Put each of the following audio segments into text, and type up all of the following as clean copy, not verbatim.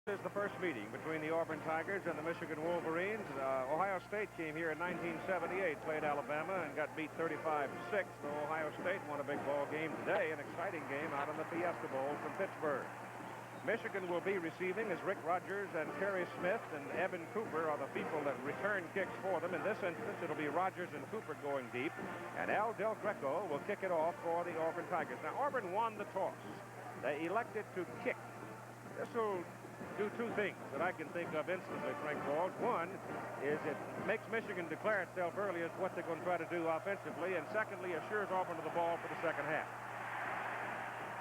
This is the first meeting between the Auburn Tigers and the Michigan Wolverines. Ohio State came here in 1978, played Alabama, and got beat 35-6. So Ohio State won a big ball game today, an exciting game out in the Fiesta Bowl from Pittsburgh. Michigan will be receiving as Rick Rogers and Kerry Smith and Evan Cooper are the people that return kicks for them. In this instance, it'll be Rogers and Cooper going deep, and Al Del Greco will kick it off for the Auburn Tigers. Now, Auburn won the toss. They elected to kick. This will do two things that I can think of instantly, Frank Walsh. One is it makes Michigan declare itself early as what they're going to try to do offensively, and secondly, assures Auburn of the ball for the second half.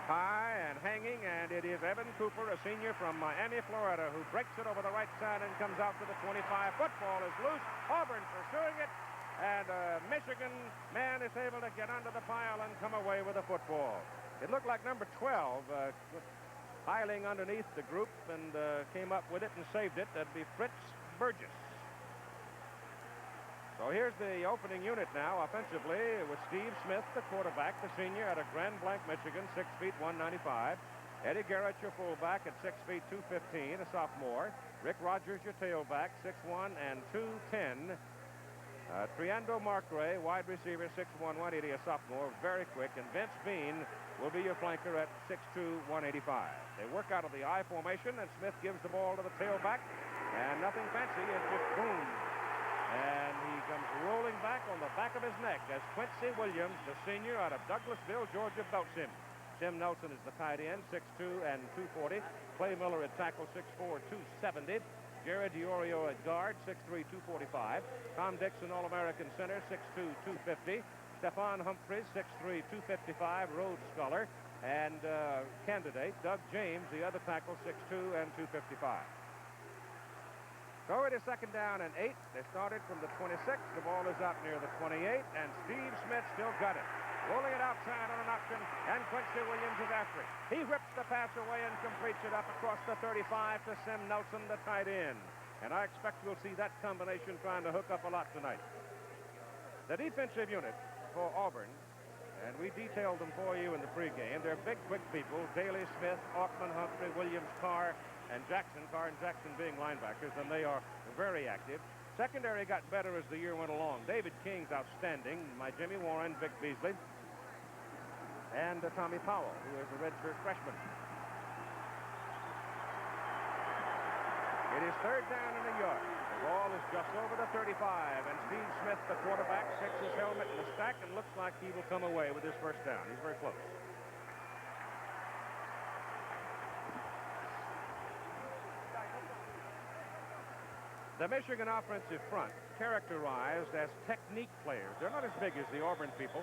High and hanging, and it is Evan Cooper, a senior from Miami, Florida, who breaks it over the right side and comes out to the 25. Football is loose. Auburn pursuing it, and a Michigan man is able to get under the pile and come away with the football. It looked like number 12 piling underneath the group and came up with it and saved it. That'd be Fritz Burgess. So here's the opening unit now offensively with Steve Smith, the quarterback, the senior out of Grand Blanc, Michigan, 6 feet 195. Eddie Garrett, your fullback, at 6 feet 215, a sophomore. Rick Rogers, your tailback, 6'1 and 210. Triando Marcray, wide receiver, 6'1", 180, a sophomore, very quick. And Vince Bean will be your flanker at 6'2", 185. They work out of the I formation, and Smith gives the ball to the tailback. And nothing fancy, it's just boom. And he comes rolling back on the back of his neck as Quincy Williams, the senior out of Douglasville, Georgia, belts him. Tim Nelson is the tight end, 6'2 and 240. Clay Miller at tackle, 6'4, 270. Jared DiOrio at guard, 6'3", 245. Tom Dixon, All-American center, 6'2", 250. Stephon Humphreys, 6'3", 255, Rhodes Scholar. And candidate, Doug James, the other tackle, 6'2 and 255. So it is second down and 8. They started from the 26. The ball is out near the 28, and Steve Smith still got it. Rolling it outside on an option, and Quincy Williams is after it. He rips the pass away and completes it up across the 35 to Sim Nelson, the tight end. And I expect we'll see that combination trying to hook up a lot tonight. The defensive unit for Auburn, and we detailed them for you in the pregame. They're big, quick people. Daly, Smith, Aukman, Humphrey, Williams, Carr, and Jackson. Carr and Jackson being linebackers, and they are very active. Secondary got better as the year went along. David King's outstanding. My Jimmy Warren, Vic Beasley, and Tommy Powell, who is a redshirt freshman. It is third down and a yard. The ball is just over the 35, and Steve Smith, the quarterback, sticks his helmet in the stack and looks like he will come away with his first down. He's very close. The Michigan offensive front, characterized as technique players. They're not as big as the Auburn people,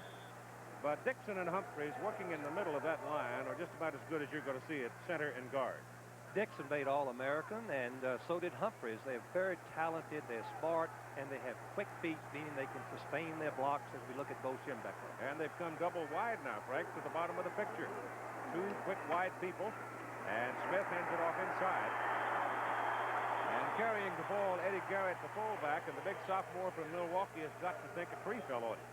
but Dixon and Humphreys working in the middle of that line are just about as good as you're going to see at center and guard. Dixon made All-American, and so did Humphreys. They're very talented, they're smart, and they have quick feet, meaning they can sustain their blocks as we look at Bo Schembechler. And they've come double wide now, Frank, to the bottom of the picture. Two quick wide people, and Smith hands it off inside. And carrying the ball, Eddie Garrett, the fullback, and the big sophomore from Milwaukee has got to think a tree fell on him.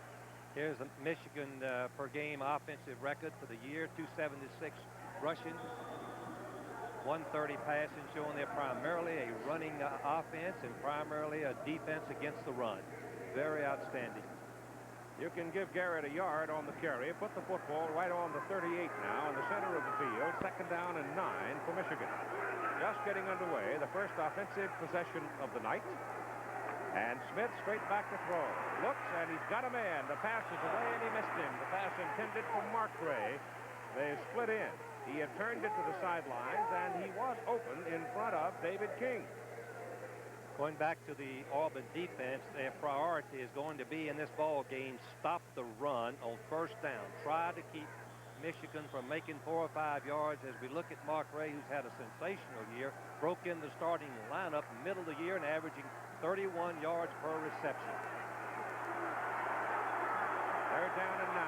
Here's the Michigan per game offensive record for the year, 276 rushing, 130 passing, showing they're primarily a running offense and primarily a defense against the run. Very outstanding. You can give Garrett a yard on the carry. Put the football right on the 38 now in the center of the field. Second down and 9 for Michigan. Just getting underway, the first offensive possession of the night. And Smith straight back to throw. Looks, and he's got a man. The pass is away, and he missed him. The pass intended for Marcray. They split in. He had turned it to the sidelines, and he was open in front of David King. Going back to the Auburn defense, their priority is going to be in this ball game, stop the run on first down. Try to keep Michigan from making 4 or 5 yards as we look at Marcray, who's had a sensational year, broke in the starting lineup in the middle of the year and averaging 31 yards per reception. Third down and 9.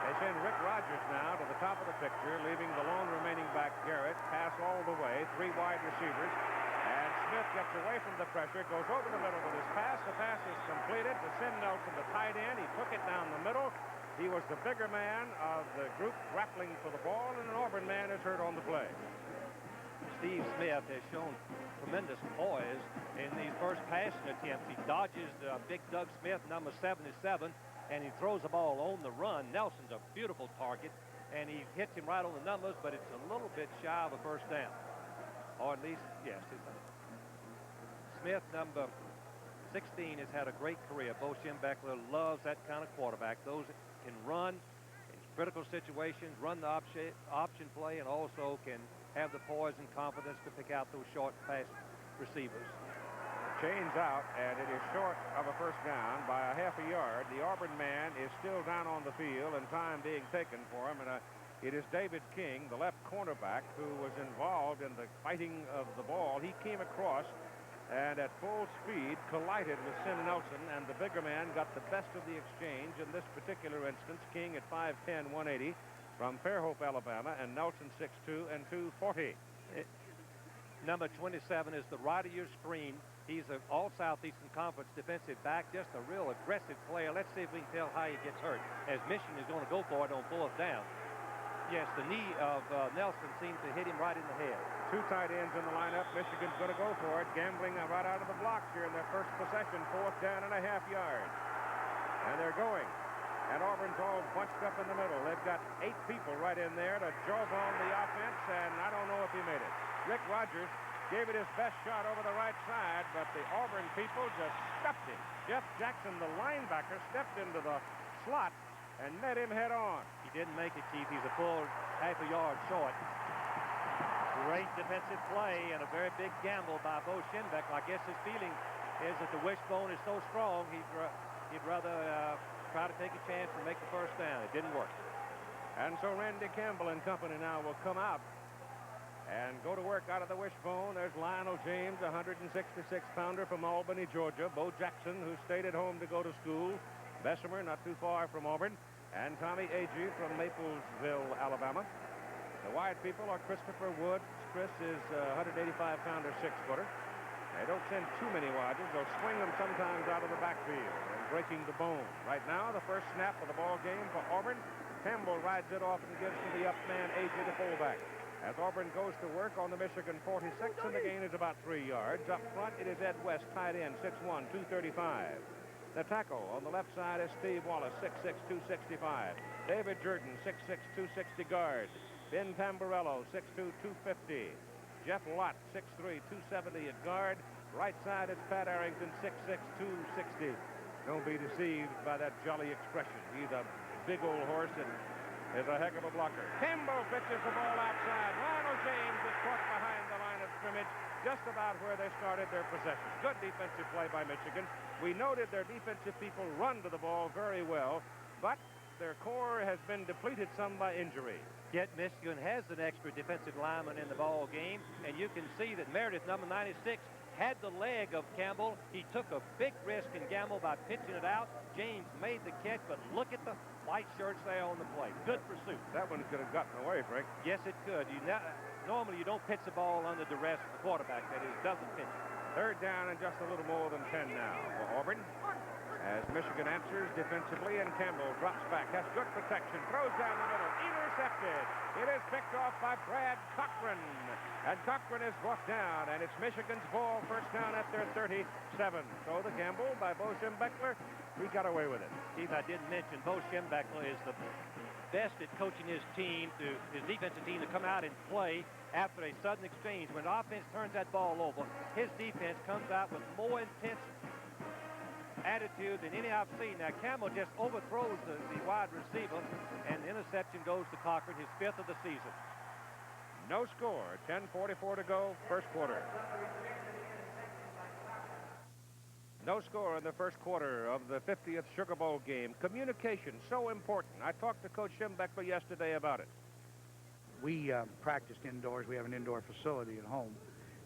They send Rick Rogers now to the top of the picture, leaving the lone remaining back Garrett. Pass all the way, 3 wide receivers. And Smith gets away from the pressure, goes over the middle with his pass. The pass is completed to Sim Nelson, the tight end. He took it down the middle, He was the bigger man of the group grappling for the ball, and an Auburn man is hurt on the play. Steve Smith has shown tremendous poise in these first passing attempts. He dodges Big Doug Smith, number 77, and he throws the ball on the run. Nelson's a beautiful target, and he hits him right on the numbers, but it's a little bit shy of a first down. Or at least, yes. Smith, number 16, has had a great career. Bo Schembechler loves that kind of quarterback. Those that can run in critical situations, run the option play, and also can have the poise and confidence to pick out those short pass receivers. Chains out, and it is short of a first down by a half a yard. The Auburn man is still down on the field, and time being taken for him. And it is David King, the left cornerback, who was involved in the fighting of the ball. He came across and at full speed collided with Sim Nelson, and the bigger man got the best of the exchange in this particular instance. King at 5'10", 180 from Fairhope, Alabama, and Nelson 6'2" and 240. Number 27 is the right of your screen. He's an all-Southeastern Conference defensive back, just a real aggressive player. Let's see if we can tell how he gets hurt, as Michigan is going to go for it on fourth down. Yes, the knee of Nelson seems to hit him right in the head. Two tight ends in the lineup. Michigan's going to go for it, gambling right out of the blocks here in their first possession, fourth down and a half yards. And they're going. And Auburn's all bunched up in the middle. They've got 8 people right in there to jog on the offense, and I don't know if he made it. Rick Rogers gave it his best shot over the right side, but the Auburn people just stuffed him. Jeff Jackson, the linebacker, stepped into the slot and met him head on. He didn't make it, Chief. He's a full half a yard short. Great defensive play and a very big gamble by Bo Schembechler. I guess his feeling is that the wishbone is so strong, he'd rather try to take a chance and make the first down. It didn't work. And so Randy Campbell and company now will come out and go to work out of the wishbone. There's Lionel James, a 166-pounder from Albany, Georgia. Bo Jackson, who stayed at home to go to school. Bessemer, not too far from Auburn. And Tommy Agee from Maplesville, Alabama. The wide people are Christopher Woods. Chris is a 185-pounder, 6-footer. They don't send too many widers. They'll swing them sometimes out of the backfield and breaking the bone. Right now, the first snap of the ball game for Auburn. Campbell rides it off and gives to the up man, Agee, the fullback. As Auburn goes to work on the Michigan 46, and the gain is about 3 yards. Up front, it is Ed West, tight end, 6'1", 235. The tackle on the left side is Steve Wallace, 6'6", 265. David Jordan, 6'6", 260 guard. Ben Tamburello, 6'2", 250. Jeff Lott, 6'3", 270 at guard. Right side is Pat Arrington, 6'6", 260. Don't be deceived by that jolly expression. He's a big old horse and is a heck of a blocker. Campbell pitches the ball outside. Lionel James is caught behind the line of scrimmage, just about where they started their possession. Good defensive play by Michigan. We noted their defensive people run to the ball very well, but their core has been depleted some by injury. Yet Michigan has an extra defensive lineman in the ball game, and you can see that Meredith, number 96, had the leg of Campbell. He took a big risk and gamble by pitching it out. James made the catch, but look at the white shirts there on the plate. Good pursuit. That one could have gotten away, Frank. Yes, it could. Normally, you don't pitch the ball under duress. The quarterback, that is, doesn't pitch it. Third down and just a little more than 10 now for Auburn. As Michigan answers defensively, and Campbell drops back, has good protection, throws down the middle, intercepted. It is picked off by Brad Cochran, and Cochran is brought down, and it's Michigan's ball, first down at their 37. So the gamble by Bo Schembechler, he got away with it. Steve, I didn't mention Bo Schembechler is the best at coaching his team, his defensive team, to come out and play after a sudden exchange. When offense turns that ball over, his defense comes out with more intense attitude than any I've seen. Now, Campbell just overthrows the wide receiver, and the interception goes to Cochran, his 5th of the season. No score, 10:44 to go, first quarter. No score in the first quarter of the 50th Sugar Bowl game. Communication, so important. I talked to Coach Schembechler yesterday about it. We practiced indoors. We have an indoor facility at home,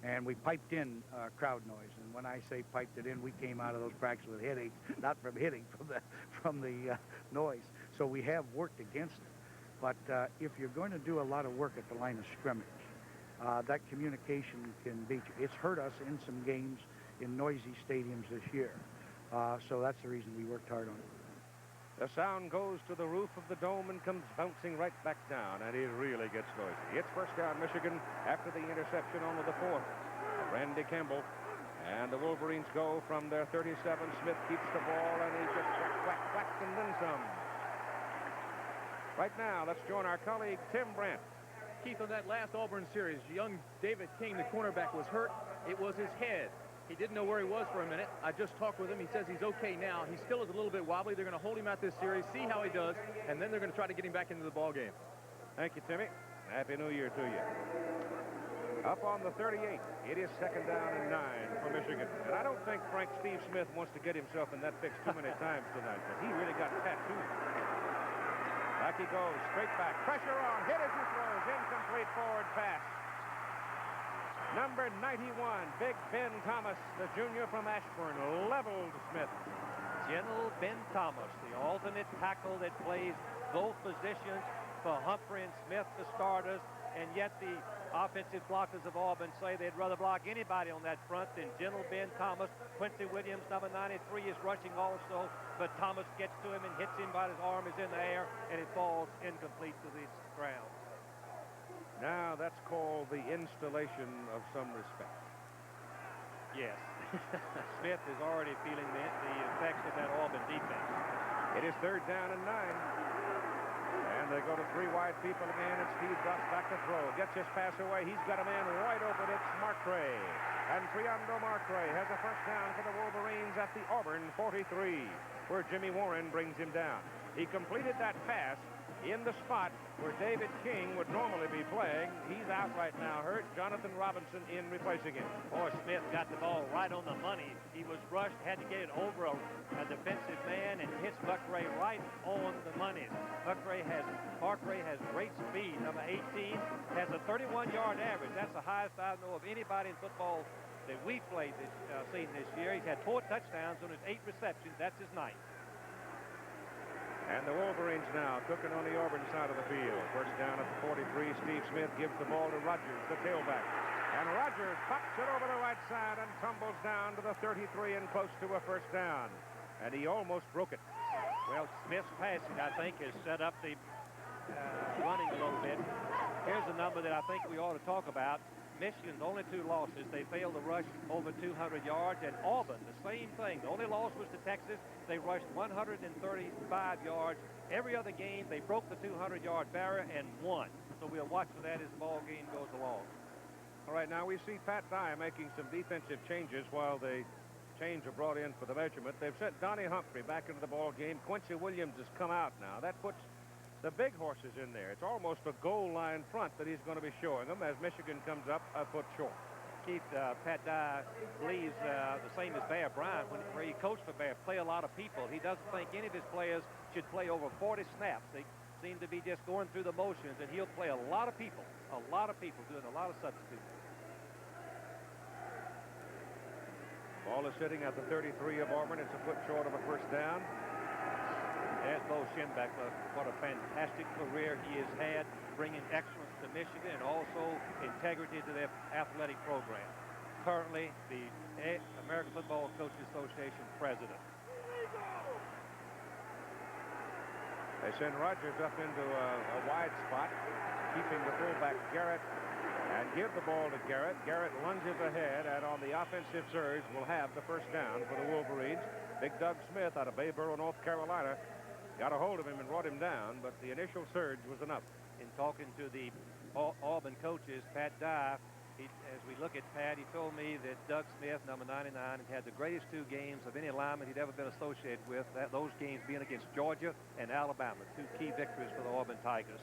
and we piped in crowd noise. And when I say piped it in, we came out of those practices with headaches, not from hitting, from the noise. So we have worked against it. But if you're going to do a lot of work at the line of scrimmage, that communication can beat you. It's hurt us in some games in noisy stadiums this year. So that's the reason we worked hard on it. The sound goes to the roof of the dome and comes bouncing right back down, and it really gets noisy. It's first down, Michigan, after the interception on the 4th. Randy Campbell. And the Wolverines go from their 37. Smith keeps the ball, and he just whacked and then some. Right now, let's join our colleague Tim Brandt. Keith, on that last Auburn series, young David King, the cornerback, was hurt. It was his head. He didn't know where he was for a minute. I just talked with him. He says he's okay now. He still is a little bit wobbly. They're going to hold him out this series, see how he does, and then they're going to try to get him back into the ball game. Thank you, Timmy. Happy New Year to you. Up on the 38, it is second down and 9 for Michigan. And I don't think Steve Smith wants to get himself in that fix too many times tonight, because he really got tattooed. Back he goes, straight back. Pressure on, hit as he throws, incomplete forward pass. Number 91, Big Ben Thomas, the junior from Ashburn, leveled Smith. General Ben Thomas, the alternate tackle that plays both positions for Humphrey and Smith, the starters, and yet the offensive blockers of Auburn say they'd rather block anybody on that front than General Ben Thomas. Quincy Williams, number 93, is rushing also, but Thomas gets to him and hits him while his arm is in the air, and it falls incomplete to the ground. Now that's called the installation of some respect. Yes. Smith is already feeling the effects of that Auburn defense. It is third down and 9. And they go to 3 wide people again, and Steve drops back to throw. Gets his pass away. He's got a man wide open. It's Marcray. And Triando Marcray has a first down for the Wolverines at the Auburn 43, where Jimmy Warren brings him down. He completed that pass in the spot where David King would normally be playing. He's out right now, hurt. Jonathan Robinson in replacing him. Boy, Smith got the ball right on the money. He was rushed, had to get it over a defensive man, and hits Marcray right on the money. Marcray has great speed. Number 18 has a 31-yard average. That's the highest I know of anybody in football that we played this season this year. He's had 4 touchdowns on his 8 receptions. That's his 9th. And the Wolverines now cooking on the Auburn side of the field. First down at the 43. Steve Smith gives the ball to Rogers, the tailback. And Rogers pops it over the right side and tumbles down to the 33 and close to a first down. And he almost broke it. Well, Smith's passing, I think, has set up the running a little bit. Here's a number that I think we ought to talk about. Michigan's only 2 losses. They failed to rush over 200 yards. And Auburn, the same thing. The only loss was to Texas. They rushed 135 yards. Every other game, they broke the 200-yard barrier and won. So we'll watch for that as the ball game goes along. All right, now we see Pat Dye making some defensive changes while the chains are brought in for the measurement. They've sent Donnie Humphrey back into the ball game. Quincy Williams has come out now. That puts the big horses in there. It's almost a goal line front that he's going to be showing them as Michigan comes up a foot short. Keith, Pat Dye believes the same as Bear Bryant, where he coached for Bear, play a lot of people. He doesn't think any of his players should play over 40 snaps. They seem to be just going through the motions, and he'll play a lot of people doing a lot of substitutes. Ball is sitting at the 33 of Auburn. It's a foot short of a first down. There's Bo Schembech. What a fantastic career he has had, bringing excellence to Michigan and also integrity to their athletic program. Currently, the American Football Coaches Association president. They send Rogers up into a wide spot, keeping the fullback Garrett, and give the ball to Garrett. Garrett lunges ahead, and on the offensive surge will have the first down for the Wolverines. Big Doug Smith out of Bayboro, North Carolina, got a hold of him and brought him down, but the initial surge was enough. In talking to the Auburn coaches, Pat Dye, as we look at Pat, he told me that Doug Smith, number 99, had the greatest 2 games of any lineman he'd ever been associated with, those games being against Georgia and Alabama, 2 key victories for the Auburn Tigers.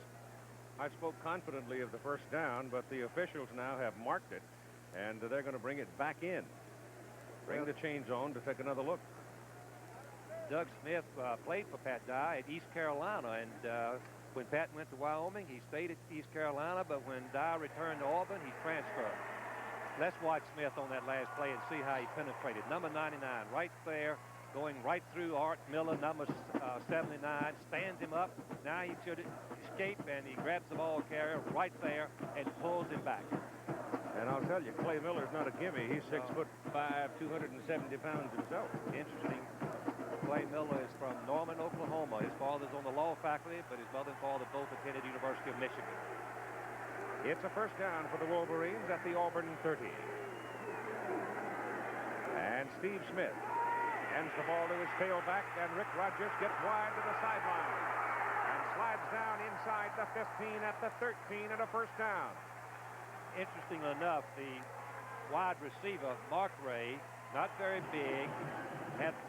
I spoke confidently of the first down, but the officials now have marked it, and they're going to bring it back in. Bring the chains on to take another look. Doug Smith played for Pat Dye at East Carolina, and when Pat went to Wyoming, he stayed at East Carolina, but when Dye returned to Auburn, he transferred. Let's watch Smith on that last play and see how he penetrated. Number 99 right there, going right through Art Miller, number 79, stands him up. Now he should escape, and he grabs the ball carrier right there and pulls him back. And I'll tell you, Clay Miller's not a gimme. He's 6'5", 270 pounds himself. Interesting. Clay Miller is from Norman, Oklahoma. His father's on the law faculty, but his mother and father both attended University of Michigan. It's a first down for the Wolverines at the Auburn 30. And Steve Smith hands the ball to his tailback, and Rick Rogers gets wide to the sideline and slides down inside the 15 at the 13 and a first down. Interestingly enough, the wide receiver, Mark Ray, not very big,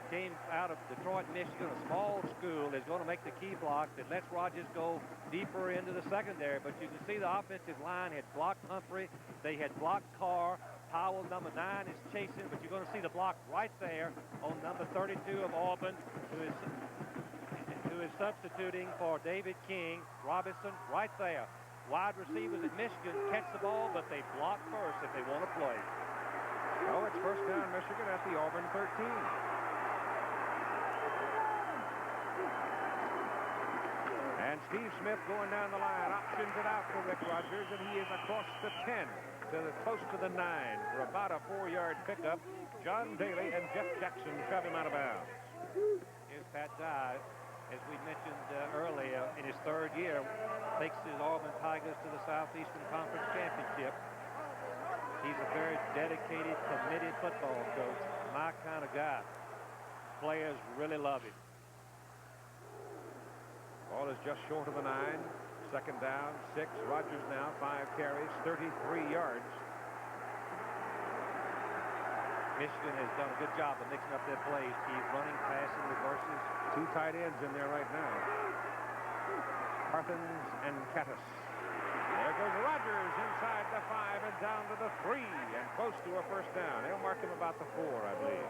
came out of Detroit, Michigan, a small school, is going to make the key block that lets Rogers go deeper into the secondary. But you can see the offensive line had blocked Humphrey. They had blocked Carr. Powell, number 9, is chasing, but you're going to see the block right there on number 32 of Auburn, who is substituting for David King. Robinson right there. Wide receivers at Michigan catch the ball, but they block first if they want to play. Oh, it's first down Michigan at the Auburn 13. And Steve Smith going down the line, options it out for Rick Rogers, and he is across the 10 close to the 9 for about a 4-yard pickup. John Daly and Jeff Jackson shove him out of bounds. Here's Pat Dye, as we mentioned earlier, in his 3rd year, takes his Auburn Tigers to the Southeastern Conference Championship. He's a very dedicated, committed football coach, my kind of guy. Players really love him. Ball is just short of the 9. Second down, 6. Rogers now 5 carries, 33 yards. Michigan has done a good job of mixing up their plays. Keith running, passing, reverses. 2 tight ends in there right now. Carthens and Cattis. There goes Rogers inside the 5 and down to the 3 and close to a first down. They'll mark him about the 4, I believe.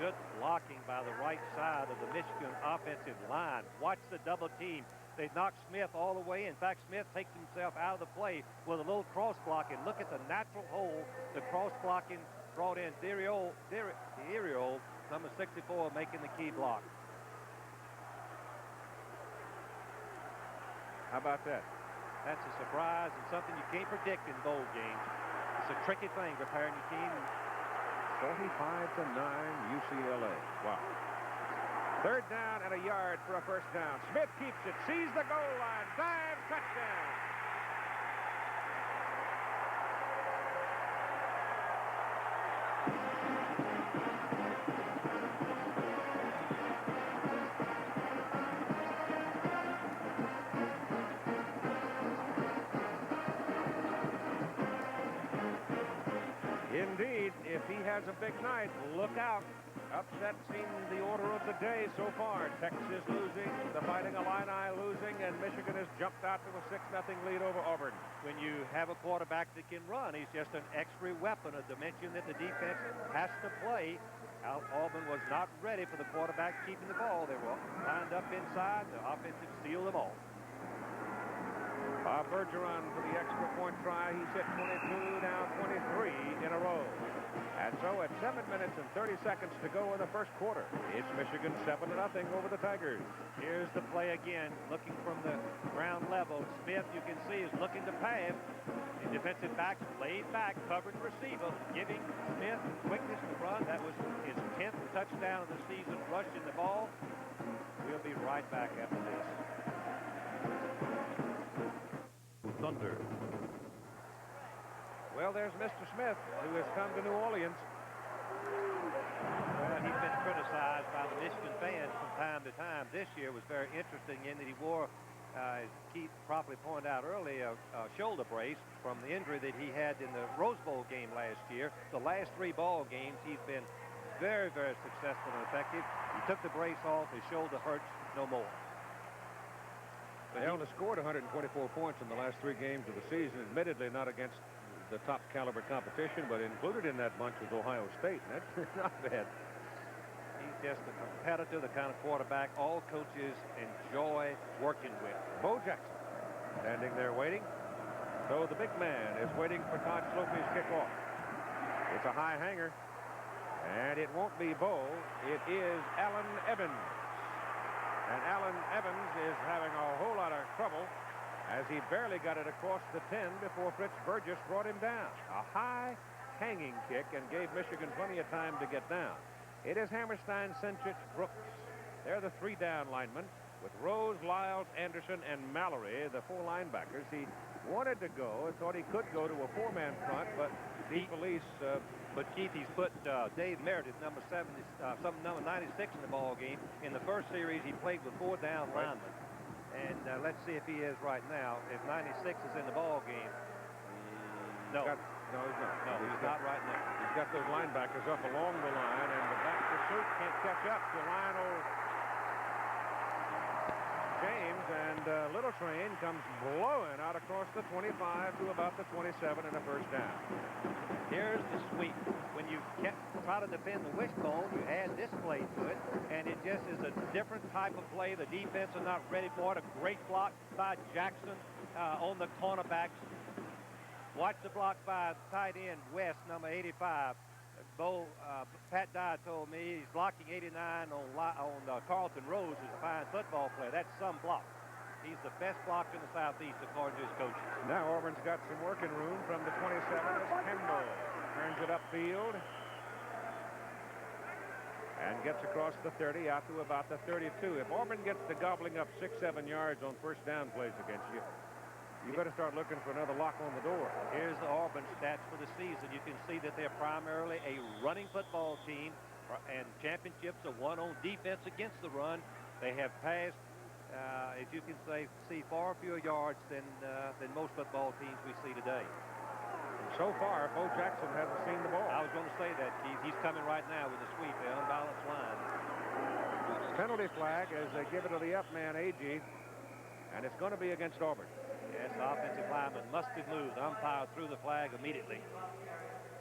Good blocking by the right side of the Michigan offensive line. Watch the double team. They knock Smith all the way. In fact, Smith takes himself out of the play with a little cross blocking. Look at the natural hole. The cross blocking brought in Diriol, number 64, making the key block. How about that? That's a surprise and something you can't predict in bowl games. It's a tricky thing preparing your team. 45-9 UCLA. Wow. 3rd down and a yard for a first down. Smith keeps it, sees the goal line, dive, touchdown. Indeed, if he has a big night, look out. Upset seems the order of the day so far. Texas losing, the Fighting Illini losing, and Michigan has jumped out to a 6-0 lead over Auburn. When you have a quarterback that can run, he's just an extra weapon, a dimension that the defense has to play. Auburn was not ready for the quarterback keeping the ball. They were lined up inside. The offensive steal them all. Bob Bergeron for the extra point try. He's hit 22, now 23 in a row. And so at 7 minutes and 30 seconds to go in the first quarter, it's Michigan 7-0 over the Tigers. Here's the play again, looking from the ground level. Smith, you can see, is looking to pass. The defensive backs laid back, covered receiver, giving Smith quickness to run. That was his 10th touchdown of the season, rushing the ball. We'll be right back after this. Thunder. Well, there's Mr. Smith, who has come to New Orleans. Well, he's been criticized by the Michigan fans from time to time. This year was very interesting in that he wore, as Keith properly pointed out earlier, a shoulder brace from the injury that he had in the Rose Bowl game last year. The last 3 ball games, he's been very, very successful and effective. He took the brace off. His shoulder hurts no more. They only scored 124 points in the last 3 games of the season, admittedly not against the top caliber competition, but included in that bunch was Ohio State. That's not bad. He's just a competitor, the kind of quarterback all coaches enjoy working with. Bo Jackson standing there waiting. So the big man is waiting for Todd Slopey's kickoff. It's a high hanger, and it won't be Bo. It is Allen Evans. And Allen Evans is having a whole lot of trouble as he barely got it across the 10 before Fritz Burgess brought him down. A high hanging kick and gave Michigan plenty of time to get down. It is Hammerstein, Centrich, Brooks. They're the 3 down linemen with Rose, Lyles, Anderson, and Mallory, the 4 linebackers. He wanted to go and thought he could go to a 4-man front, but the police... But Keith, he's put Dave Meredith, number 96 in the ball game. In the first series, he played with 4 down linemen. And let's see if he is right now. If 96 is in the ball game. No. No, he's not. No, he's not right now. He's got those linebackers up along the line, and the back pursuit can't catch up to Lionel James, and Little Train comes blowing out across the 25 to about the 27 and a first down. Here's the sweep. When you try to defend the wishbone, you add this play to it, and it just is a different type of play. The defense are not ready for it. A great block by Jackson on the cornerbacks. Watch the block by tight end West, number 85. Pat Dye told me he's blocking 89 on Carlton Rose, who's a fine football player. That's some block. He's the best blocker in the Southeast, according to his coaches. Now Auburn's got some working room from the 27 as Campbell turns it upfield and gets across the 30 out to about the 32. If Auburn gets to gobbling up 6-7 yards on first down plays against you, you better start looking for another lock on the door. Here's the Auburn stats for the season. You can see that they're primarily a running football team, and championships are won on defense against the run. They have passed, as you can see far fewer yards than most football teams we see today. So far, Bo Jackson hasn't seen the ball. I was going to say that, Keith. He's coming right now with a sweep, the unbalanced line. Penalty flag as they give it to the up man, Agee, and it's going to be against Auburn. Yes, the offensive lineman must have moved. The umpire threw the flag immediately.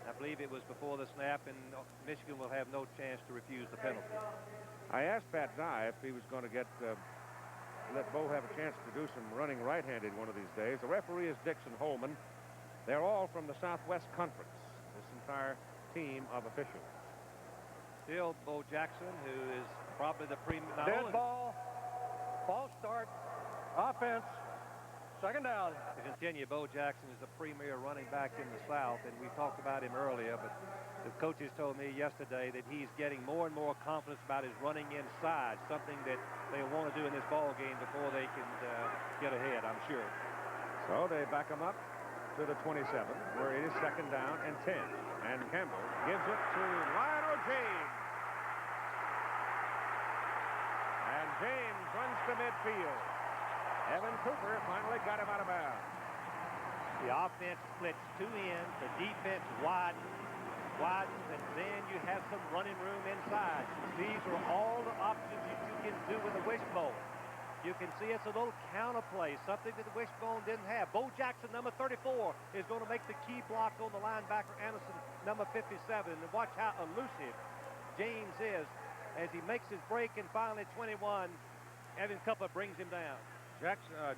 I believe it was before the snap, and Michigan will have no chance to refuse the penalty. I asked Pat Dye if he was going to let Bo have a chance to do some running right-handed one of these days. The referee is Dixon Holman. They're all from the Southwest Conference, this entire team of officials. Still Bo Jackson, who is probably the dead ball. False start. Offense. Second down. To continue, Bo Jackson is the premier running back in the South, and we talked about him earlier, but the coaches told me yesterday that he's getting more and more confidence about his running inside, something that they want to do in this ball game before they can get ahead, I'm sure. So they back him up to the 27, where it is second down and 10. And Campbell gives it to Lionel James. And James runs to midfield. Evan Cooper finally got him out of bounds. The offense splits 2 ends. The defense widens, and then you have some running room inside. These are all the options you can do with the wishbone. You can see it's a little counter play, something that the wishbone didn't have. Bo Jackson, number 34, is going to make the key block on the linebacker Anderson, number 57. And watch how elusive James is as he makes his break, and finally 21, Evan Cooper brings him down.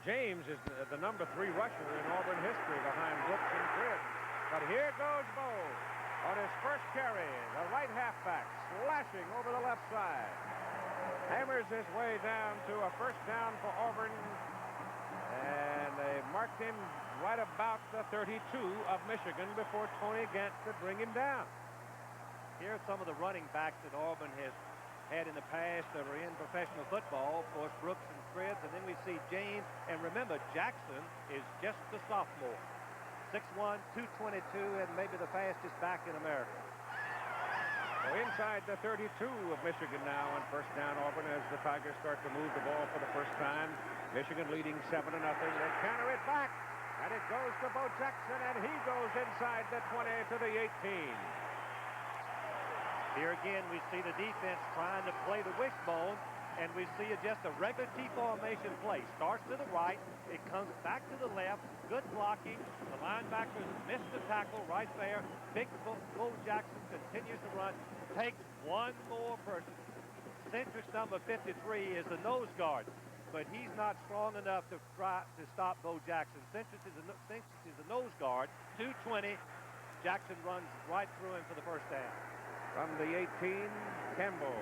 James is the number 3 rusher in Auburn history behind Brooks and Cribbs. But here goes Bo on his first carry. The right halfback slashing over the left side. Hammers his way down to a first down for Auburn. And they marked him right about the 32 of Michigan before Tony Gant could bring him down. Here are some of the running backs that Auburn has had in the past that were in professional football. Of course, Brooks and Cribbs, and then we see James. And remember, Jackson is just a sophomore. 6'1", 222, and maybe the fastest back in America. So inside the 32 of Michigan now on first down Auburn as the Tigers start to move the ball for the first time. Michigan leading 7-0. They counter it back, and it goes to Bo Jackson, and he goes inside the 20 to the 18. Here again, we see the defense trying to play the wishbone, and we see just a regular T-formation play. Starts to the right, it comes back to the left, good blocking. The linebackers missed the tackle right there. Big Bo Jackson continues to run, takes one more person. Centrich number 53 is the nose guard, but he's not strong enough to try to stop Bo Jackson. Centrich is the nose guard, 220. Jackson runs right through him for the first down. From the 18, Campbell.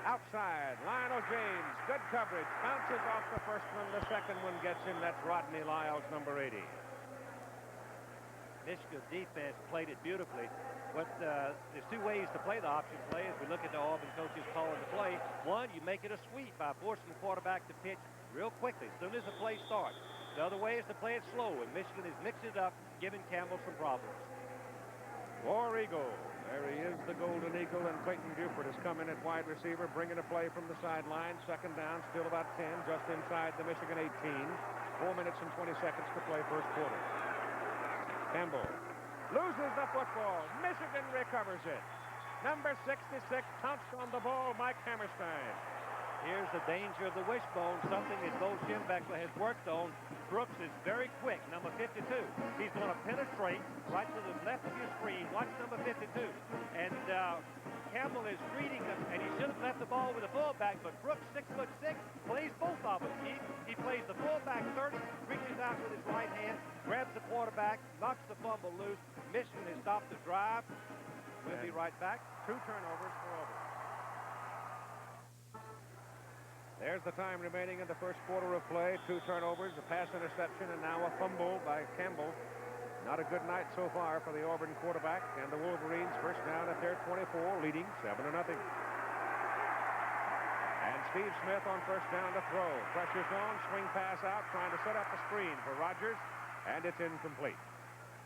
Outside, Lionel James. Good coverage. Bounces off the first one. The second one gets him. That's Rodney Lyles, number 80. Michigan defense played it beautifully. There's two ways to play the option play as we look at the Auburn coaches calling the play. One, you make it a sweep by forcing the quarterback to pitch real quickly as soon as the play starts. The other way is to play it slow, and Michigan is mixing it up, giving Campbell some problems. War Eagle. There he is, the Golden Eagle, and Clayton Buford has come in at wide receiver, bringing a play from the sideline. Second down, still about 10, just inside the Michigan 18. 4 minutes and 20 seconds to play first quarter. Campbell loses the football. Michigan recovers it. Number 66 pounced on the ball, Mike Hammerstein. Here's the danger of the wishbone, something that Bo Schembechler has worked on. Brooks is very quick, number 52. He's going to penetrate right to the left of your screen. Watch number 52. And Campbell is reading them, and he should have left the ball with the fullback, but Brooks, 6'6", plays both of them. He plays the fullback 30, reaches out with his right hand, grabs the quarterback, knocks the fumble loose. Michigan has stopped the drive. We'll be right back. 2 turnovers for Auburn. There's the time remaining in the first quarter of play. 2 turnovers, a pass interception, and now a fumble by Campbell. Not a good night so far for the Auburn quarterback, and the Wolverines first down at their 24, leading 7-0. And Steve Smith on first down to throw. Pressure zone, swing pass out, trying to set up a screen for Rogers, and it's incomplete.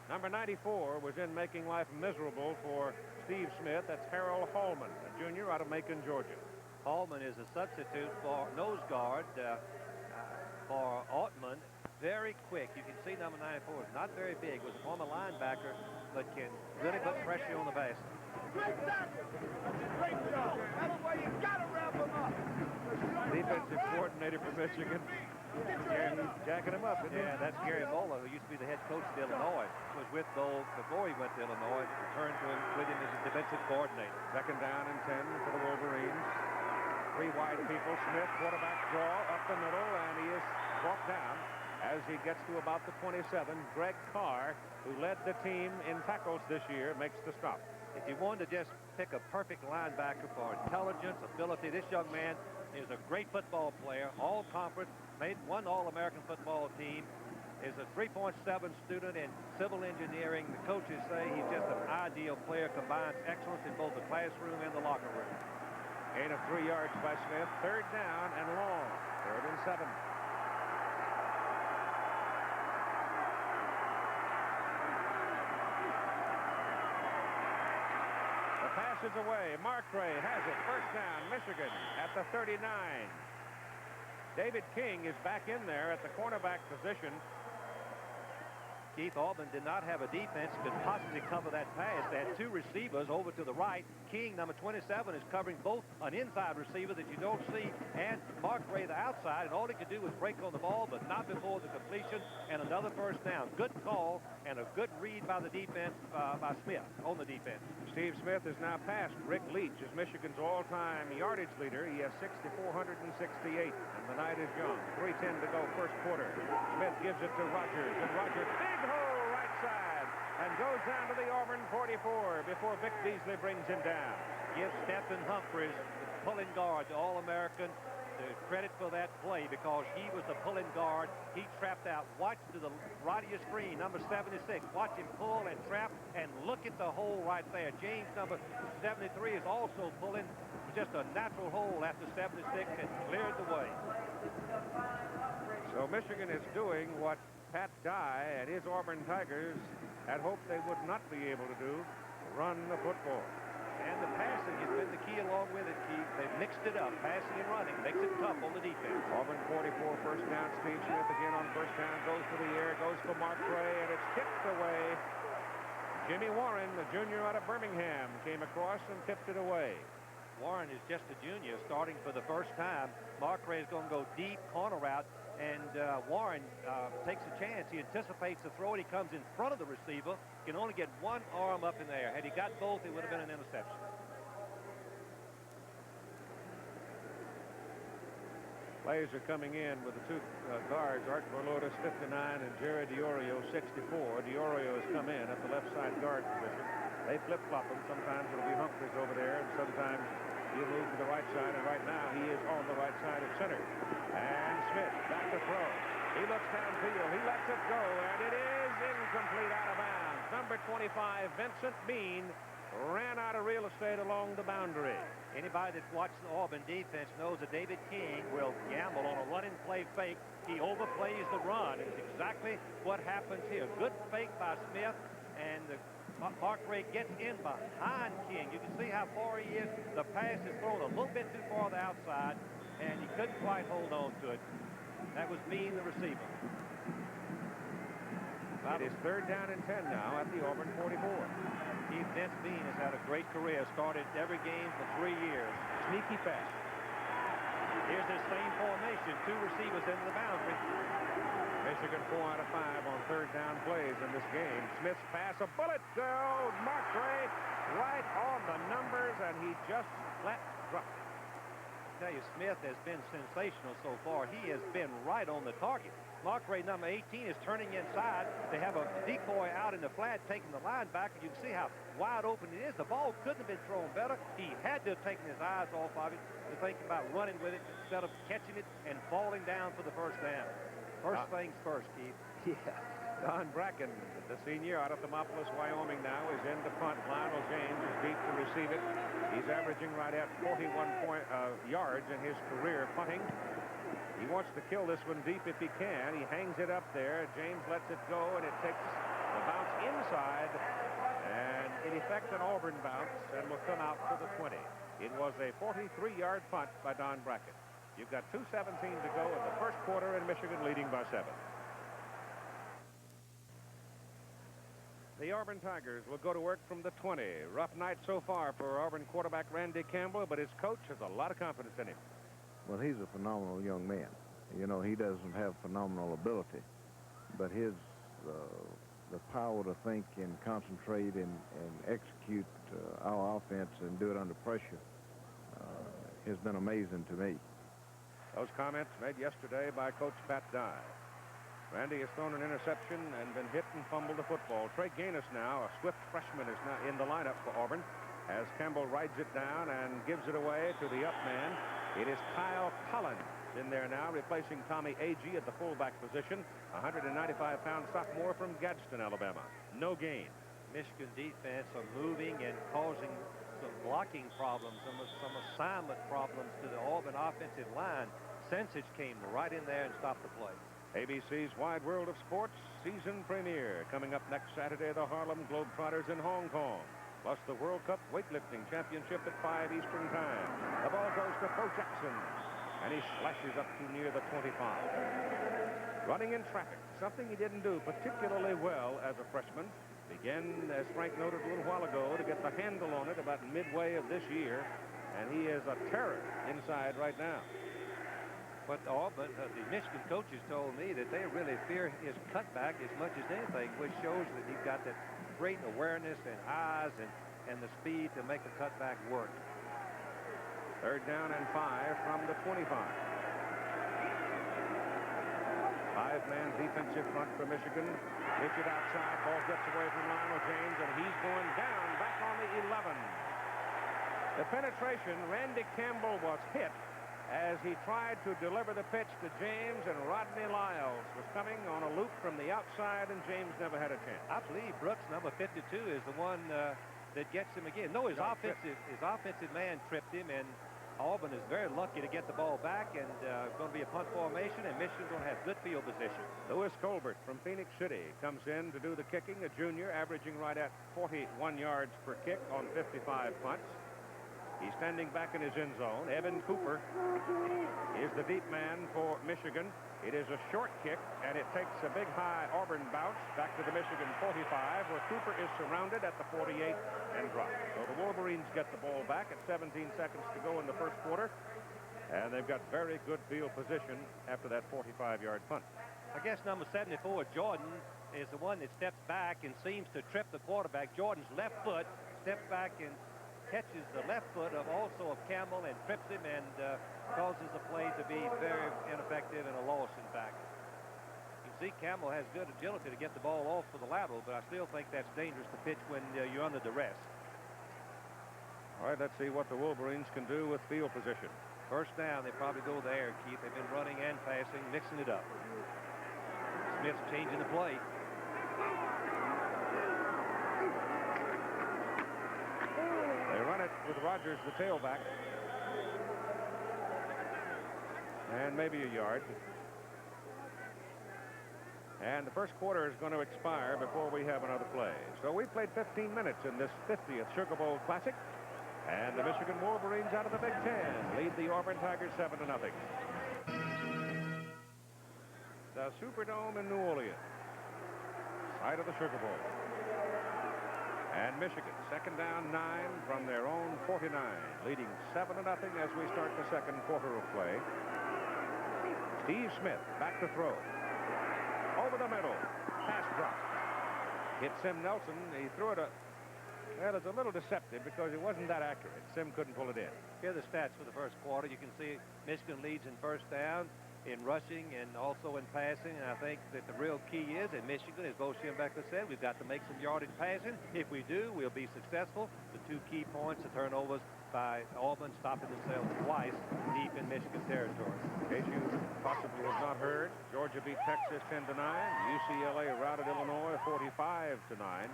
Number 94 was in making life miserable for Steve Smith. That's Harold Hallman, a junior out of Macon, Georgia. Hallman is a substitute for nose guard for Altman. Very quick. You can see number 94 is not very big. Was a former linebacker, but can really put pressure on the basket. Great tackle. Great job. That's why you got to wrap him up. Defensive coordinator for Michigan. Jacking him up. Yeah, that's Gary Bola, who used to be the head coach of Illinois. Was with Bo before he went to Illinois. Returned to him with him as a defensive coordinator. Second down and 10 for the Wolverines. 3 wide people. Smith, quarterback draw up the middle, and he is brought down as he gets to about the 27. Greg Carr, who led the team in tackles this year, makes the stop. If you wanted to just pick a perfect linebacker for intelligence, ability, this young man is a great football player, all conference, made one All-American football team, is a 3.7 student in civil engineering. The coaches say he's just an ideal player, combines excellence in both the classroom and the locker room. Gain of 3 yards by Smith. Third down and long. 3rd and 7. The pass is away. Markray has it. First down, Michigan at the 39. David King is back in there at the cornerback position. Keith, Auburn did not have a defense that could possibly cover that pass. They had 2 receivers over to the right. King, number 27, is covering both an inside receiver that you don't see and Mark Ray, the outside, and all he could do was break on the ball, but not before the completion, and another first down. Good call and a good read by the defense, by Smith on the defense. Steve Smith has now passed Rick Leach as Michigan's all-time yardage leader. He has 6,468, and the night is young. 3:10 to go first quarter. Smith gives it to Rogers, and Rogers, big hole right side, and goes down to the Auburn 44 before Vic Beasley brings him down. Give Stephen Humphreys, the pulling guard, the All-American, the credit for that play because he was the pulling guard. He trapped out. Watch to the right of your screen, number 76. Watch him pull and trap, and look at the hole right there. James, number 73, is also pulling. Just a natural hole after 76 and cleared the way. So Michigan is doing what Pat Dye and his Auburn Tigers had hoped they would not be able to do, run the football. And the passing has been the key along with it, Keith. They've mixed it up. Passing and running makes it tough on the defense. Auburn 44 first down. Steve Smith again on first down. Goes to the air. Goes for Mark Ray, and it's tipped away. Jimmy Warren, the junior out of Birmingham, came across and tipped it away. Warren is just a junior starting for the first time. Mark Ray is going to go deep corner route, and Warren takes a chance. He anticipates the throw, and he comes in front of the receiver. Can only get one arm up in there. Had he got both, it would have been an interception. Plays are coming in with the 2 guards, Art Berlotis, 59, and Jerry DiOrio, 64. DiOrio has come in at the left side guard position. They flip-flop him. Sometimes it'll be Humphreys over there, and sometimes he'll move to the right side, and right now he is on the right side of center. And Smith back to throw. He looks downfield. He lets it go, and it is incomplete, out of bounds. number 25, Vincent Bean, ran out of real estate along the boundary. Anybody that's watched the Auburn defense knows that David King will gamble on a run-and-play fake. He overplays the run. It's exactly what happens here. Good fake by Smith, and Markray gets in behind King. You can see how far he is. The pass is thrown a little bit too far to the outside, and he couldn't quite hold on to it. That was Bean, the receiver. It is 3rd down and 10 now at the Auburn 44. Vince Bean has had a great career. Started every game for 3 years. Sneaky pass. Here's this same formation. 2 receivers into the boundary. Michigan 4 out of 5 on 3rd down plays in this game. Smith's pass, a bullet goes. Markray right on the numbers, and he just flat dropped it. I tell you, Smith has been sensational so far. He has been right on the target. Markray, number 18, is turning inside. They have a decoy out in the flat, taking the linebacker. You can see how wide open it is. The ball couldn't have been thrown better. He had to have taken his eyes off of it to think about running with it instead of catching it and falling down for the first down. First things first, Keith. Yeah. Don Bracken, the senior out of Thermopolis, Wyoming now, is in the punt. Lionel James is deep to receive it. He's averaging right at 41 yards in his career punting. He wants to kill this one deep if he can. He hangs it up there. James lets it go, and it takes the bounce inside. And in effect, an Auburn bounce, and will come out to the 20. It was a 43-yard punt by Don Bracken. You've got 2:17 to go in the first quarter, and Michigan leading by 7. The Auburn Tigers will go to work from the 20. Rough night so far for Auburn quarterback Randy Campbell, but his coach has a lot of confidence in him. Well, he's a phenomenal young man. You know, he doesn't have phenomenal ability, but his the power to think and concentrate and execute our offense and do it under pressure has been amazing to me. Those comments made yesterday by Coach Pat Dye. Randy has thrown an interception and been hit and fumbled the football. Trey Gaines now, a swift freshman, is now in the lineup for Auburn as Campbell rides it down and gives it away to the up man. It is Kyle Collins in there now, replacing Tommy Agee at the fullback position. 195-pound sophomore from Gadsden, Alabama. No gain. Michigan defense are moving and causing some blocking problems, some assignment problems to the Auburn offensive line. Sensich came right in there and stopped the play. ABC's Wide World of Sports season premiere coming up next Saturday. The Harlem Globetrotters in Hong Kong, plus the World Cup weightlifting championship at 5 Eastern time. The ball goes to Bo Jackson, and he slashes up too near the 25. Running in traffic, something he didn't do particularly well as a freshman. Began, as Frank noted a little while ago, to get the handle on it about midway of this year, and he is a terror inside right now. But Auburn, the Michigan coaches told me that they really fear his cutback as much as anything, which shows that he's got that great awareness and eyes and the speed to make a cutback work. 3rd down and 5 from the 25. 5-man defensive front for Michigan. Pitch it outside. Ball gets away from Lionel James, and he's going down back on the 11. The penetration, Randy Campbell was hit as he tried to deliver the pitch to James, and Rodney Lyles was coming on a loop from the outside, and James never had a chance. I believe Brooks, number 52, is the one that gets him again. No, his offensive man tripped him, and Auburn is very lucky to get the ball back, and going to be a punt formation, and Michigan's going to have good field position. Lewis Colbert from Phoenix City comes in to do the kicking, a junior, averaging right at 41 yards per kick on 55 punts. He's standing back in his end zone. Evan Cooper is the deep man for Michigan. It is a short kick, and it takes a big high Auburn bounce back to the Michigan 45, where Cooper is surrounded at the 48 and dropped. So the Wolverines get the ball back at 17 seconds to go in the first quarter, and they've got very good field position after that 45-yard punt. I guess number 74, Jordan, is the one that steps back and seems to trip the quarterback. Jordan's left foot steps back and catches the left foot of Campbell and trips him, and causes the play to be very ineffective and a loss, in fact. You see Campbell has good agility to get the ball off to the lateral, but I still think that's dangerous to pitch when you're under duress. All right, let's see what the Wolverines can do with field position. First down, they probably go there, Keith. They've been running and passing, mixing it up. Smith's changing the play. Rogers, the tailback. And maybe a yard. And the first quarter is going to expire before we have another play. So we played 15 minutes in this 50th Sugar Bowl Classic. And the Michigan Wolverines out of the Big Ten lead the Auburn Tigers 7-0. The Superdome in New Orleans, site of the Sugar Bowl. And Michigan, second down 9 from their own 49, leading 7-0 as we start the second quarter of play. Steve Smith back to throw. Over the middle. Pass drop. Hit Sim Nelson. He threw it well, it's a little deceptive because it wasn't that accurate. Sim couldn't pull it in. Here are the stats for the first quarter. You can see Michigan leads in first down, in rushing, and also in passing. And I think that the real key is in Michigan, as Bo Schembechler said, we've got to make some yardage passing. If we do, we'll be successful. The 2 key points, the turnovers by Auburn, stopping themselves twice deep in Michigan territory. In case you possibly have not heard, Georgia beat Texas 10-9. UCLA routed Illinois 45-9.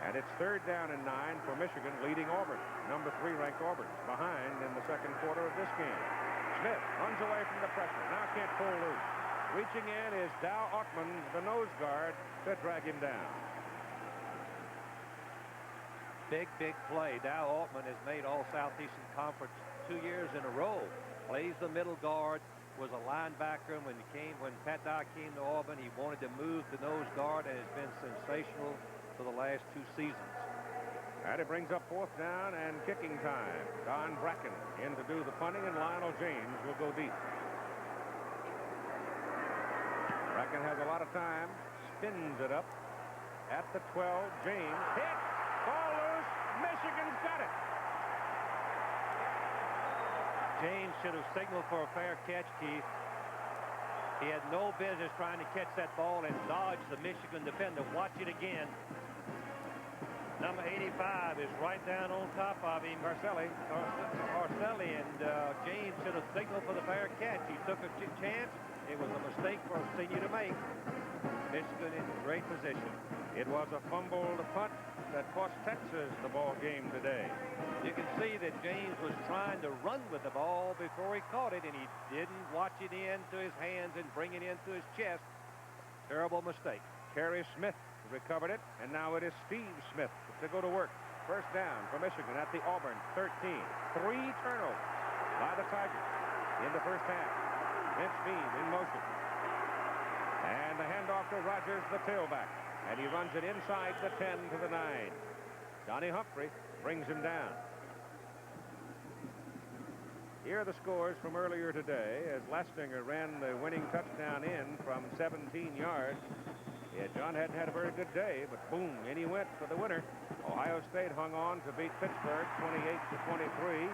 And it's third down and 9 for Michigan, leading Auburn. Number 3 ranked Auburn behind in the second quarter of this game. Smith runs away from the pressure. Now can't pull loose. Reaching in is Dow Ottman, the nose guard, to drag him down. Big play. Dow Altman has made all Southeastern Conference 2 years in a row. Plays the middle guard, was a linebacker when Pat Dye came to Auburn. He wanted to move the nose guard and has been sensational for the last 2 seasons. And it brings up fourth down and kicking time. Don Bracken in to do the punting, and Lionel James will go deep. Bracken has a lot of time, spins it up at the 12. James hit, ball loose. Michigan's got it. James should have signaled for a fair catch, Keith. He had no business trying to catch that ball and dodge the Michigan defender. Watch it again. Number 85 is right down on top of him. Carcelli, and James should have signaled for the fair catch. He took a chance. It was a mistake for a senior to make. Michigan in great position. It was a fumbled punt that cost Texas the ball game today. You can see that James was trying to run with the ball before he caught it, and he didn't watch it into his hands and bring it into his chest. Terrible mistake. Kerry Smith recovered it, and now it is Steve Smith to go to work. First down for Michigan at the Auburn 13. 3 turnovers by the Tigers in the first half. Vince Beam in motion. And the handoff to Rogers, the tailback. And he runs it inside the 10 to the 9. Johnny Humphrey brings him down. Here are the scores from earlier today as Lastinger ran the winning touchdown in from 17 yards. Yeah, John hadn't had a very good day, but boom, in he went for the winner. Ohio State hung on to beat Pittsburgh 28-23.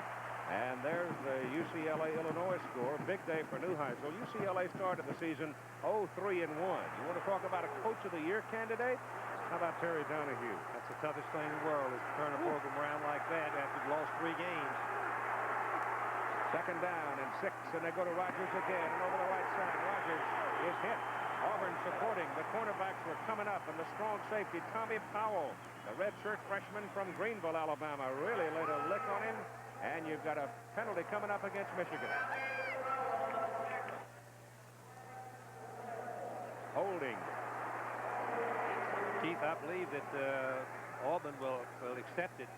And there's the UCLA-Illinois score. Big day for Neuheisel. UCLA started the season 0-3-1. You want to talk about a Coach of the Year candidate? How about Terry Donahue? That's the toughest thing in the world, is to turn a program around like that after you've lost 3 games. Second down and 6, and they go to Rogers again, and over the right side, Rogers is hit. Auburn supporting. The cornerbacks were coming up, and the strong safety, Tommy Powell, the redshirt freshman from Greenville, Alabama, really laid a lick on him. And you've got a penalty coming up against Michigan. Holding. Keith, I believe that Auburn will accept it.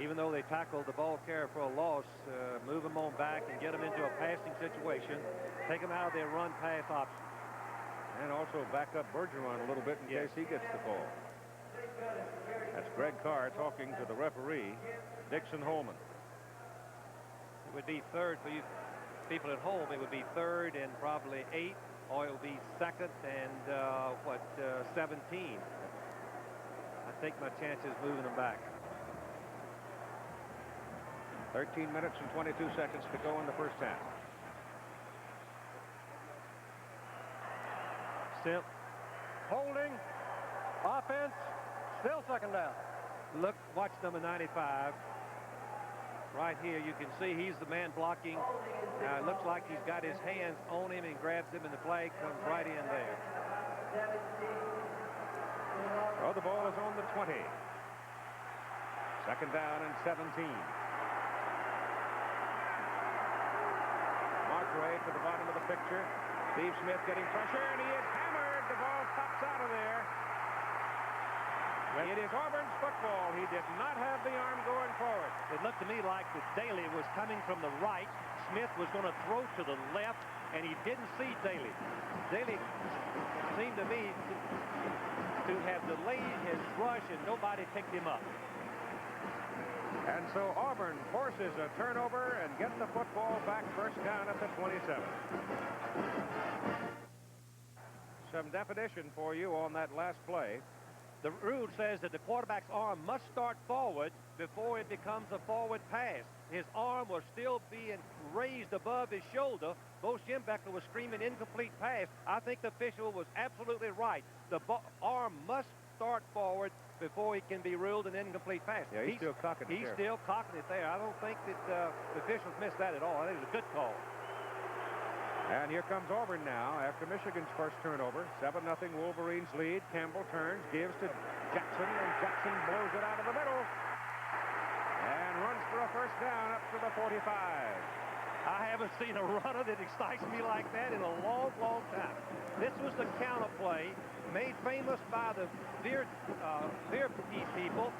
Even though they tackled the ball carrier for a loss, move them on back and get them into a passing situation. Take them out of their run-pass option. And also back up Bergeron a little bit in case he gets the ball. That's Greg Carr talking to the referee, Dixon Holman. It would be third for you people at home. It would be third and probably 8, or it would be second and 17. I take my chances moving them back. 13 minutes and 22 seconds to go in the first half. Still Holding. Offense. Still second down. Look, watch number 95. Right here, you can see he's the man blocking. It looks like he's got his hands on him and grabs him, and the flag comes right in there. Well, the ball is on the 20. Second down and 17. Martre to the bottom of the picture. Steve Smith getting pressure, and he is hammered. The ball pops out of there. It is Auburn's football. He did not have the arm going forward. It looked to me like that Daly was coming from the right. Smith was going to throw to the left, and he didn't see Daly. Daly seemed to me to have delayed his rush, and nobody picked him up. And so Auburn forces a turnover and gets the football back first down at the 27. Some definition for you on that last play. The rule says that the quarterback's arm must start forward before it becomes a forward pass. His arm was still being raised above his shoulder. Bo Schembechler was screaming incomplete pass. I think the official was absolutely right. The arm must start forward before he can be ruled an incomplete pass. Yeah, he's still cocking it He's there. still cocking it there. I don't think that the officials missed that at all. I think it was a good call. And here comes Auburn now after Michigan's first turnover. 7-0 Wolverines lead. Campbell turns, gives to Jackson, and Jackson blows it out of the middle and runs for a first down up to the 45. I haven't seen a runner that excites me like that in a long, long time. This was the counter play made famous by the Veer people.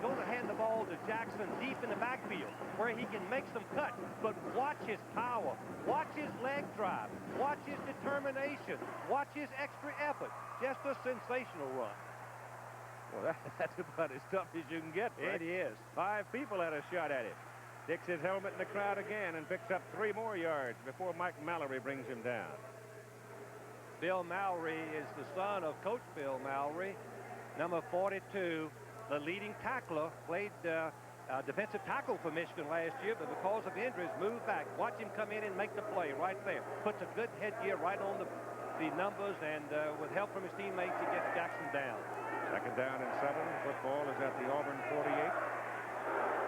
Going to hand the ball to Jackson deep in the backfield where he can make some cuts. But watch his power. Watch his leg drive. Watch his determination. Watch his extra effort. Just a sensational run. Well, that's about as tough as you can get, Frank. It is. 5 people had a shot at it. Sticks his helmet in the crowd again and picks up 3 more yards before Mike Mallory brings him down. Bill Mallory is the son of Coach Bill Mallory, number 42, the leading tackler, played defensive tackle for Michigan last year, but because of injuries, moved back. Watch him come in and make the play right there. Puts a good headgear right on the numbers, and with help from his teammates, he gets Jackson down. Second down and 7. Football is at the Auburn 48.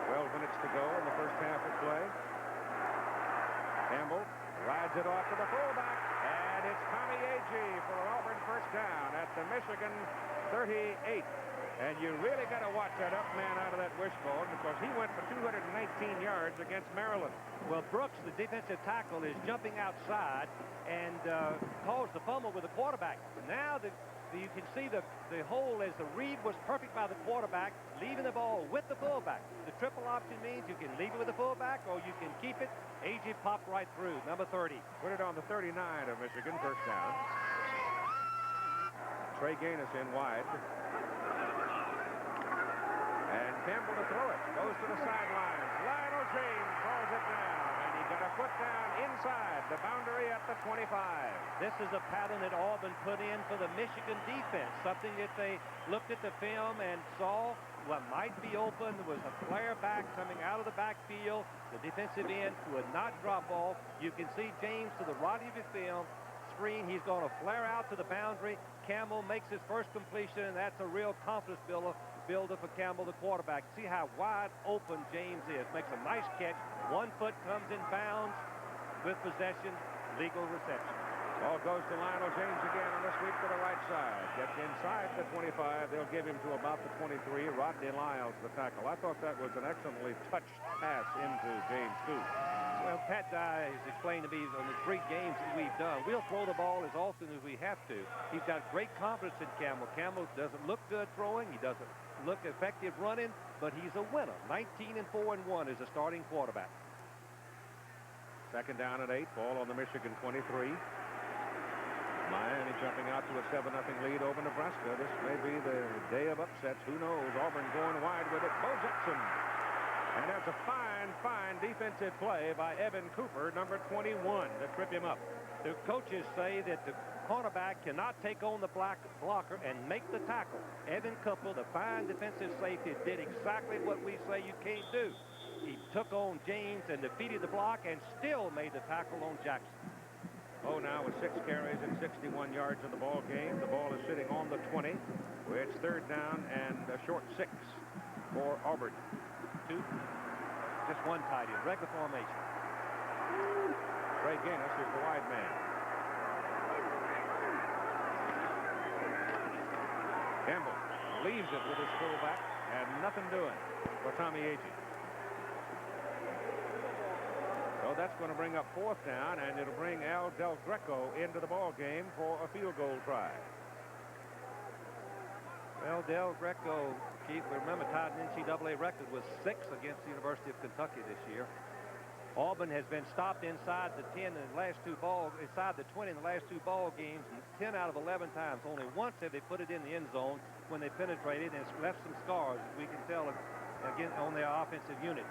12 minutes to go in the first half of play. Campbell rides it off to the fullback, and it's Tommy Agee for an Auburn first down at the Michigan 38. And you really got to watch that up man out of that wishbone because he went for 219 yards against Maryland. Well, Brooks, the defensive tackle, is jumping outside and caused the fumble with the quarterback. Now you can see the hole as the read was perfect by the quarterback, leaving the ball with the fullback. The triple option means you can leave it with the fullback or you can keep it. Agee popped right through, number 30. Put it on the 39 of Michigan, first down. Trey Gaines in wide. And Campbell to throw it. Goes to the sidelines. Lionel James calls it down. And he got a foot down inside the boundary at the 25. This is a pattern that Auburn put in for the Michigan defense. Something that they looked at the film and saw what might be open. There was a flare back coming out of the backfield. The defensive end would not drop off. You can see James to the right of the film screen. He's going to flare out to the boundary. Campbell makes his first completion, and that's a real confidence builder for Campbell, the quarterback. See how wide open James is. Makes a nice catch. 1 foot comes in bounds with possession. Legal reception. Ball goes to Lionel James again on the sweep to the right side. Gets inside the 25. They'll give him to about the 23. Rodney Lyles, the tackle. I thought that was an excellently touched pass into James, too. Well, Pat Dye has explained to me on the 3 games that we've done, we'll throw the ball as often as we have to. He's got great confidence in Campbell. Campbell doesn't look good throwing. He doesn't look effective running, but he's a winner. 19-4-1 as a starting quarterback. Second down and 8. Ball on the Michigan 23. Miami jumping out to a 7-0 lead over Nebraska. This may be the day of upsets. Who knows? Auburn going wide with it. Bo Jackson. And that's a fine, fine defensive play by Evan Cooper, number 21, to trip him up. The coaches say that the cornerback cannot take on the blocker and make the tackle. Evan Cooper, the fine defensive safety, did exactly what we say you can't do. He took on James and defeated the block and still made the tackle on Jackson. Oh, now with 6 carries and 61 yards in the ball game. The ball is sitting on the 20, where it's third down and a short 6 for Auburn. Just 1 tight end, regular formation. Trey Gaines is the wide man. Campbell leaves it with his fullback, and nothing doing for Tommy Agee. So that's going to bring up 4th down, and it'll bring Al Del Greco into the ball game for a field goal try. Well, Del Greco, Keith, remember, tied an NCAA record with 6 against the University of Kentucky this year. Auburn has been stopped inside the 10 in the last 2 inside the 20 in the last 2 ball games, 10 out of 11 times. Only once have they put it in the end zone when they penetrated, and it's left some scars, as we can tell, again, on their offensive unit.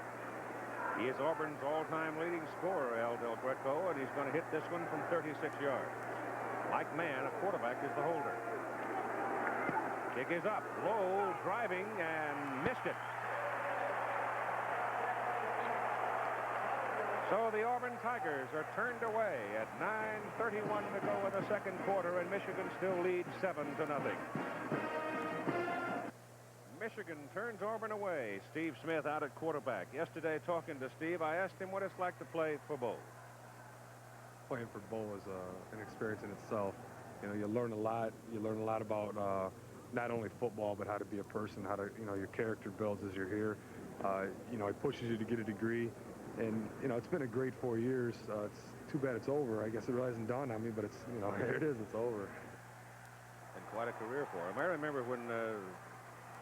He is Auburn's all-time leading scorer, Al Del Greco, and he's going to hit this one from 36 yards. Like Mann, a quarterback is the holder. Kick is up, low, driving, and missed it. So the Auburn Tigers are turned away at 9:31 to go in the second quarter, and Michigan still leads 7-0. Michigan turns Auburn away. Steve Smith out at quarterback. Yesterday, talking to Steve, I asked him what it's like to play for Bo. Playing for Bo is an experience in itself. You know, you learn a lot. You learn a lot about not only football, but how to be a person, how to, you know, your character builds as you're here. You know, it pushes you to get a degree. And, you know, it's been a great 4 years. It's too bad it's over. I guess it really hasn't dawned on me, but it's, you know, here it is. It's over. And quite a career for him. I remember when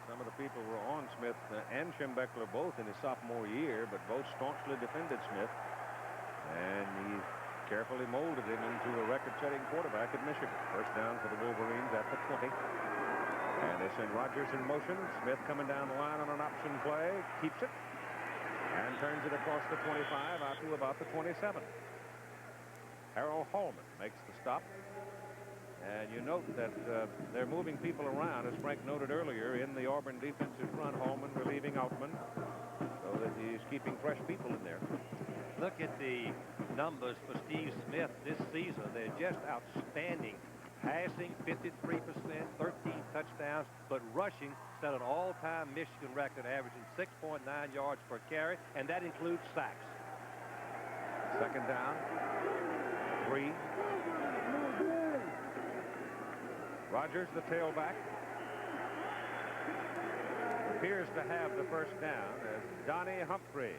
some of the people were on Smith and Schembechler both in his sophomore year, but both staunchly defended Smith. And he carefully molded him into a record-setting quarterback at Michigan. First down for the Wolverines at the 20. And they send Rogers in motion. Smith coming down the line on an option play. Keeps it. And turns it across the 25 out to about the 27. Harold Hallman makes the stop. And you note that they're moving people around, as Frank noted earlier, in the Auburn defensive front. Hallman relieving Outman, so that he's keeping fresh people in there. Look at the numbers for Steve Smith this season. They're just outstanding. Passing 53%, 13 touchdowns, but rushing set an all-time Michigan record, averaging 6.9 yards per carry, and that includes sacks. Second down, 3. Rogers, the tailback, appears to have the first down as Donnie Humphrey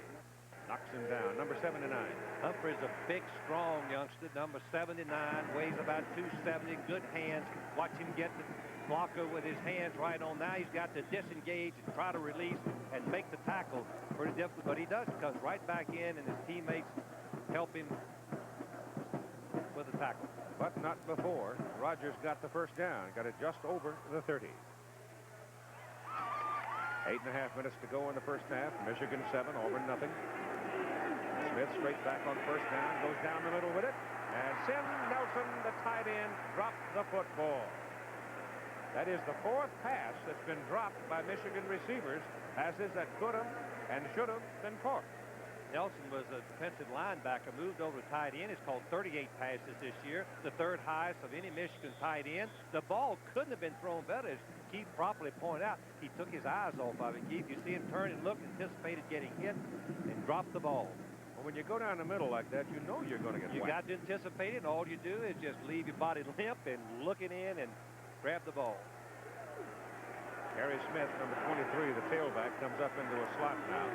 knocks him down. Number 79. Humphrey's a big, strong youngster. Number 79, weighs about 270. Good hands. Watch him get the blocker with his hands right on. Now he's got to disengage and try to release and make the tackle. Pretty difficult, but he does. He comes right back in, and his teammates help him with the tackle. But not before Rogers got the first down. Got it just over the 30. 8.5 minutes to go in the first half. Michigan 7, Auburn nothing. Smith straight back on first down, goes down the middle with it, and Sim Nelson, the tight end, dropped the football. That is the 4th pass that's been dropped by Michigan receivers, passes that could have and should have been caught. Nelson was a defensive linebacker, moved over to tight end. He's called 38 passes this year, the 3rd highest of any Michigan tight end. The ball couldn't have been thrown better, as Keith properly pointed out. He took his eyes off of it, Keith. You see him turn and look, anticipated getting hit, and dropped the ball. Well, when you go down the middle like that, you know you're going to get You whacked. got to anticipate it, and all you do is just leave your body limp and look it in and grab the ball. Harry Smith, number 23, the tailback, comes up into a slot now.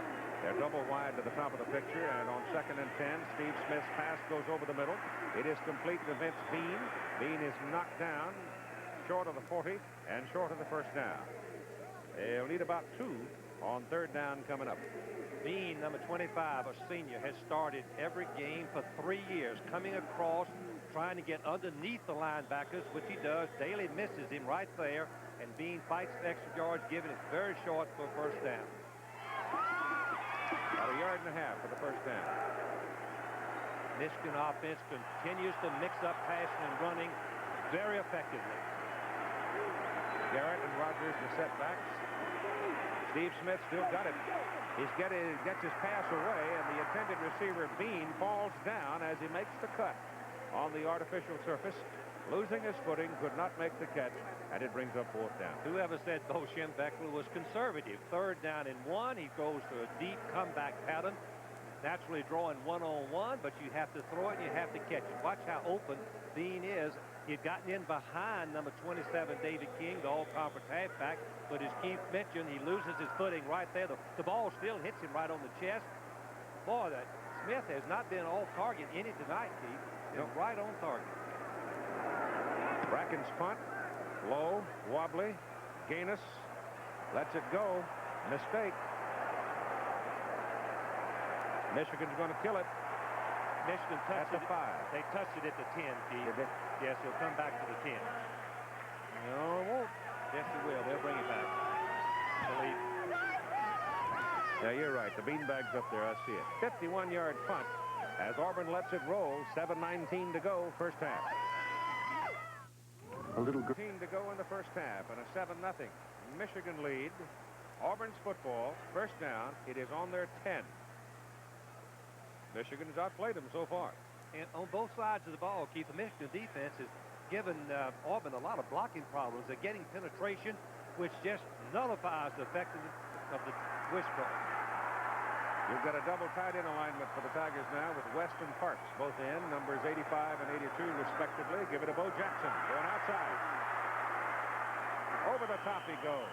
They're double wide to the top of the picture, and on 2nd and 10, Steve Smith's pass goes over the middle. It is complete to Vince Bean. Bean is knocked down short of the 40 and short of the first down. They'll need about 2 on 3rd down coming up. Bean, number 25, a senior, has started every game for 3 years, coming across, trying to get underneath the linebackers, which he does. Daly misses him right there, and Bean fights the extra yards, giving it very short for a first down. About 1.5 yards for the first down. Michigan offense continues to mix up passing and running very effectively. Garrett and Rogers, the setbacks. Steve Smith still got it. Gets his pass away, and the intended receiver, Bean, falls down as he makes the cut on the artificial surface. Losing his footing, could not make the catch, and it brings up 4th down. Whoever said Bo Schembechler was conservative? 3rd down and 1. He goes to a deep comeback pattern. Naturally drawing one-on-one, but you have to throw it and you have to catch it. Watch how open Bean is He'd gotten in behind number 27, David King, the all-conference halfback. But as Keith mentioned, he loses his footing right there. The ball still hits him right on the chest. Boy, that Smith has not been all target any tonight, Keith. He's right on target. Bracken's punt. Low, wobbly. Gaines lets it go. Mistake. Michigan's going to kill it. Michigan touched at the it. 5. They touched it at the 10, Keith. Yes, he'll come back to the 10. No, it won't. Yes, he will. They'll bring it back. Yeah, you're right. The beanbag's up there. I see it. 51-yard punt as Auburn lets it roll. 7:19 to go, first half. A little good. 15 to go in the first half, and a 7-0 Michigan lead. Auburn's football, first down. It is on their 10. Michigan's outplayed them so far. And on both sides of the ball, Keith, the Michigan defense has given Auburn a lot of blocking problems. They're getting penetration, which just nullifies the effectiveness of the wishbone. You've got a double tight end alignment for the Tigers now with West and Parks, both in, numbers 85 and 82 respectively. Give it to Bo Jackson, going outside. Over the top he goes.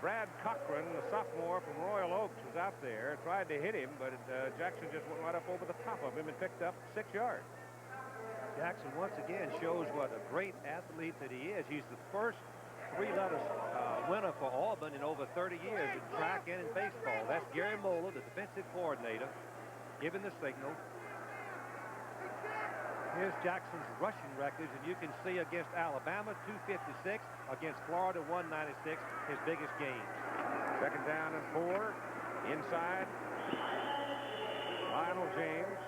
Brad Cochran, the sophomore from Royal Oaks, was out there, tried to hit him, but Jackson just went right up over the top of him and picked up 6 yards. Jackson once again shows what a great athlete that he is. He's the first three-letter winner for Auburn in over 30 years in track and in baseball. That's Gary Moeller, the defensive coordinator, giving the signal. Here's Jackson's rushing records, and you can see against Alabama, 256, against Florida, 196, his biggest games. Second down and 4. Inside. Lionel James.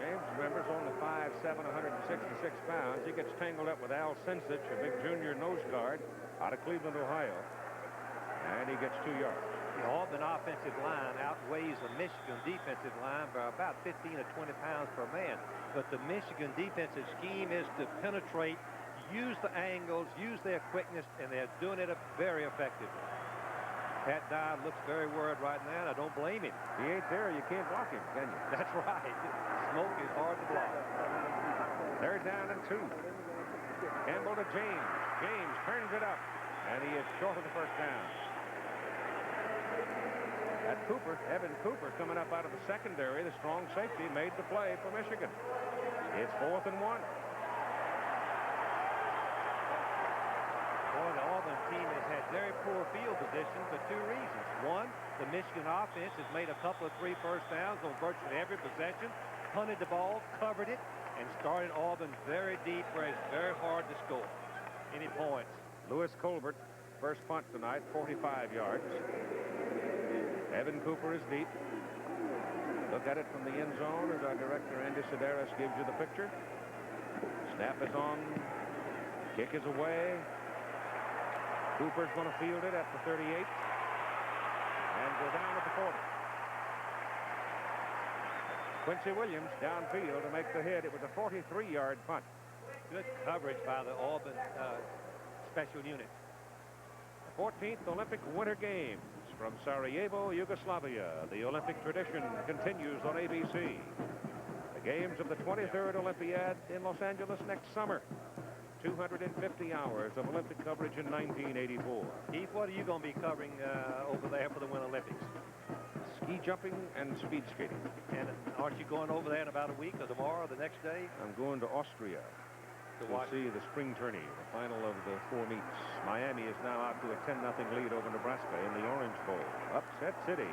James, remember, is only 5'7", 166 pounds. He gets tangled up with Al Sensich, a big junior nose guard out of Cleveland, Ohio. And he gets 2 yards. The Auburn offensive line outweighs the Michigan defensive line by about 15 or 20 pounds per man. But the Michigan defensive scheme is to penetrate, use the angles, use their quickness, and they're doing it very effectively. Pat Dye looks very worried right now, and I don't blame him. He ain't there. You can't block him, can you? That's right. Smoke is hard to block. Third down and 2. Campbell to James. James turns it up, and he is short of the first down. At Cooper, Evan Cooper coming up out of the secondary, the strong safety, made the play for Michigan. It's 4th and 1. Boy, the Auburn team has had very poor field position for 2 reasons. One, the Michigan offense has made a couple of 3 first downs on virtually every possession, punted the ball, covered it, and started Auburn very deep where it's very hard to score any points. Lewis Colbert, first punt tonight, 45 yards. Evan Cooper is deep. Look at it from the end zone as our director, Andy Sedaris, gives you the picture. Snap is on. Kick is away. Cooper's going to field it at the 38. And go down at the 40. Quincy Williams downfield to make the hit. It was a 43-yard punt. Good coverage by the Auburn special unit. The 14th Olympic Winter Games from Sarajevo, Yugoslavia. The Olympic tradition continues on ABC. The games of the 23rd Olympiad in Los Angeles next summer. 250 hours of Olympic coverage in 1984. Keith, what are you going to be covering over there for the Winter Olympics? Ski jumping and speed skating. And aren't you going over there in about a week or tomorrow or the next day? I'm going to Austria to see the spring tourney, the final of the 4 meets. Miami is now out to a 10-0 lead over Nebraska in the Orange Bowl. Upset City.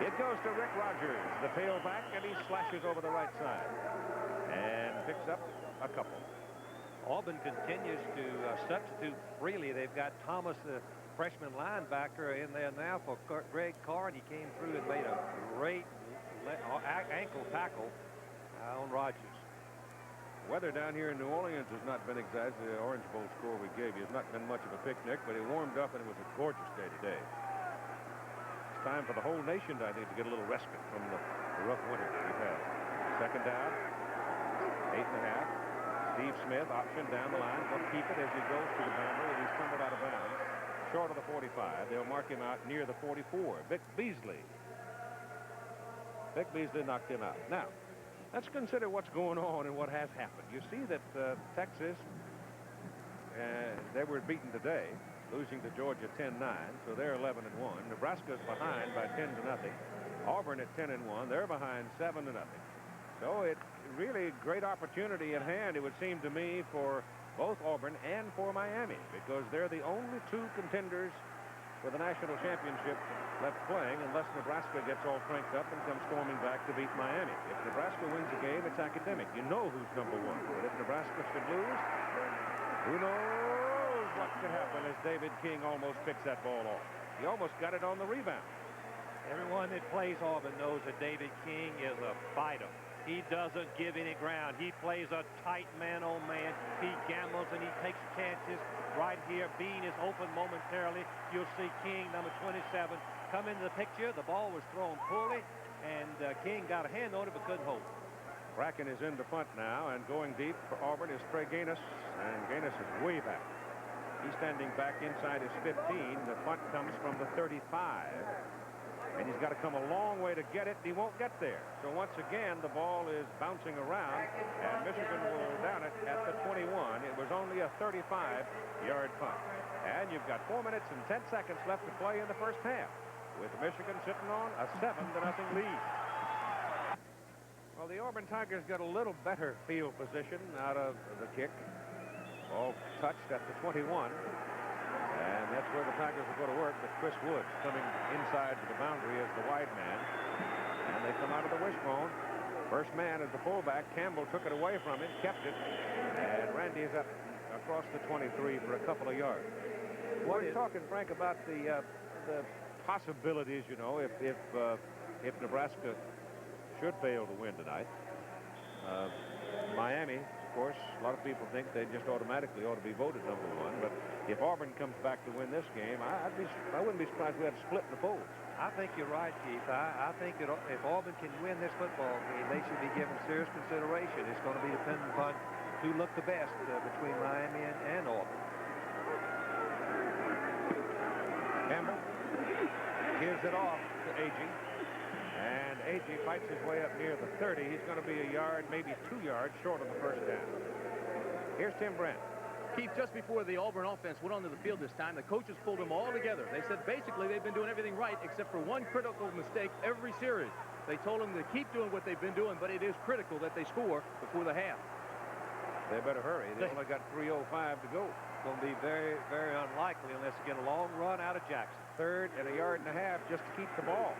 It goes to Rick Rogers, the tailback, and he slashes over the right side and picks up a couple. Auburn continues to substitute freely. They've got Thomas, the freshman linebacker, in there now for Greg Carr, and he came through and made a great ankle tackle on Rogers. Weather down here in New Orleans has not been exactly the Orange Bowl score we gave you. It's not been much of a picnic, but it warmed up and it was a gorgeous day today. It's time for the whole nation, I think, to get a little respite from the rough winter we've had. Second down, 8.5. Steve Smith, option down the line. Will keep it as he goes to the boundary, and he's tumbled out of bounds. Short of the 45. They'll mark him out near the 44. Vic Beasley. Vic Beasley knocked him out. Now, Let's consider what's going on and what has happened. You see that Texas, they were beaten today, losing to Georgia 10-9, so they're 11-1. Nebraska's behind by 10-0. Auburn at 10-1, they're behind 7-0. So it's really great opportunity at hand, it would seem to me, for both Auburn and for Miami, because they're the only two contenders for the national championship left playing, unless Nebraska gets all cranked up and comes storming back to beat Miami. If Nebraska wins a game, it's academic. You know who's number one. But if Nebraska should lose, who knows what could happen as David King almost picks that ball off. He almost got it on the rebound. Everyone that plays Auburn knows that David King is a fighter. He doesn't give any ground. He plays a tight man-on-man. He gambles and he takes chances. Right here, Bean is open momentarily. You'll see King, number 27, come into the picture. The ball was thrown poorly, and King got a hand on it but couldn't hold it. Bracken is in the punt now, and going deep for Auburn is Trey Gaines, and Gaines is way back. He's standing back inside his 15. The punt comes from the 35. And he's got to come a long way to get it, and he won't get there. So once again, the ball is bouncing around, and Michigan will down it at the 21. It was only a 35-yard punt. And you've got 4 minutes and 10 seconds left to play in the first half, with Michigan sitting on a 7-0 lead. Well, the Auburn Tigers got a little better field position out of the kick. Ball touched at the 21. And that's where the Tigers will go to work with Chris Woods coming inside to the boundary as the wide man. And they come out of the wishbone. First man is the fullback. Campbell took it away from him, kept it. And Randy is up across the 23 for a couple of yards. We're talking, Frank, about the possibilities, you know, if Nebraska should fail to win tonight. Miami, of course, a lot of people think they just automatically ought to be voted number one. But if Auburn comes back to win this game, I wouldn't be surprised if we had a split in the polls. I think you're right, Keith. I think that if Auburn can win this football game, they should be given serious consideration. It's going to be dependent upon who look the best between Miami and Auburn. Campbell gives it off to Agee. And Agee fights his way up near the 30. He's going to be a yard, maybe 2 yards short of the first down. Here's Tim Brent. Keith, just before the Auburn offense went onto the field this time, the coaches pulled them all together. They said basically they've been doing everything right except for one critical mistake every series. They told them to keep doing what they've been doing, but it is critical that they score before the half. They better hurry. They only got 3:05 to go. It's going to be very, very unlikely unless they get a long run out of Jackson. 3rd and a yard and a half just to keep the ball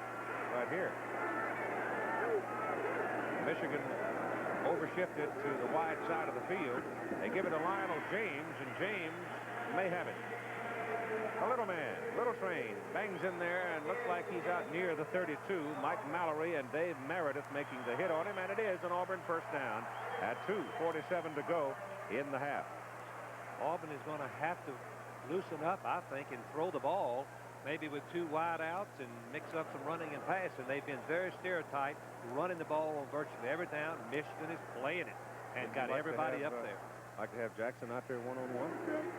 right here. Michigan overshifted to the wide side of the field. They give it to Lionel James, and James may have it. A little man, little train, bangs in there and looks like he's out near the 32. Mike Mallory and Dave Meredith making the hit on him, and it is an Auburn first down at 2:47 to go in the half. Auburn is going to have to loosen up, I think, and throw the ball, maybe with 2 wide outs and mix up some running and passing. They've been very stereotyped, running the ball on virtually every down. Michigan is playing it and got everybody up there. Like to have Jackson out there one-on-one?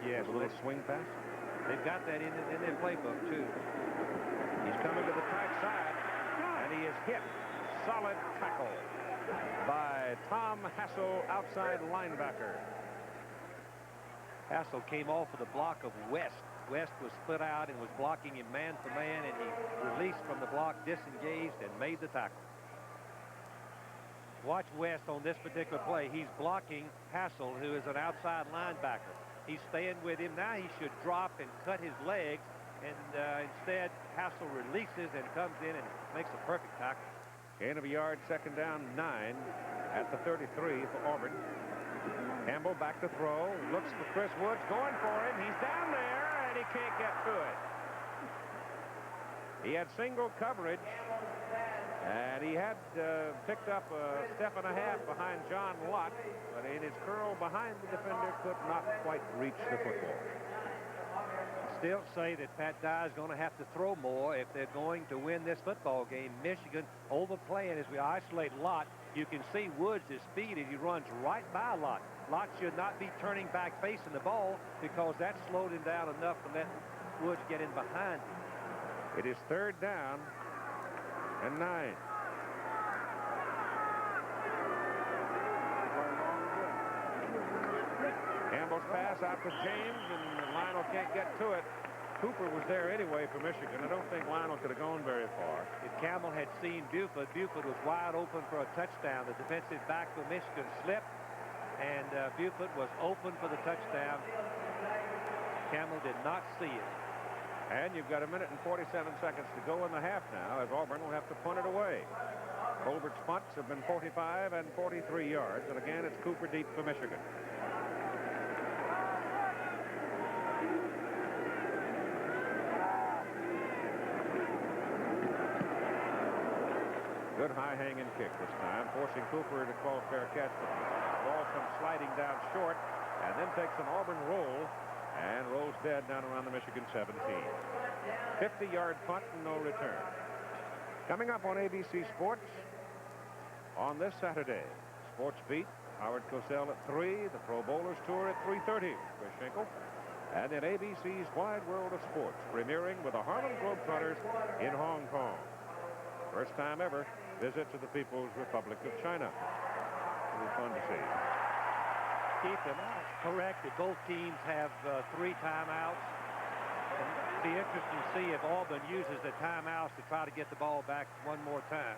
Yes. A little swing pass? They've got that in their playbook, too. He's coming to the tight side, and he is hit. Solid tackle by Tom Hassel, outside linebacker. Hassel came off of the block of West. West was split out and was blocking him man for man, and he released from the block, disengaged, and made the tackle. Watch West on this particular play. He's blocking Hassel, who is an outside linebacker. He's staying with him. Now he should drop and cut his legs, and instead Hassel releases and comes in and makes a perfect tackle. Gain of a yard, 2nd down, 9 at the 33 for Auburn. Campbell back to throw, looks for Chris Woods, going for him. He's down there, and he can't get to it. He had single coverage, and he had picked up a step and a half behind John Lott, but in his curl behind the defender could not quite reach the football. Still say that Pat Dye is going to have to throw more if they're going to win this football game. Michigan overplaying as we isolate Lott. You can see Woods' speed as he runs right by Lott. Lott should not be turning back facing the ball because that slowed him down enough to let Woods get in behind him. It is 3rd down and 9. pass out to James, and Lionel can't get to it. Cooper was there anyway for Michigan. I don't think Lionel could have gone very far. If Campbell had seen Buford, Buford was wide open for a touchdown. The defensive back for Michigan slipped, and Buford was open for the touchdown. Campbell did not see it. And you've got 1 minute and 47 seconds to go in the half now, as Auburn will have to punt it away. Colbert's punts have been 45 and 43 yards, and again it's Cooper deep for Michigan. Good high-hanging kick this time, forcing Cooper to call fair catch. But the ball comes sliding down short, and then takes an Auburn roll and rolls dead down around the Michigan 17. 50-yard punt and no return. Coming up on ABC Sports on this Saturday, Sports Beat, Howard Cosell at 3, the Pro Bowlers Tour at 3:30, Chris Schenkel, and then ABC's Wide World of Sports, premiering with the Harlem Globetrotters in Hong Kong. First time ever visit to the People's Republic of China. It'll be fun to see. Keith, am I correct that both teams have 3 timeouts? It'd be interesting to see if Auburn uses the timeouts to try to get the ball back one more time.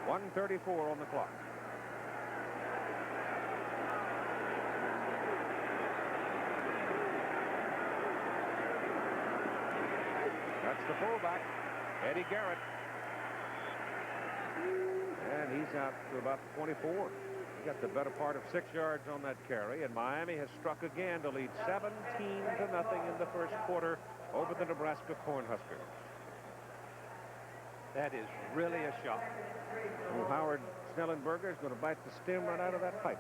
1:34 on the clock. That's the fullback, Eddie Garrett. And he's out to about 24. He got the better part of 6 yards on that carry, and Miami has struck again to lead 17-0 in the first quarter over the Nebraska Cornhuskers. That is really a shot. Well, Howard Snellenberger is going to bite the stem right out of that pipe.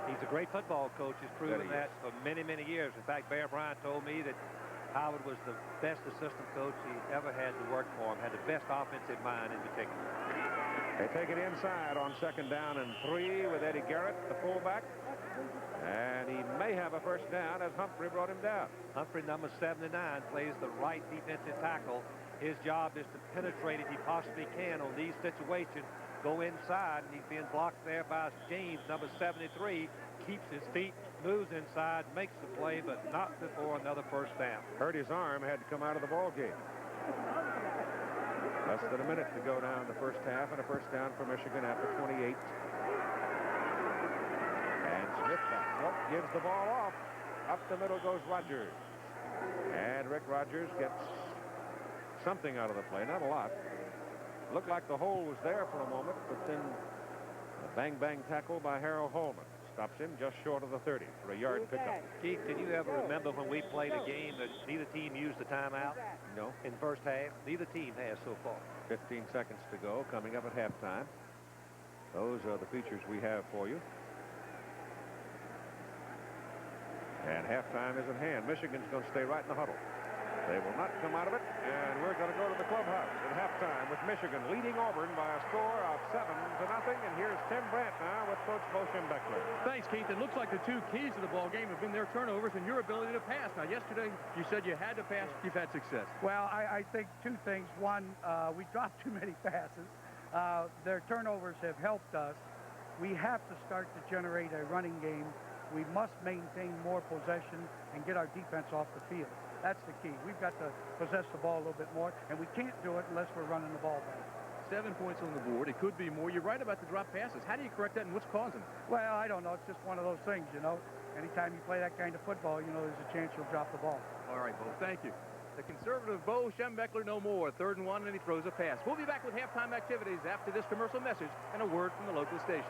He's a great football coach. He's proven that for many, many years. In fact, Bear Bryant told me that Howard was the best assistant coach he ever had to work for him, had the best offensive mind in particular. They take it inside on 2nd down and 3 with Eddie Garrett, the fullback. And he may have a first down as Humphrey brought him down. Humphrey, number 79, plays the right defensive tackle. His job is to penetrate if he possibly can on these situations. Go inside, and he's being blocked there by James, number 73. Keeps his feet, moves inside, makes the play, but not before another first down. Hurt his arm, had to come out of the ball game. Less than a minute to go down the first half, and a first down for Michigan after 28. And Smith gives the ball off. Up the middle goes Rogers. And Rick Rogers gets something out of the play, not a lot. Looked like the hole was there for a moment, but then a bang-bang tackle by Harold Holman stops him just short of the 30 for a yard pickup. Keith, can you ever remember when we played a game that neither team used the timeout? No. In first half? Neither team has so far. 15 seconds to go, coming up at halftime. Those are the features we have for you. And halftime is at hand. Michigan's going to stay right in the huddle. They will not come out of it, and we're going to go to the clubhouse at halftime with Michigan leading Auburn by a score of 7-0. And here's Tim Brandt now with Coach Bo Schembechler. Thanks, Keith. It looks like the 2 keys to the ball game have been their turnovers and your ability to pass. Now, yesterday you said you had to pass. You've had success. Well, I think 2 things. One, we dropped too many passes. Their turnovers have helped us. We have to start to generate a running game. We must maintain more possession and get our defense off the field. That's the key. We've got to possess the ball a little bit more, and we can't do it unless we're running the ball back. 7 points on the board. It could be more. You're right about the drop passes. How do you correct that, and what's causing it? Well, I don't know. It's just one of those things, you know. Anytime you play that kind of football, you know, there's a chance you'll drop the ball. All right, Bo. Thank you. The conservative Bo Schembechler no more. 3rd and 1, and he throws a pass. We'll be back with halftime activities after this commercial message and a word from the local stations.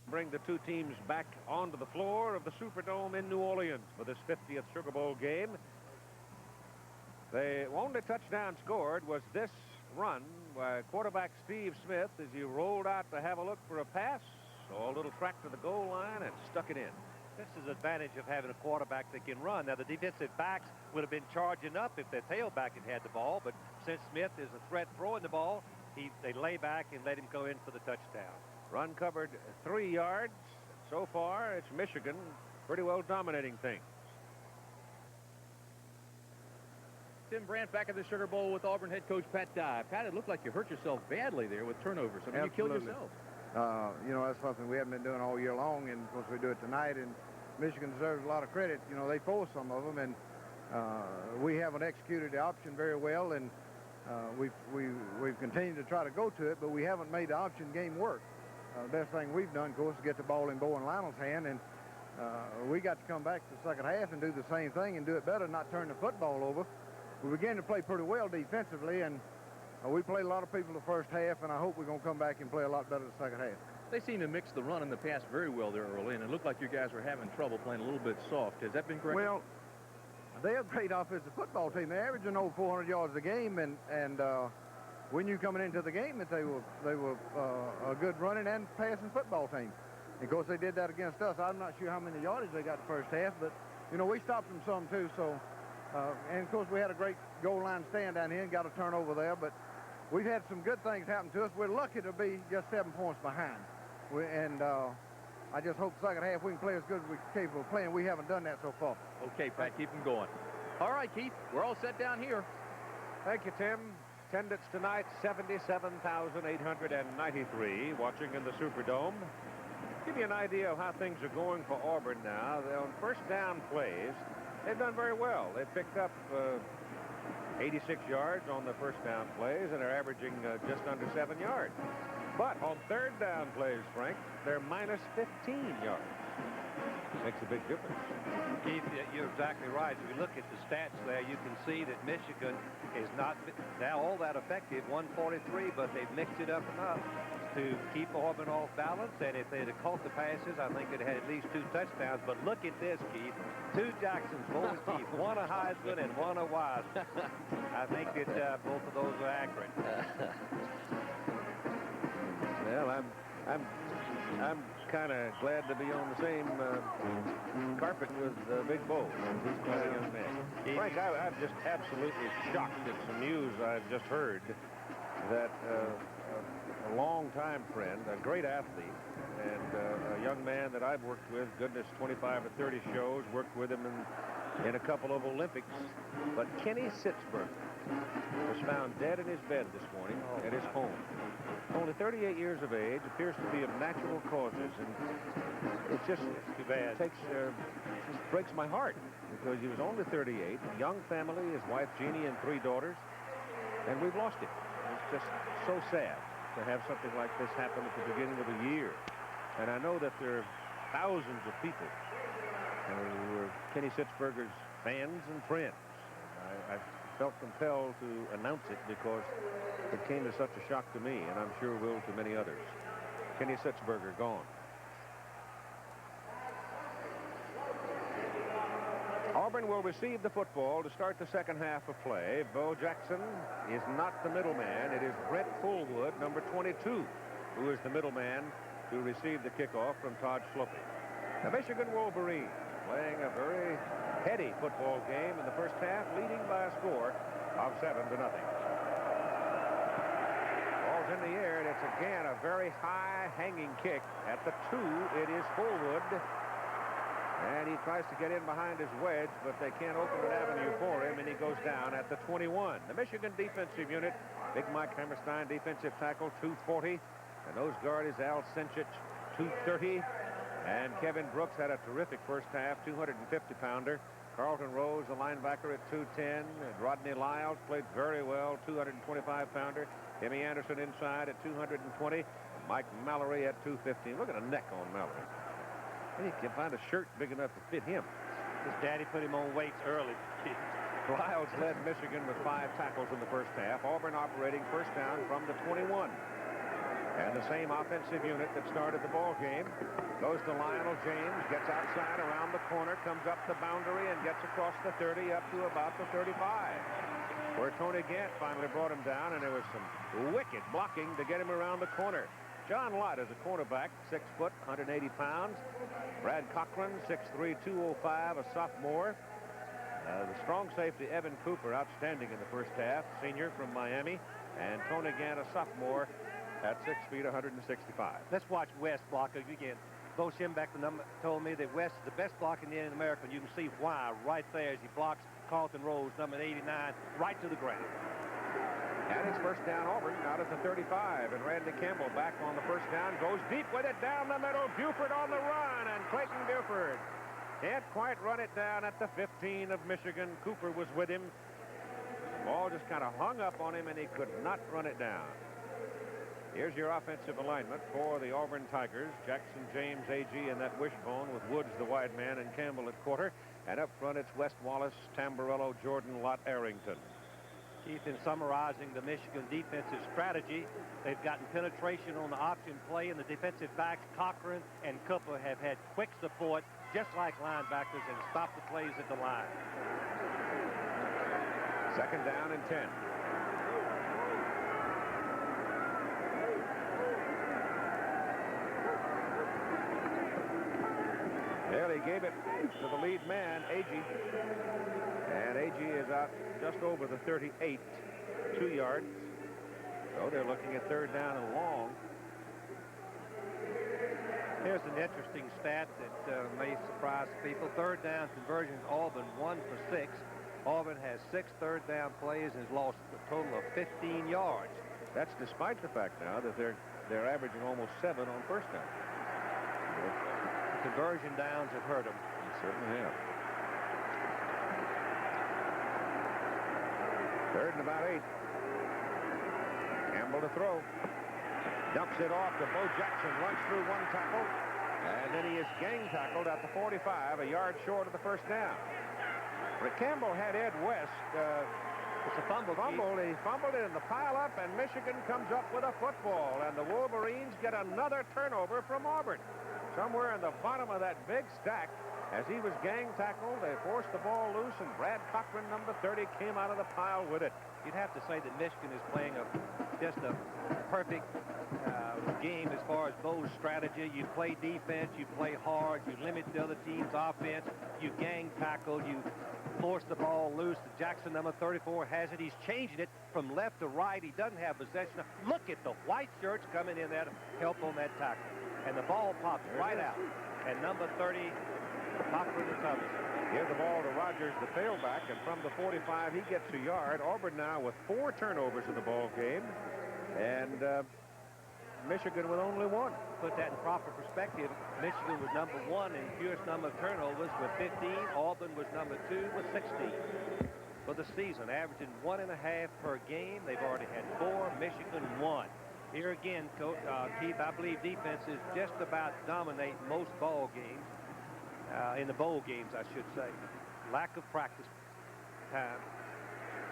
Bring the 2 teams back onto the floor of the Superdome in New Orleans for this 50th Sugar Bowl game. The only touchdown scored was this run by quarterback Steve Smith as he rolled out to have a look for a pass. Saw a little track to the goal line and stuck it in. This is the advantage of having a quarterback that can run. Now, the defensive backs would have been charging up if their tailback had the ball, but since Smith is a threat throwing the ball, they lay back and let him go in for the touchdown. Run covered 3 yards. So far, it's Michigan pretty well dominating things. Tim Brandt back at the Sugar Bowl with Auburn head coach Pat Dye. Pat, it looked like you hurt yourself badly there with turnovers. I mean, you killed yourself. You know, that's something we haven't been doing all year long, and of course we do it tonight, and Michigan deserves a lot of credit. You know, they forced some of them, and we haven't executed the option very well, and we've continued to try to go to it, but we haven't made the option game work. The best thing we've done, of course, is get the ball in Bo and Lionel's hand, and we got to come back to the second half and do the same thing and do it better, not turn the football over. We began to play pretty well defensively, and we played a lot of people the first half, and I hope we're going to come back and play a lot better the second half. They seem to mix the run and the pass very well there early, and it looked like you guys were having trouble playing a little bit soft. Has that been correct? Well, they're a great offensive football team. They're averaging over 400 yards a game, and we knew coming into the game that they were a good running and passing football team. And of course, they did that against us. I'm not sure how many yardage they got the first half, but, you know, we stopped them some too. So, and of course, we had a great goal line stand down here and got a turnover there, but we've had some good things happen to us. We're lucky to be just 7 points behind. I just hope the second half we can play as good as we're capable of playing. We haven't done that so far. Okay, Pat, keep them going. All right, Keith, we're all set down here. Thank you, Tim. Attendance tonight, 77,893 watching in the Superdome. Give you an idea of how things are going for Auburn now. They're on first down plays. They've done very well. They picked up 86 yards on the first down plays, and they're averaging just under 7 yards. But on third down plays, Frank, they're minus 15 yards. Makes a big difference. Keith, you're exactly right. If you look at the stats there, you can see that Michigan is not now all that effective, 143, but they've mixed it up enough to keep Auburn off balance. And if they'd have caught the passes, I think they'd had at least 2 touchdowns. But look at this, Keith. 2 Jacksons, both Keith. One a Heisman and one a Wise. I think that both of those are accurate. Well, I'm kind of glad to be on the same carpet with Big Bo. He's quite a young man. Frank, I'm just absolutely shocked at some news I've just heard that a longtime friend, a great athlete, and a young man that I've worked with, goodness, 25 or 30 shows, worked with him in a couple of Olympics, but Kenny Sitzberger was found dead in his bed this morning at his home. Only 38 years of age, appears to be of natural causes, and it's just too bad. It just breaks my heart because he was only 38, a young family, his wife Jeannie and 3 daughters, and we've lost him. It's just so sad to have something like this happen at the beginning of the year. And I know that there are thousands of people who are Kenny Sitzberger's fans and friends. I felt compelled to announce it because it came as such a shock to me, and I'm sure will to many others. Kenny Sitzberger gone. Auburn will receive the football to start the second half of play. Bo Jackson is not the middleman. It is Brett Fullwood, number 22, who is the middleman to receive the kickoff from Todd Schluppe. The Michigan Wolverines playing a very heady football game in the first half, leading by a score of 7-0. Ball's in the air, and it's again a very high hanging kick at the 2. It is Fullwood, and he tries to get in behind his wedge, but they can't open an avenue for him, and he goes down at the 21. The Michigan defensive unit, Big Mike Hammerstein, defensive tackle, 240, and nose guard is Al Sinchich, 230. And Kevin Brooks had a terrific first half, 250-pounder. Carlton Rose, the linebacker, at 210. And Rodney Lyles played very well, 225-pounder. Timmy Anderson inside at 220. Mike Mallory at 215. Look at the neck on Mallory. He can find a shirt big enough to fit him. His daddy put him on weights early. Lyles led Michigan with 5 tackles in the first half. Auburn operating first down from the 21. And the same offensive unit that started the ball game goes to Lionel James, gets outside around the corner, comes up the boundary, and gets across the 30 up to about the 35, where Tony Gant finally brought him down, and there was some wicked blocking to get him around the corner. John Lott is a cornerback, 6 foot, 180 pounds. Brad Cochran, 6'3", 205, a sophomore. The strong safety, Evan Cooper, outstanding in the first half, senior from Miami. And Tony Gant, a sophomore, at 6 feet, 165. Let's watch West block again. Bo Schimbeck told me that West is the best block in the America, and you can see why right there as he blocks Carlton Rose, number 89, right to the ground. And it's first down Auburn out at the 35. And Randy Campbell back on the first down. Goes deep with it down the middle. Buford on the run. And Clayton Buford can't quite run it down at the 15 of Michigan. Cooper was with him. The ball just kind of hung up on him, and he could not run it down. Here's your offensive alignment for the Auburn Tigers. Jackson, James, A.G. and that wishbone with Woods, the wide man, and Campbell at quarter. And up front, it's West Wallace, Tamburello, Jordan, Lott, Arrington. Keith, in summarizing the Michigan defensive strategy, they've gotten penetration on the option play, and the defensive backs, Cochran and Cooper, have had quick support, just like linebackers, and stopped the plays at the line. Second down and 10. Well, he gave it to the lead man, Agee. And Agee is out just over the 38, 2 yards. So they're looking at third down and long. Here's an interesting stat that may surprise people. Third down conversions, Auburn 1 for 6. Auburn has 6 third down plays and has lost a total of 15 yards. That's despite the fact now that they're averaging almost 7 on first down. Conversion downs have hurt them. They certainly have. Third and about 8. Campbell to throw. Dumps it off to Bo Jackson. Runs through one tackle. And then he is gang tackled at the 45, a yard short of the first down. Rick Campbell had Ed West. It's a fumble. He fumbled it in the pile-up, and Michigan comes up with a football. And the Wolverines get another turnover from Auburn. Somewhere in the bottom of that big stack, as he was gang tackled, they forced the ball loose, and Brad Cochran, number 30, came out of the pile with it. You'd have to say that Michigan is playing just a perfect game as far as Bo's strategy. You play defense, you play hard, you limit the other team's offense, you gang tackle, you force the ball loose. Jackson, number 34, has it. He's changing it from left to right. He doesn't have possession. Look at the white shirts coming in there to help on that tackle. And the ball pops right out. And number 30, Cochran recovers. Give the ball to Rogers, the tailback, and from the 45, he gets a yard. Auburn now with 4 turnovers in the ball game, and Michigan with only 1. Put that in proper perspective. Michigan was number 1 in fewest number of turnovers with 15. Auburn was number 2 with 16. For the season, averaging 1.5 per game. They've already had 4. Michigan 1. Here again, Keith, I believe defenses just about dominate most ball games, in the bowl games, I should say. Lack of practice time.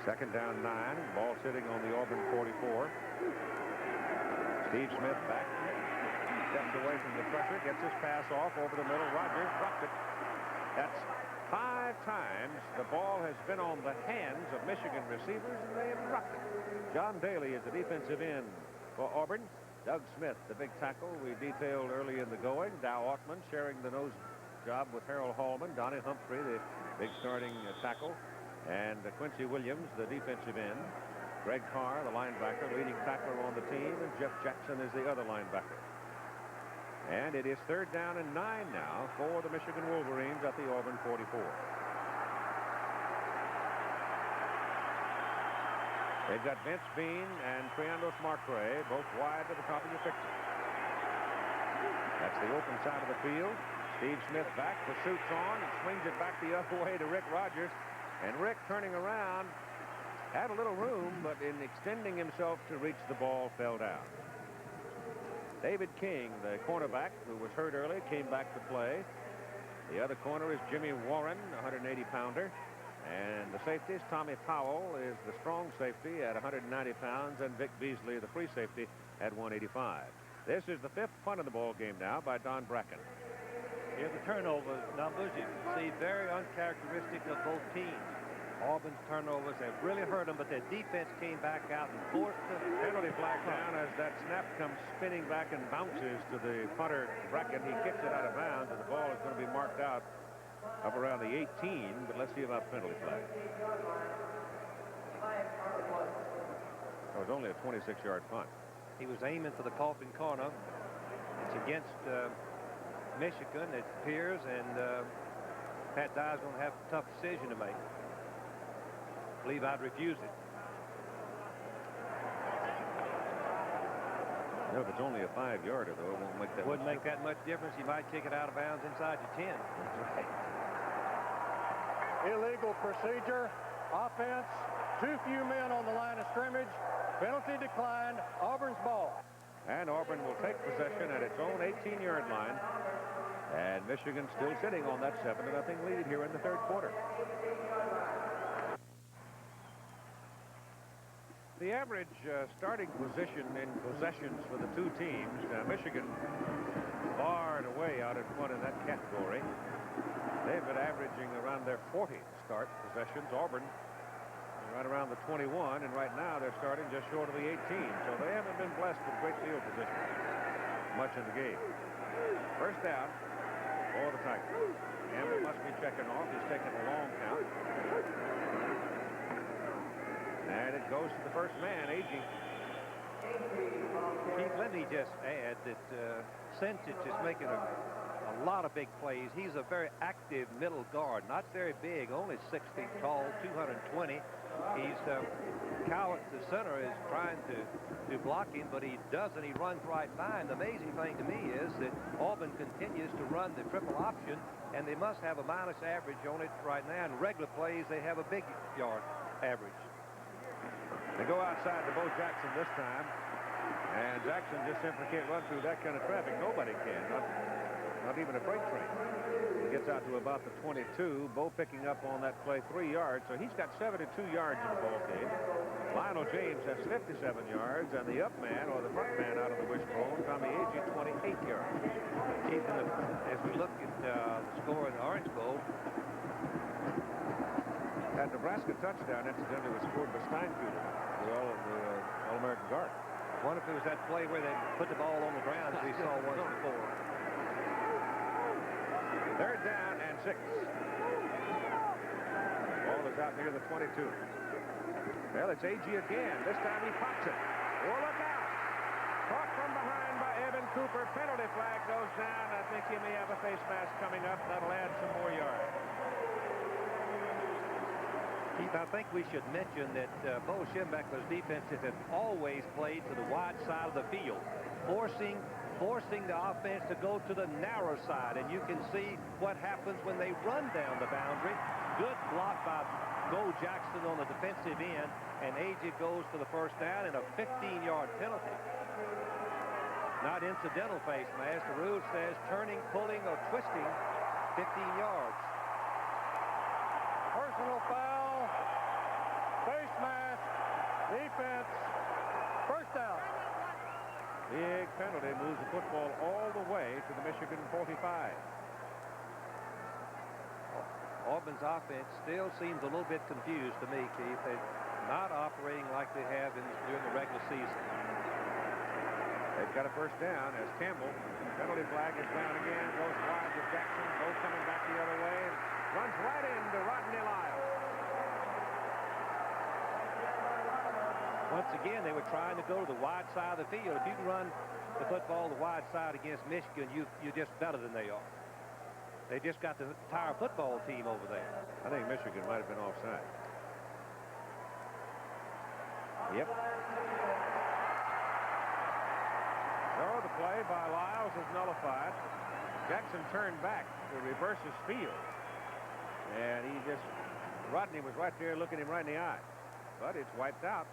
Second down 9. Ball sitting on the Auburn 44. Steve Smith back. Steps away from the pressure. Gets his pass off over the middle. Rogers dropped it. That's 5 times the ball has been on the hands of Michigan receivers, and they have dropped it. John Daly is the defensive end for Auburn. Doug Smith, the big tackle we detailed early in the going. Dow Ottman sharing the nose job with Harold Hallman. Donnie Humphrey, the big starting tackle. And Quincy Williams, the defensive end. Greg Carr, the linebacker, leading tackler on the team. And Jeff Jackson is the other linebacker. And it is third down and 9 now for the Michigan Wolverines at the Auburn 44. They've got Vince Bean and Triandos Marcray both wide to the top of your picture. That's the open side of the field. Steve Smith back, pursuits on, and swings it back the other way to Rick Rogers. And Rick, turning around, had a little room, but in extending himself to reach the ball, fell down. David King, the cornerback, who was hurt early, came back to play. The other corner is Jimmy Warren, a 180-pounder. And the safeties, Tommy Powell is the strong safety at 190 pounds, and Vic Beasley, the free safety, at 185. This is the 5th punt of the ball game now by Don Bracken. Here the turnover numbers, you can see very uncharacteristic of both teams. Auburn's turnovers have really hurt them, but their defense came back out and forced the penalty flag down as that snap comes spinning back and bounces to the punter Bracken. He kicks it out of bounds, and the ball is going to be marked out up around the 18, but let's see about the penalty flag. It was only a 26-yard punt. He was aiming for the coffin corner. It's against Michigan, it appears, and Pat Dye's going to have a tough decision to make. I believe I'd refuse it. No, if it's only a 5-yarder, though, it won't make that Wouldn't much make that much difference. You might kick it out of bounds inside your 10. That's right. Illegal procedure. Offense. Too few men on the line of scrimmage. Penalty declined. Auburn's ball. And Auburn will take possession at its own 18-yard line. And Michigan still sitting on that 7-0 lead here in the third quarter. The average starting position in possessions for the two teams, Michigan far and away out in front in that category. They've been averaging around their 40 start possessions. Auburn right around the 21, and right now they're starting just short of the 18. So they haven't been blessed with great field position much in the game. First down for the Tigers. Campbell must be checking off. He's taking a long count. And it goes to the first man, Agee. Keith, let me just add that Sentich is making a lot of big plays. He's a very active middle guard, not very big, only 6 feet tall, 220. He's Cowart, the center, is trying to block him, but he doesn't. He runs right by him. The amazing thing to me is that Auburn continues to run the triple option, and they must have a minus average on it right now. In regular plays, they have a big yard average. They go outside to Bo Jackson this time, and Jackson just simply can't run through that kind of traffic. Nobody can, not even a freight train. He gets out to about the 22. Bo picking up on that play 3 yards, so he's got 72 yards in the ball game. Lionel James has 57 yards, and the up man, or the front man out of the wishbone, Tommy Agee, 28 yards. Keith, as we look at the score in the Orange Bowl, that Nebraska touchdown, incidentally, was scored by Steinkuhler, the All-American guard. I wonder if it was that play where they put the ball on the ground as we saw once before. Third down and 6. Ball is out near the 22. Well, it's Agee again. This time he pops it. Oh, look out. Caught from behind by Evan Cooper. Penalty flag goes down. I think he may have a face mask coming up. That'll add some more yards. Keith, I think we should mention that Bo Schembechler's defenses have always played to the wide side of the field, forcing the offense to go to the narrow side. And you can see what happens when they run down the boundary. Good block by Bo Jackson on the defensive end, and Agee goes for the first down and a 15-yard penalty. Not incidental face mask. The rule says turning, pulling, or twisting, 15 yards. Personal foul. Face mask. Defense. First down. Big penalty moves the football all the way to the Michigan 45. Auburn's offense still seems a little bit confused to me, Keith. They're not operating like they have during the regular season. They've got a first down as Campbell. Penalty flag is down again. Goes wide to Jackson. Both coming back the other way. Runs right into Rodney Lyles. Once again, they were trying to go to the wide side of the field. If you can run the football the wide side against Michigan, you're just better than they are. They just got the entire football team over there. I think Michigan might have been offside. Yep. So the play by Lyles is nullified. Jackson turned back to reverse his field. And Rodney was right there looking him right in the eye. But it's wiped out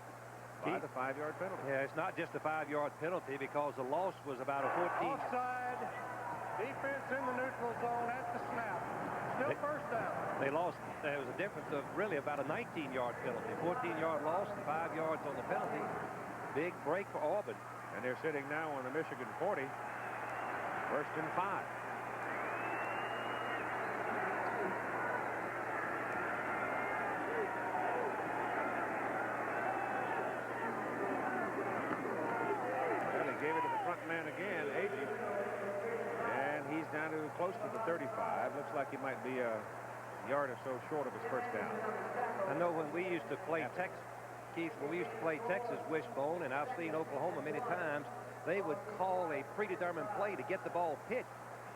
by the 5-yard penalty. Yeah, it's not just a 5-yard penalty because the loss was about a 14. Offside. Defense in the neutral zone at the snap. Still first down. They lost. There was a difference of really about a 19-yard penalty. 14-yard loss and 5 yards on the penalty. Big break for Auburn. And they're sitting now on the Michigan 40. First and 5. Well, he gave it to the front man again, Agee. And he's down to close to the 35. Looks like he might be a yard or so short of his first down. I know when we used to play Texas, Keith, when we used to play Texas wishbone, and I've seen Oklahoma many times, they would call a predetermined play to get the ball pitched.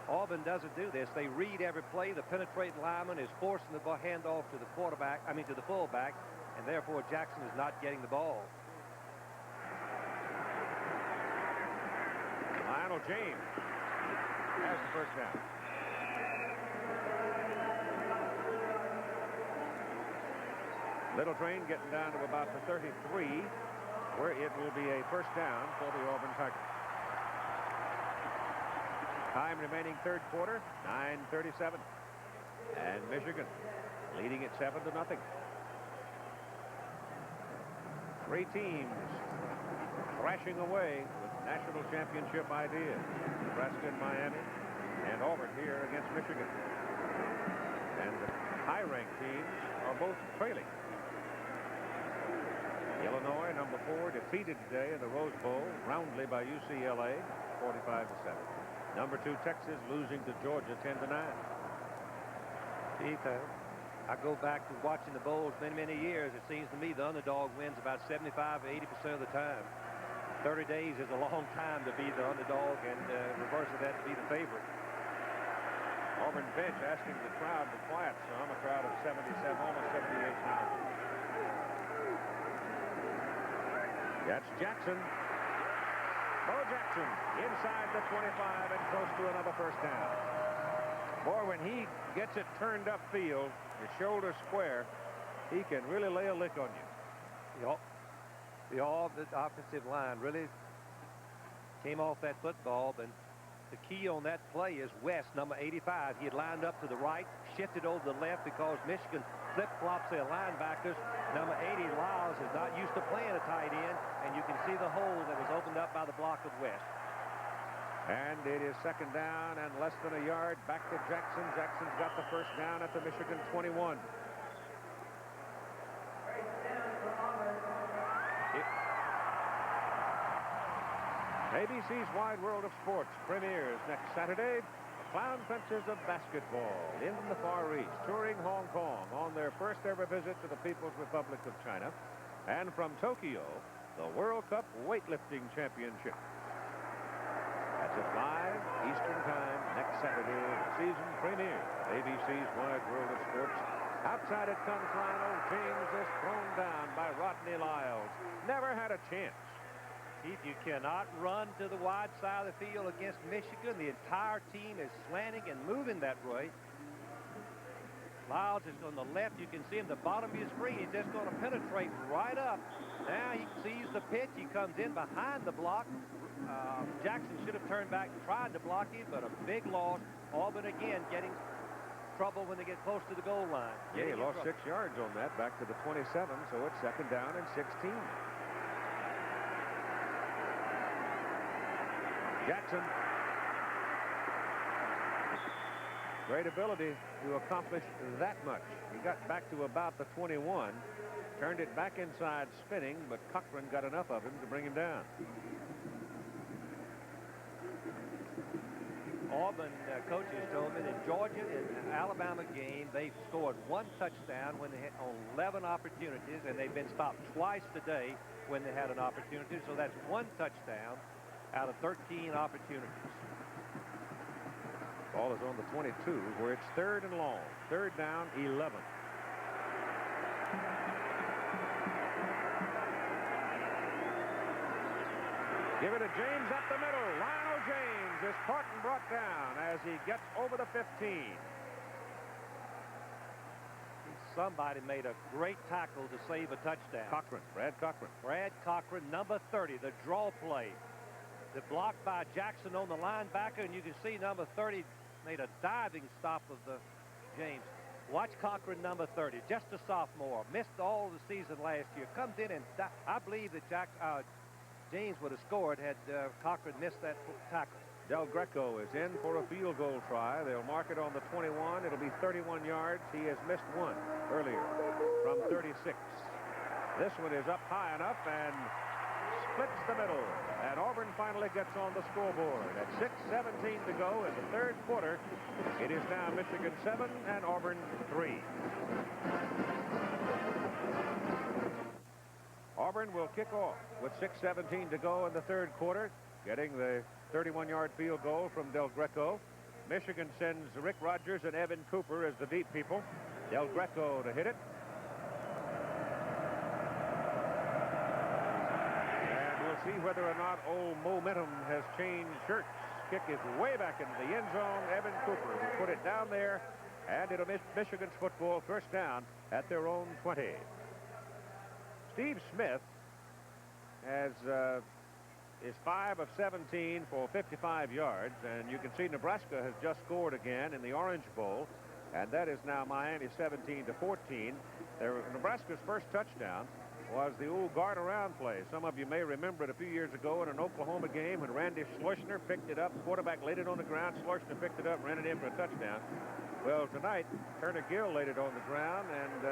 Auburn doesn't do this. They read every play. The penetrating lineman is forcing the ball handoff to the to the fullback, and therefore Jackson is not getting the ball. James has the first down. Little train getting down to about the 33, where it will be a first down for the Auburn Tigers. Time remaining third quarter, 9:37. And Michigan leading it 7-0. Three teams thrashing away with national championship ideas. Nebraska and Miami, and Auburn here against Michigan. And the high-ranked teams are both trailing. Illinois, number 4, defeated today in the Rose Bowl roundly by UCLA, 45-7. Number 2, Texas, losing to Georgia, 10-9. Keith, I go back to watching the bowls many years. It seems to me the underdog wins about 75 to 80% of the time. 30 days is a long time to be the underdog, and reverse of that to be the favorite. Auburn bench asking the crowd to quiet some, a crowd of 77, almost 78,000. That's Jackson. Bo Jackson inside the 25 and close to another first down. Boy, when he gets it turned upfield, his shoulder square, he can really lay a lick on you. The offensive line really came off that football, but the key on that play is West, number 85. He had lined up to the right, shifted over to the left because Michigan flip-flops their linebackers. Number 80, Lyles, is not used to playing a tight end, and you can see the hole that was opened up by the block of West. And it is second down and less than a yard. Back to Jackson. Jackson's got the first down at the Michigan 21. ABC's Wide World of Sports premieres next Saturday. The Clown Princes of Basketball in the Far East, touring Hong Kong on their first ever visit to the People's Republic of China. And from Tokyo, the World Cup Weightlifting Championship. That's at 5 Eastern Time next Saturday, the season premiere of ABC's Wide World of Sports. Outside at comes Lionel James, is thrown down by Rodney Lyles. Never had a chance. Keith, you cannot run to the wide side of the field against Michigan. The entire team is slanting and moving that way. Lyles is on the left. You can see him the bottom of his screen. He's just going to penetrate right up. Now he sees the pitch. He comes in behind the block. Jackson should have turned back and tried to block him, but a big loss. Auburn again getting trouble when they get close to the goal line. Yeah, he lost 6 yards on that, back to the 27, so it's second down and 16. Jackson. Great ability to accomplish that much. He got back to about the 21, turned it back inside spinning, but Cochran got enough of him to bring him down. Auburn coaches told me that Georgia and Alabama game, they've scored 1 touchdown when they had on 11 opportunities, and they've been stopped twice today when they had an opportunity. So that's 1 touchdown out of 13 opportunities. Ball is on the 22, where it's third and long. Third down, 11. Give it to James up the middle. Lionel James is caught and brought down as he gets over the 15. Somebody made a great tackle to save a touchdown. Cochran, Brad Cochran. Brad Cochran, number 30, the draw play. The block by Jackson on the linebacker, and you can see number 30 made a diving stop of the James. Watch Cochran, number 30, just a sophomore, missed all the season last year, comes in and I believe that James would have scored had Cochran missed that tackle. Del Greco is in for a field goal try. They'll mark it on the 21. It'll be 31 yards. He has missed one earlier from 36. This one is up high enough and splits the middle. And Auburn finally gets on the scoreboard. At 6:17 to go in the third quarter, it is now Michigan 7 and Auburn 3. Auburn will kick off with 6:17 to go in the third quarter, getting the 31-yard field goal from Del Greco. Michigan sends Rick Rogers and Evan Cooper as the deep people. Del Greco to hit it. And we'll see whether or not old momentum has changed shirts. kick is way back into the end zone. Evan Cooper will put it down there, and it'll miss Michigan's football first down at their own 20. Steve Smith is 5 of 17 for 55 yards, and you can see Nebraska has just scored again in the Orange Bowl, and that is now Miami 17-14. Nebraska's first touchdown was the old guard around play. Some of you may remember it a few years ago in an Oklahoma game when Randy Schleusner picked it up. Quarterback laid it on the ground. Schleusner picked it up, ran it in for a touchdown. Well, tonight, Turner Gill laid it on the ground, and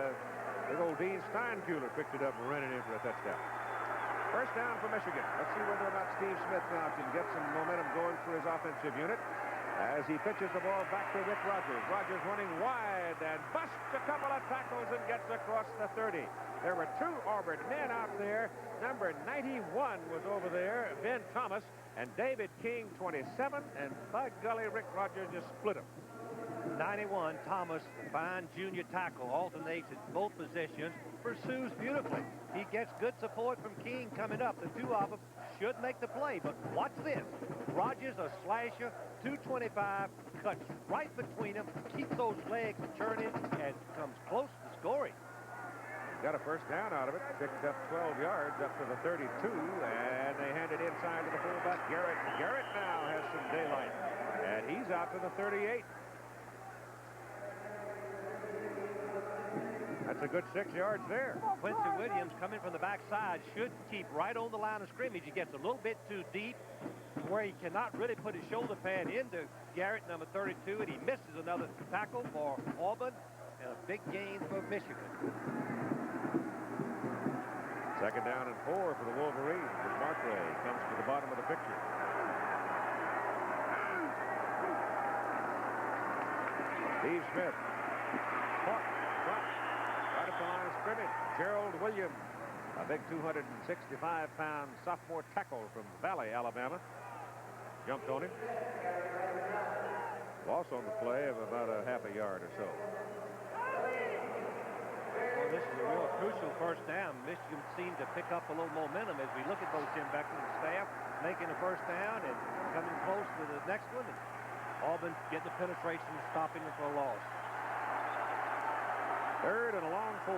big old Dean Steinkuhler picked it up and ran it in for a touchdown. First down for Michigan. Let's see whether or not Steve Smith now can get some momentum going for his offensive unit as he pitches the ball back to Rick Rogers. Rogers running wide and busts a couple of tackles and gets across the 30. There were 2 Auburn men out there. Number 91 was over there, Ben Thomas, and David King, 27. And by golly, Rick Rogers just split him. 91, Thomas, fine junior tackle, alternates at both positions, pursues beautifully. He gets good support from King coming up. The 2 of them should make the play, but watch this. Rogers, a slasher, 225, cuts right between them, keeps those legs turning, and comes close to scoring. Got a first down out of it, picked up 12 yards up to the 32, and they hand it inside to the fullback, Garrett. Garrett now has some daylight, and he's out to the 38. That's a good 6 yards there. Quincy Williams coming from the backside should keep right on the line of scrimmage. He gets a little bit too deep where he cannot really put his shoulder pad into Garrett, number 32, and he misses another tackle for Auburn, and a big gain for Michigan. Second down and 4 for the Wolverines as Markray comes to the bottom of the picture. Steve Smith. Caught. Right at the line of scrimmage. Gerald Williams, a big 265-pound sophomore tackle from Valley, Alabama. Jumped on him. Loss on the play of about a half a yard or so. Well, this is a real crucial first down. Michigan seemed to pick up a little momentum as we look at both Tim Beckman and staff making the first down and coming close to the next one. And Auburn getting the penetration and stopping them for a loss. Third and a long 4.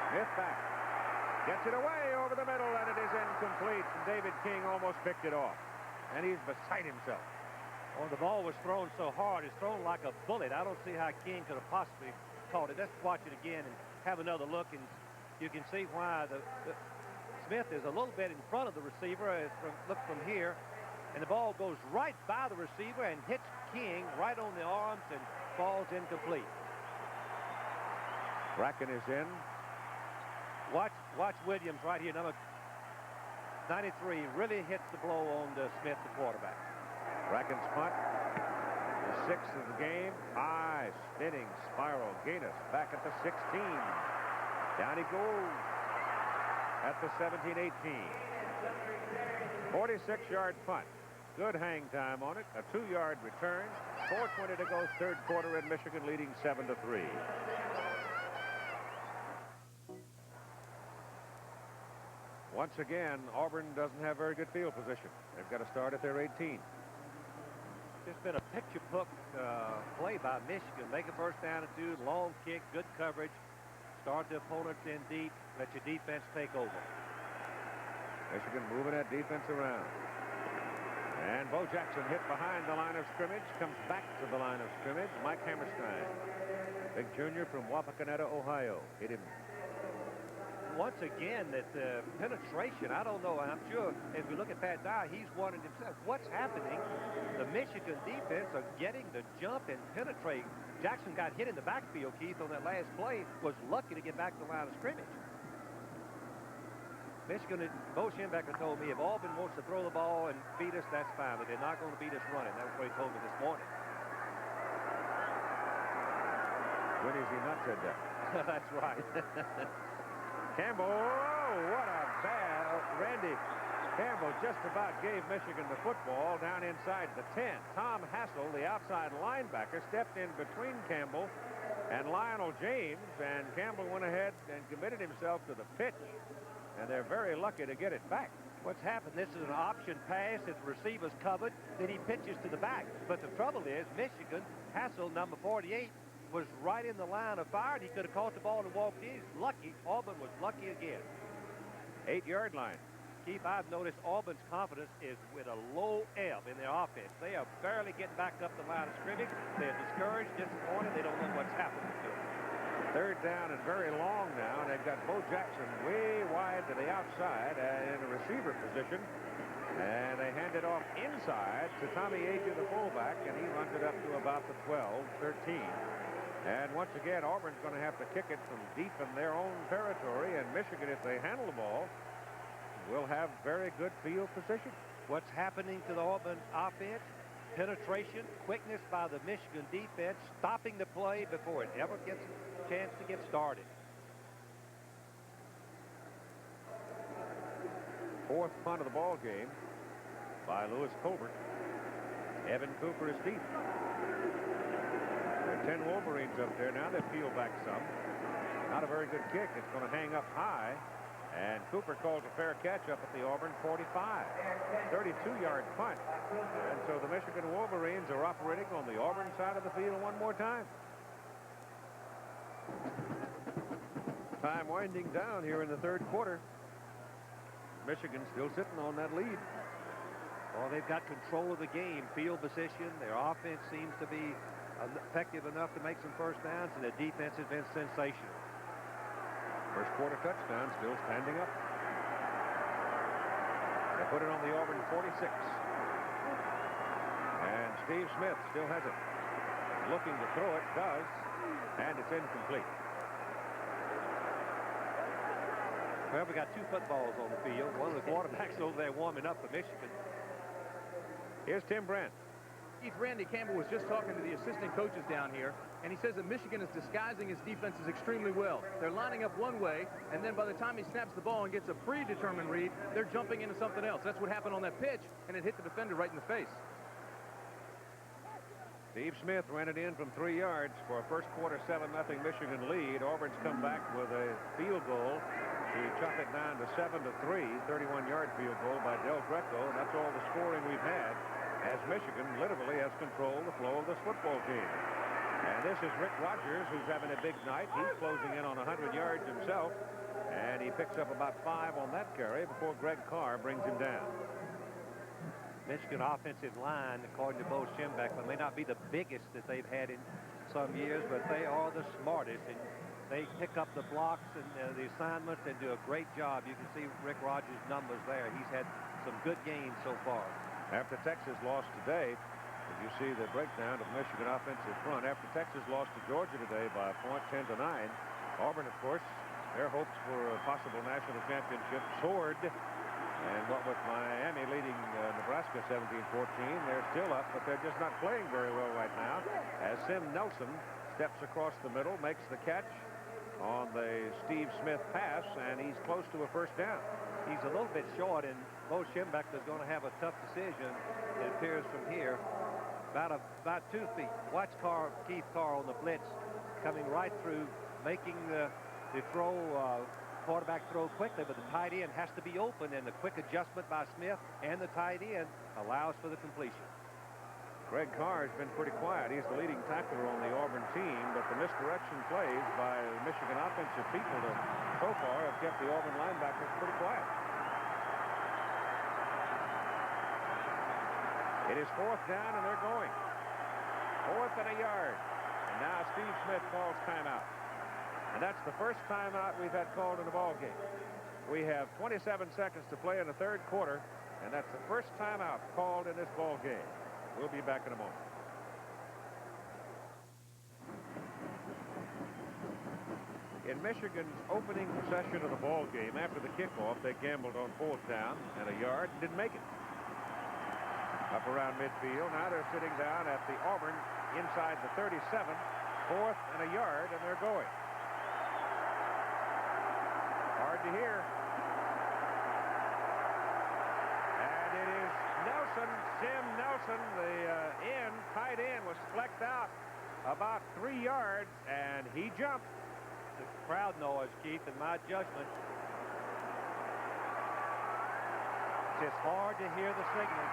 Smith back. Gets it away over the middle, and it is incomplete. And David King almost picked it off. And he's beside himself. Well, the ball was thrown so hard, it's thrown like a bullet. I don't see how King could have possibly caught it. Let's watch it again and have another look, and you can see why Smith is a little bit in front of the receiver. Look from here, and the ball goes right by the receiver and hits King right on the arms and falls incomplete. Bracken is in. Watch Williams right here, number 93, really hits the blow on Smith, the quarterback. Bracken's punt, the 6th of the game. High spinning spiral. Gaines back at the 16. Down he goes at the 17-18. 46-yard punt. Good hang time on it. A 2-yard return. 4:20 to go, third quarter, and Michigan leading 7-3. Once again, Auburn doesn't have very good field position. They've got to start at their 18. It's been a picture-book play by Michigan. Make a first down and 2, long kick, good coverage. Start the opponent in deep. Let your defense take over. Michigan moving that defense around. And Bo Jackson hit behind the line of scrimmage. Comes back to the line of scrimmage. Mike Hammerstein, big junior from Wapakoneta, Ohio, hit him. Once again, that penetration, I don't know, and I'm sure as we look at Pat Dye, he's wondering himself, what's happening? The Michigan defense are getting the jump and penetrate. Jackson got hit in the backfield, Keith, on that last play, was lucky to get back to the line of scrimmage. Michigan, Bo Schembecker told me if Auburn wants to throw the ball and beat us, that's fine, but they're not going to beat us running. That's what he told me this morning. When has he not said that? That's right. Campbell, oh, what a bad. Randy Campbell just about gave Michigan the football down inside the 10. Tom Hassel, the outside linebacker, stepped in between Campbell and Lionel James, and Campbell went ahead and committed himself to the pitch, and they're very lucky to get it back. What's happened, this is an option pass. His receiver's covered. Then he pitches to the back. But the trouble is, Michigan, Hassel, number 48, was right in the line of fire. He could have caught the ball and walked in. Lucky. Auburn was lucky again. 8-yard line. Keith, I've noticed Auburn's confidence is with a low ebb in their offense. They are barely getting back up the line of scrimmage. They're discouraged, disappointed. They don't know what's happening to them. 3rd down and very long now, and they've got Bo Jackson way wide to the outside in a receiver position. And they hand it off inside to Tommy Ager, the fullback, and he runs it up to about the 12, 13. And once again, Auburn's going to have to kick it from deep in their own territory, and Michigan, if they handle the ball, will have very good field position. What's happening to the Auburn offense? Penetration, quickness by the Michigan defense, stopping the play before it ever gets a chance to get started. 4th punt of the ball game by Lewis Colbert. Evan Cooper is deep. There are 10 Wolverines up there now. They peel back some. Not a very good kick. It's going to hang up high. And Cooper calls a fair catch up at the Auburn 45. 32-yard punt. And so the Michigan Wolverines are operating on the Auburn side of the field one more time. Time winding down here in the 3rd quarter. Michigan still sitting on that lead. Well, they've got control of the game, field position. Their offense seems to be effective enough to make some first downs, and their defense has been sensational. First quarter touchdown, still standing up. They put it on the Auburn 46. And Steve Smith still has it. Looking to throw it, does, and it's incomplete. Well, we got 2 footballs on the field. One of the quarterbacks over there warming up for Michigan. Here's Tim Brent. Keith, Randy Campbell was just talking to the assistant coaches down here, and he says that Michigan is disguising his defenses extremely well. They're lining up one way, and then by the time he snaps the ball and gets a predetermined read, they're jumping into something else. That's what happened on that pitch, and it hit the defender right in the face. Steve Smith ran it in from 3 yards for a first quarter 7-0 Michigan lead. Auburn's come back with a field goal to chop it down to 7-3, 31-yard field goal by Del Greco, and that's all the scoring we've had, as Michigan literally has controlled the flow of this football game. And this is Rick Rogers, who's having a big night. He's closing in on 100 yards himself, and he picks up about 5 on that carry before Greg Carr brings him down. Michigan offensive line, according to Bo Schembech, may not be the biggest that they've had in some years, but they are the smartest, and they pick up the blocks and the assignments and do a great job. You can see Rick Rogers' numbers there. He's had some good gains so far. After Texas lost today, as you see the breakdown of Michigan offensive front, after Texas lost to Georgia today by a point, 10-9, Auburn, of course, their hopes for a possible national championship soared. And what with Miami leading Nebraska 17-14, they're still up, but they're just not playing very well right now. As Sim Nelson steps across the middle, makes the catch on the Steve Smith pass, and he's close to a first down. He's a little bit short, and Bo Schembech is going to have a tough decision, it appears from here. About 2 feet. Watch Keith Carr on the blitz, coming right through, making the throw, quarterback throw quickly, but the tight end has to be open, and the quick adjustment by Smith and the tight end allows for the completion. Greg Carr has been pretty quiet. He's the leading tackler on the Auburn team, but the misdirection plays by Michigan offensive people so far have kept the Auburn linebackers pretty quiet. It is 4th down, and they're going. 4th and a yard. And now Steve Smith calls timeout. And that's the first timeout we've had called in the ball game. We have 27 seconds to play in the 3rd quarter, and that's the first timeout called in this ball game. We'll be back in a moment. In Michigan's opening possession of the ball game, after the kickoff, they gambled on 4th down and a yard and didn't make it. Up around midfield, now they're sitting down at the Auburn inside the 37, 4th and a yard, and they're going. Hard to hear. And it is Nelson, Sim Nelson, the tight end, was flecked out about 3 yards, and he jumped. The crowd noise, Keith, in my judgment. it's hard to hear the signal.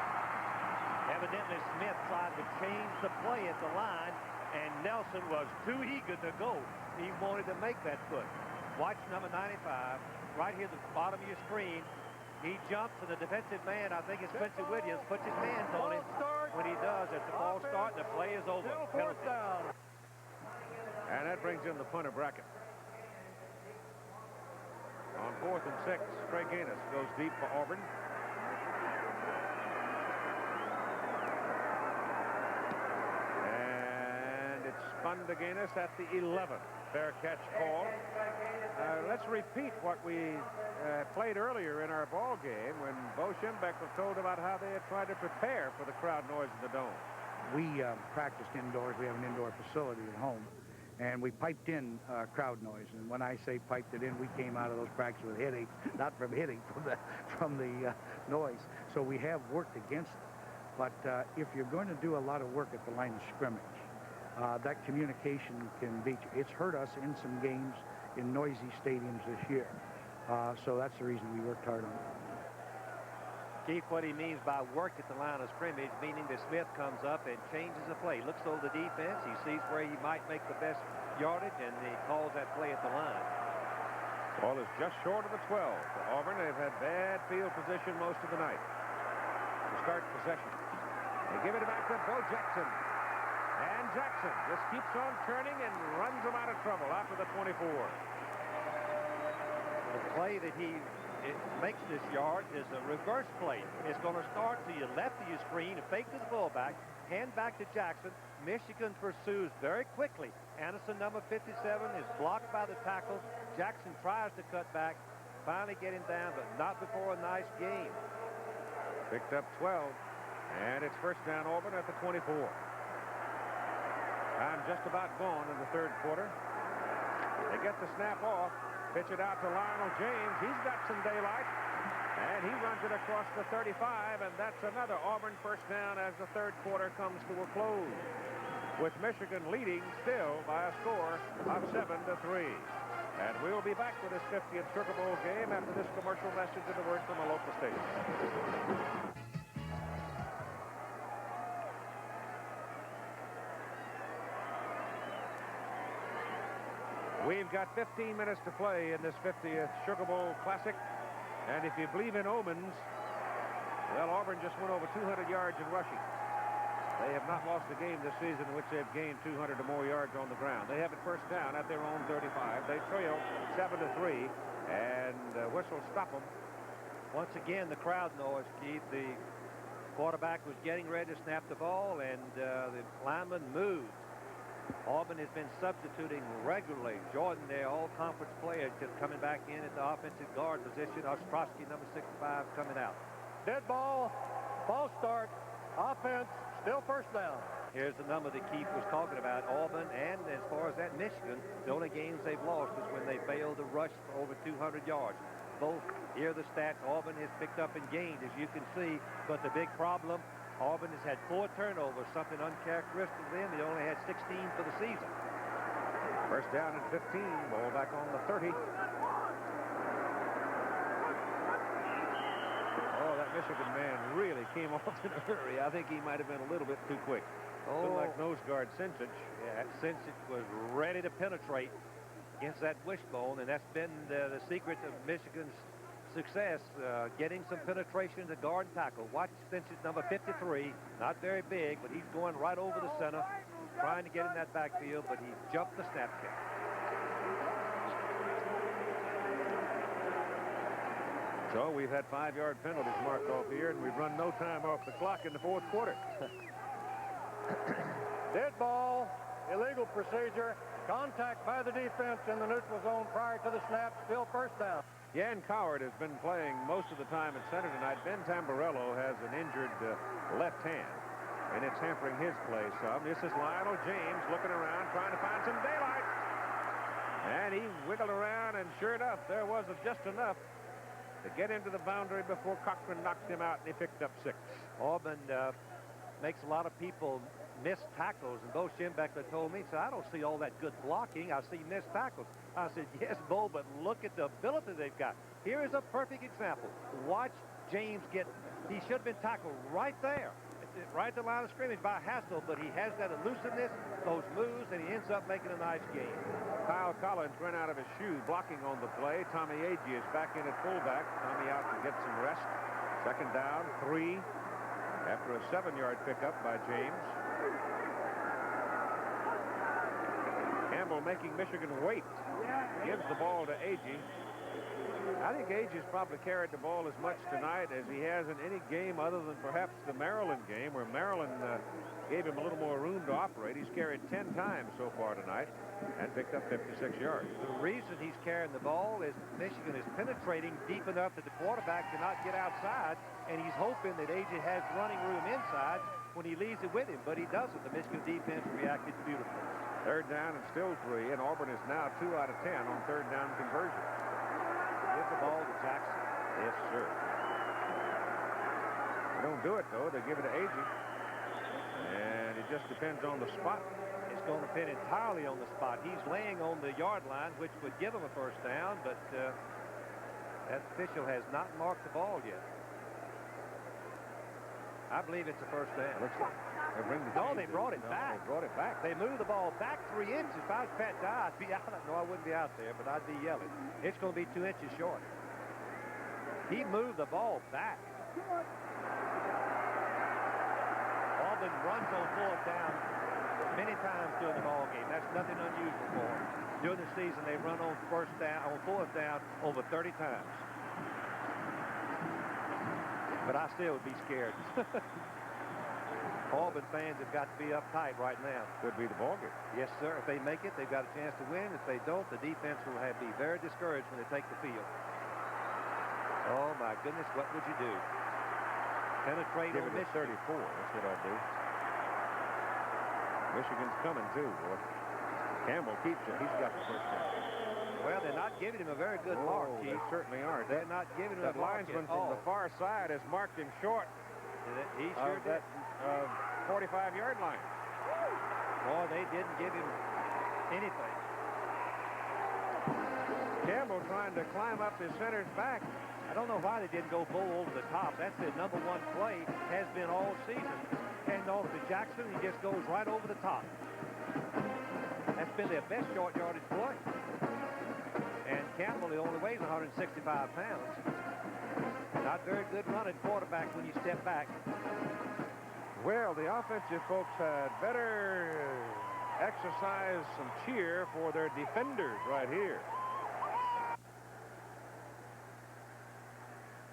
Evidently, Smith tried to change the play at the line, and Nelson was too eager to go. He wanted to make that foot. Watch number 95, right here at the bottom of your screen. He jumps, and the defensive man, I think it's Quincy Williams, puts his hands on him. When he does, it's a false start, and the play is over. Penalty. And that brings in the punter bracket. On 4th and 6, Trey Gaines goes deep for Auburn. And it's spun to Gaines at the 11. Fair catch call. Let's repeat what we played earlier in our ball game when Bo Schembech was told about how they had tried to prepare for the crowd noise in the dome. We practiced indoors. We have an indoor facility at home. And we piped in crowd noise. And when I say piped it in, we came out of those practices with headaches, not from hitting, from the noise. So we have worked against it. But if you're going to do a lot of work at the line of scrimmage, that communication can beat you. It's hurt us in some games in noisy stadiums this year. So that's the reason we worked hard on it. Keith, what he means by work at the line of scrimmage, meaning that Smith comes up and changes the play. Looks over the defense. He sees where he might make the best yardage, and he calls that play at the line. Ball is just short of the 12 for Auburn. They've had bad field position most of the night. To start possession. They give it back to Bo Jackson. And Jackson just keeps on turning and runs them out of trouble after the 24. The play that he makes this yard is a reverse play. It's going to start to your left of your screen, a fake to the fullback, hand back to Jackson. Michigan pursues very quickly. Anderson, number 57, is blocked by the tackle. Jackson tries to cut back, finally get him down, but not before a nice game. Picked up 12, and it's first down Auburn at the 24. Time just about gone in the third quarter. They get the snap off. Pitch it out to Lionel James. He's got some daylight. And he runs it across the 35, and that's another Auburn first down as the third quarter comes to a close, with Michigan leading still by a score of 7-3. And we'll be back with this 50th Sugar Bowl game after this commercial message and a word from a local station. We've got 15 minutes to play in this 50th Sugar Bowl Classic. And if you believe in omens, well, Auburn just went over 200 yards in rushing. They have not lost a game this season in which they've gained 200 or more yards on the ground. They have it first down at their own 35. They trail 7-3, and whistle stop them. Once again, the crowd noise, Keith. The quarterback was getting ready to snap the ball, and the lineman moved. Auburn has been substituting regularly. Jordan, their all-conference player, just coming back in at the offensive guard position. Ostrowski, number 65, coming out. Dead ball, false start, offense, still first down. Here's the number that Keith was talking about. Auburn, and as far as that Michigan, the only games they've lost is when they failed to rush for over 200 yards. Both, here are the stats, Auburn has picked up and gained, as you can see, but the big problem, Auburn has had 4 turnovers, something uncharacteristic of them. They only had 16 for the season. First down and 15. Ball back on the 30. Oh, that Michigan man really came off in a hurry. I think he might have been a little bit too quick. Looked like nose guard Sincic. Yeah, Sincic was ready to penetrate against that wishbone, and that's been the secret of Michigan's success, getting some penetration to guard and tackle. Watch Sincic, number 53, not very big, but he's going right over the center, trying to get in that backfield, but he jumped the snap kick. So we've had 5-yard penalties marked off here, and we've run no time off the clock in the fourth quarter. Dead ball, illegal procedure, contact by the defense in the neutral zone prior to the snap, still first down. Yan Coward has been playing most of the time at center tonight. Ben Tamburello has an injured left hand, and it's hampering his play some. This is Lionel James looking around, trying to find some daylight. And he wiggled around, and sure enough, there was just enough to get into the boundary before Cochran knocked him out, and he picked up 6. Auburn makes a lot of people miss tackles, and Bo Schembechler told me, so I don't see all that good blocking. I see missed tackles. I said, yes, Bo, but look at the ability they've got. Here is a perfect example. Watch James get, he should have been tackled right there, right at the line of scrimmage by Hassel, but he has that elusiveness, those moves, and he ends up making a nice game. Kyle Collins ran out of his shoe blocking on the play. Tommy Agee is back in at fullback. Tommy out to get some rest. Second down, 3 after a 7-yard pickup by James. Campbell making Michigan wait. Gives the ball to Agee. I think Agee's probably carried the ball as much tonight as he has in any game other than perhaps the Maryland game, where Maryland gave him a little more room to operate. He's carried 10 times so far tonight and picked up 56 yards. The reason he's carrying the ball is Michigan is penetrating deep enough that the quarterback cannot get outside, and he's hoping that Agee has running room inside when he leaves it with him, but he doesn't. The Michigan defense reacted beautifully. Third down and still 3, and Auburn is now 2 out of 10 on third down conversion. Give the ball to Jackson. Yes, sir. They don't do it, though. They give it to Agee. And it just depends on the spot. It's going to depend entirely on the spot. He's laying on the yard line, which would give him a first down, but that official has not marked the ball yet. I believe it's a first down. Looks like they brought it back. They brought it back. They moved the ball back 3 inches. If I was Pat Dye, I'd be out. No, I wouldn't be out there, but I'd be yelling. It's going to be 2 inches short. He moved the ball back. Auburn runs on fourth down many times during the ball game. That's nothing unusual for them. During the season, they run on fourth down over 30 times. But I still would be scared. Auburn fans have got to be uptight right now. Could be the ball game. Yes, sir. If they make it, they've got a chance to win. If they don't, the defense will be very discouraged when they take the field. Oh, my goodness, what would you do? Penetrate Give on it to 34. That's what I'd do. Michigan's coming, too, boy. Campbell keeps it. He's got the first down. Well, they're not giving him a very good mark, They Keith. certainly aren't. They're not giving him That a mark. linesman from the far side has marked him short He sure of did. that 45-yard line. Boy, they didn't give him anything. Campbell trying to climb up his center's back. I don't know why they didn't go full over the top. That's their #1 play, has been all season. And off to Jackson, he just goes right over the top. That's been their best short yardage play. And Campbell, he only weighs 165 pounds. Not very good running quarterback when you step back. Well, the offensive folks had better exercise some cheer for their defenders right here.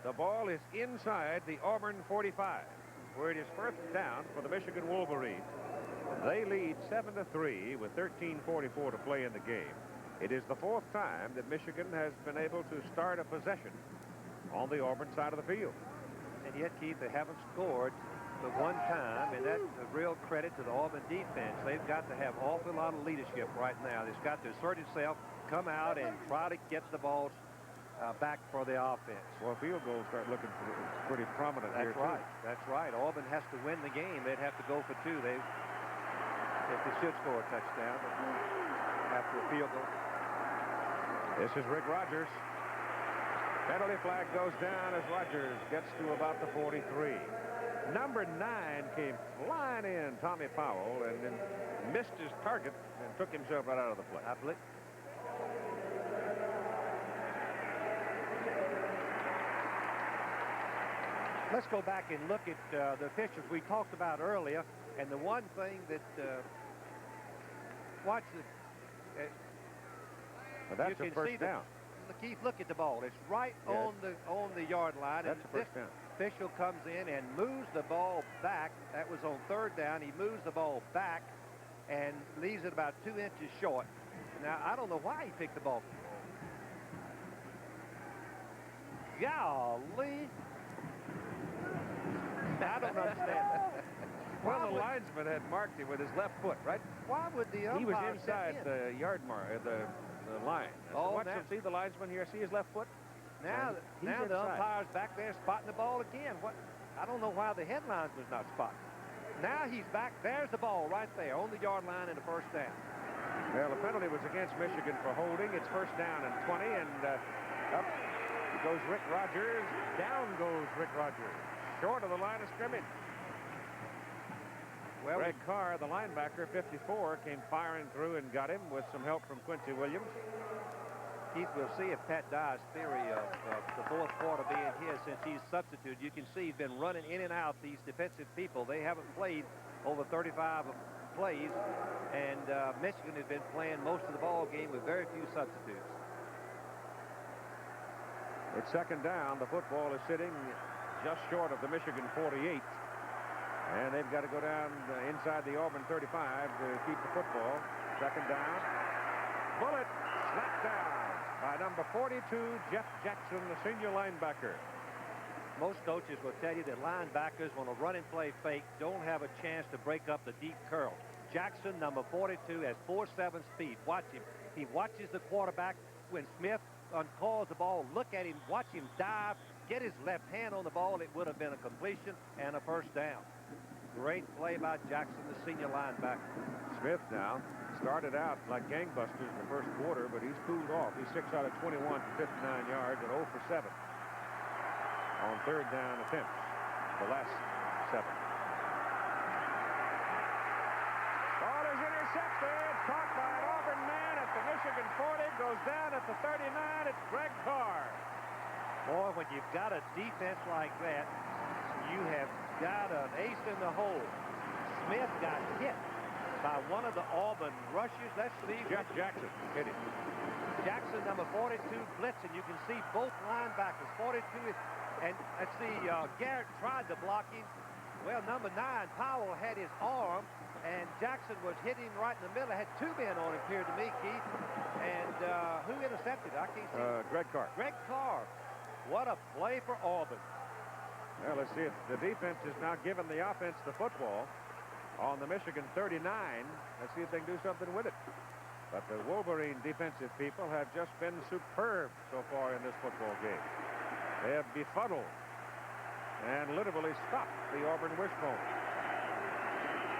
The ball is inside the Auburn 45, where it is first down for the Michigan Wolverines. They lead 7-3 with 13:44 to play in the game. It is the 4th time that Michigan has been able to start a possession on the Auburn side of the field. And yet, Keith, they haven't scored but one time, and that's a real credit to the Auburn defense. They've got to have an awful lot of leadership right now. It's got to assert itself, come out, and try to get the balls back for the offense. Well, field goals start looking pretty prominent here, That's right. That's right. Auburn has to win the game. They'd have to go for 2. If they should score a touchdown, but after a field goal. This is Rick Rogers. Penalty flag goes down as Rogers gets to about the 43. Number 9 came flying in, Tommy Powell, and then missed his target and took himself right out of the play. I believe. Let's go back and look at the officials we talked about earlier, and the one thing that watch the But that's a first down. Keith, look at the ball. It's right on the yard line. That's and a first down. Official comes in and moves the ball back. That was on third down. He moves the ball back and leaves it about 2 inches short. Now, I don't know why he picked the ball. Golly. I don't understand. Well, the linesman had marked him with his left foot, right? Why would the umpire He was step inside in? the yard mark, the line. Oh, Watch now- him. See the linesman here? See his left foot? Now He's the inside. umpire's back there spotting the ball again. What? I don't know why the headlines was not spotting. Now he's back. There's the ball right there on the yard line and the first down. Well, the penalty was against Michigan for holding. It's first down and 20, and up goes Rick Rogers. Down goes Rick Rogers. Short of the line of scrimmage. Well, Greg Carr, the linebacker, 54, came firing through and got him with some help from Quincy Williams. Keith, we'll see if Pat Dye's theory of the fourth quarter being his since he's substituted. You can see he's been running in and out these defensive people. They haven't played over 35 plays, and Michigan has been playing most of the ball game with very few substitutes. It's second down. The football is sitting just short of the Michigan 48. And they've got to go down inside the Auburn 35 to keep the football. Second down. Bullet slapped down by number 42, Jeff Jackson, the senior linebacker. Most coaches will tell you that linebackers, when a run and play fake, don't have a chance to break up the deep curl. Jackson, number 42, has 4.7 speed. Watch him. He watches the quarterback. When Smith uncalls the ball, look at him, watch him dive, get his left hand on the ball. It would have been a completion and a first down. Great play by Jackson, the senior linebacker. Smith now started out like gangbusters in the first quarter, but he's cooled off. He's 6 out of 21 for 59 yards and 0 for 7 on third down attempts. The last 7. Ball is intercepted. Caught by an Auburn man at the Michigan 40. Goes down at the 39. It's Greg Carr. Boy, when you've got a defense like that, you have got an ace in the hole. Smith got hit by one of the Auburn rushers. Let's see. Jeff Jackson hit him. Jackson, number 42, blitzing. You can see both linebackers. 42 is, and let's see, Garrett tried to block him. Well, number 9, Powell, had his arm, and Jackson was hitting right in the middle. Had 2 men on him, appeared to me, Keith. And who intercepted? I can't see. Greg Carr. Greg Carr. What a play for Auburn. Well, let's see if the defense is now giving the offense the football on the Michigan 39. Let's see if they can do something with it. But the Wolverine defensive people have just been superb so far in this football game. They have befuddled and literally stopped the Auburn wishbone.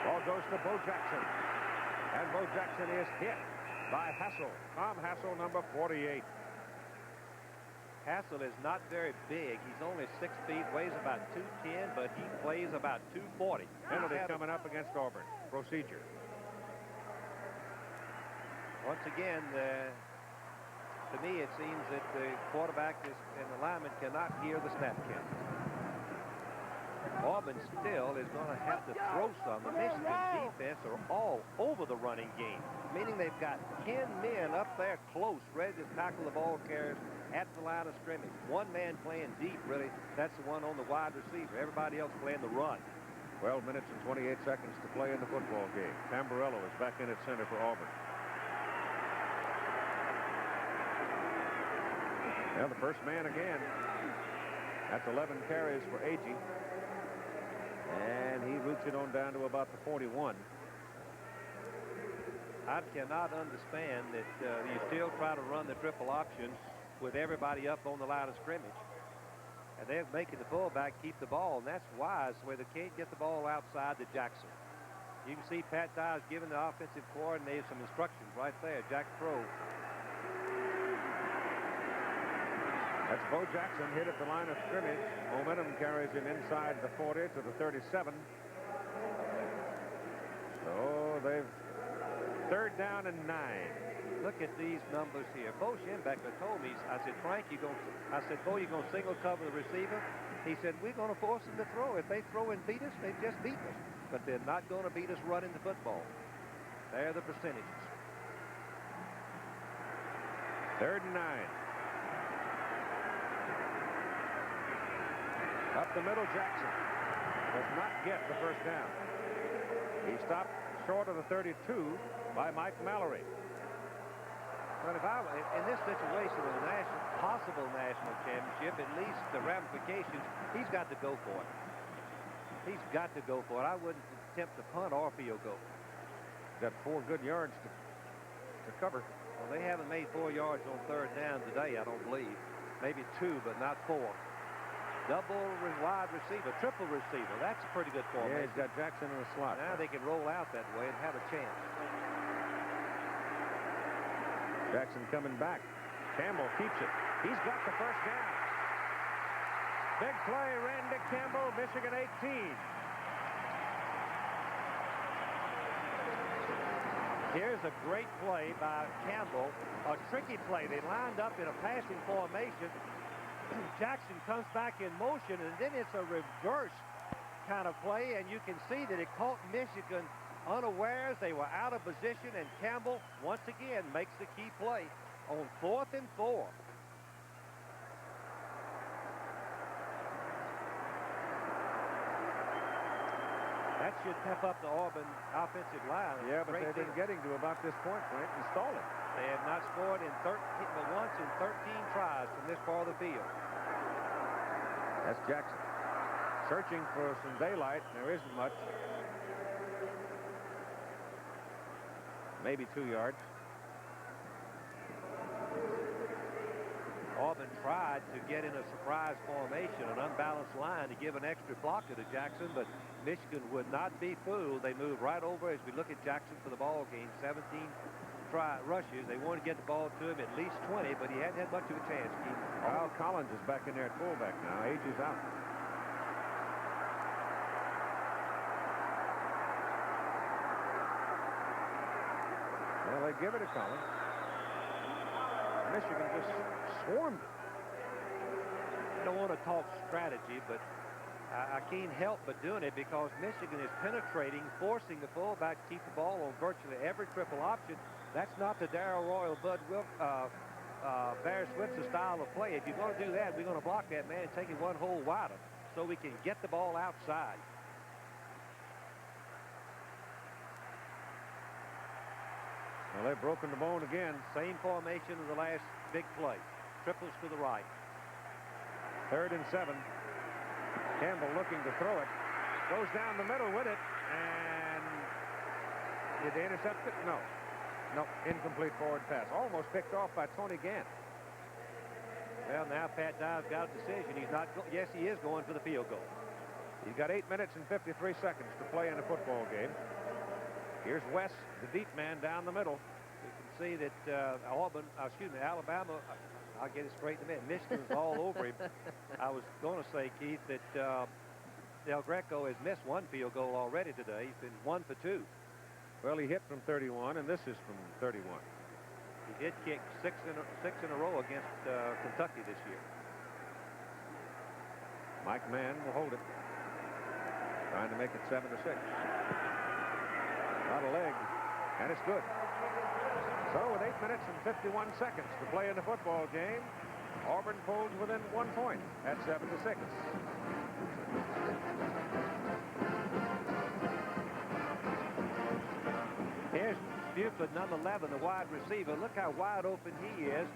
Ball goes to Bo Jackson. And Bo Jackson is hit by Hassel. Tom Hassel, number 48. Hassel is not very big. He's only 6 feet, weighs about 210, but he plays about 240. Penalty coming up against Auburn. Procedure. Once again, to me, it seems that the quarterback and the lineman cannot hear the snap count. Auburn still is going to have to throw some. The Michigan defense are all over the running game, meaning they've got 10 men up there close, ready to tackle the ball carriers at the line of scrimmage. One man playing deep, really. That's the one on the wide receiver. Everybody else playing the run. 12 minutes and 28 seconds to play in the football game. Tamburello is back in at center for Auburn. Well, the first man again. That's 11 carries for Agee. And he roots it on down to about the 41. I cannot understand that you still try to run the triple option with everybody up on the line of scrimmage. And they're making the fullback keep the ball, and that's wise, where they can't get the ball outside to Jackson. You can see Pat Dye's giving the offensive coordinator some instructions right there. Jack Crow. That's Bo Jackson hit at the line of scrimmage. Momentum carries him inside the 40 to the 37. So they've third down and 9. Look at these numbers here. Bo Schembecker told me, I said, Frank, I said, Bo, you going to single cover the receiver? He said, we're going to force them to throw. If they throw and beat us, they just beat us. But they're not going to beat us running the football. There are the percentages. Third and 9. Up the middle, Jackson does not get the first down. He stopped short of the 32 by Mike Mallory. But if I, in this situation with a possible national championship, at least the ramifications, he's got to go for it. He's got to go for it. I wouldn't attempt to punt or field goal. Got 4 good yards to cover. Well, they haven't made 4 yards on third down today, I don't believe. Maybe 2, but not 4. Double wide receiver, triple receiver. That's a pretty good formation. Yeah, he's got Jackson in the slot. Now they can roll out that way and have a chance. Jackson coming back. Campbell keeps it. He's got the first down. Big play, Randy Campbell, Michigan 18. Here's a great play by Campbell, a tricky play. They lined up in a passing formation. Jackson comes back in motion, and then it's a reverse kind of play, and you can see that it caught Michigan unawares. They were out of position, and Campbell once again makes the key play on 4th and 4. That should pep up the Auburn offensive line. Yeah, but they've been getting to about this point, Frank, and stalling. They have not scored in 13, but once in 13 tries from this part of the field. That's Jackson. Searching for some daylight. There isn't much. Maybe 2 yards. Auburn tried to get in a surprise formation, an unbalanced line, to give an extra blocker to Jackson, but Michigan would not be fooled. They moved right over as we look at Jackson for the ball game. 17 rushes. They wanted to get the ball to him at least 20, but he hadn't had much of a chance. Kyle Collins is back in there at fullback now. Age is out. Well, they give it to Collins. Michigan just swarmed it. I don't want to talk strategy, but I can't help but doing it because Michigan is penetrating, forcing the fullback to keep the ball on virtually every triple option. That's not the Darrell Royal, Bud Bear Switzer style of play. If you're going to do that, we're going to block that man and take it one hole wider so we can get the ball outside. Well, they've broken the bone again. Same formation as the last big play. Triples to the right. 3rd and 7. Campbell looking to throw it. Goes down the middle with it. And did they intercept it? No. No, incomplete forward pass. Almost picked off by Tony Gant. Well, now Pat Dye's got a decision. He's not. Yes, he is going for the field goal. He's got 8 minutes and 53 seconds to play in a football game. Here's West, the deep man down the middle. You can see that Alabama, I'll get it straight in a minute. Michigan's all over him. I was going to say, Keith, that Del Greco has missed one field goal already today. He's been 1 for 2. Well, he hit from 31, and this is from 31. He did kick six in a row against Kentucky this year. Mike Mann will hold it. Trying to make it 7-6. Not a leg, and it's good. So with 8 minutes and 51 seconds to play in the football game, Auburn pulls within 1 point at 7-6. Here's Buford, number 11, the wide receiver. Look how wide open he is.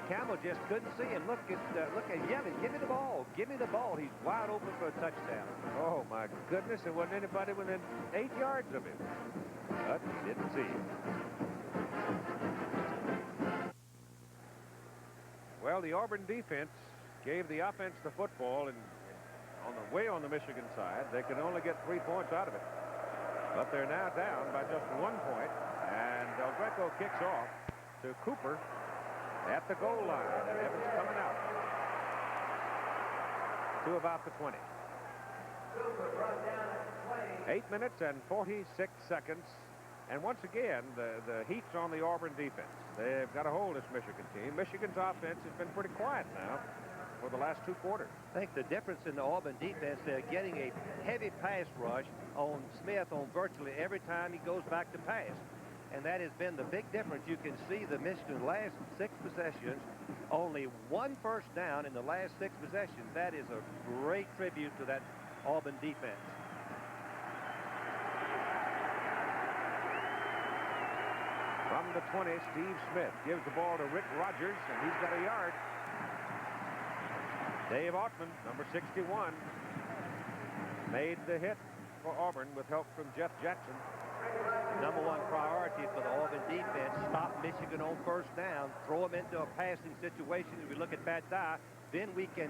Campbell just couldn't see him. Look at yelling, give me the ball. Give me the ball. He's wide open for a touchdown. Oh, my goodness. There wasn't anybody within 8 yards of him. But he didn't see him. Well, the Auburn defense gave the offense the football, and on the Michigan side, they could only get 3 points out of it. But they're now down by just 1 point, and Del Greco kicks off to Cooper at the goal line, and Evans coming out to about the 20. 8 minutes and 46 seconds. And once again, the heat's on the Auburn defense. They've got to hold this Michigan team. Michigan's offense has been pretty quiet now for the last 2 quarters. I think the difference in the Auburn defense, they're getting a heavy pass rush on Smith on virtually every time he goes back to pass. And that has been the big difference. You can see the Michigan last 6 possessions, only 1 first down in the last 6 possessions. That is a great tribute to that Auburn defense. From the 20, Steve Smith gives the ball to Rick Rogers, and he's got a yard. Dave Ottman, number 61, made the hit for Auburn with help from Jeff Jackson. Number 1 priority for the Auburn defense, stop Michigan on first down, throw them into a passing situation. If we look at Pat Dye, then we can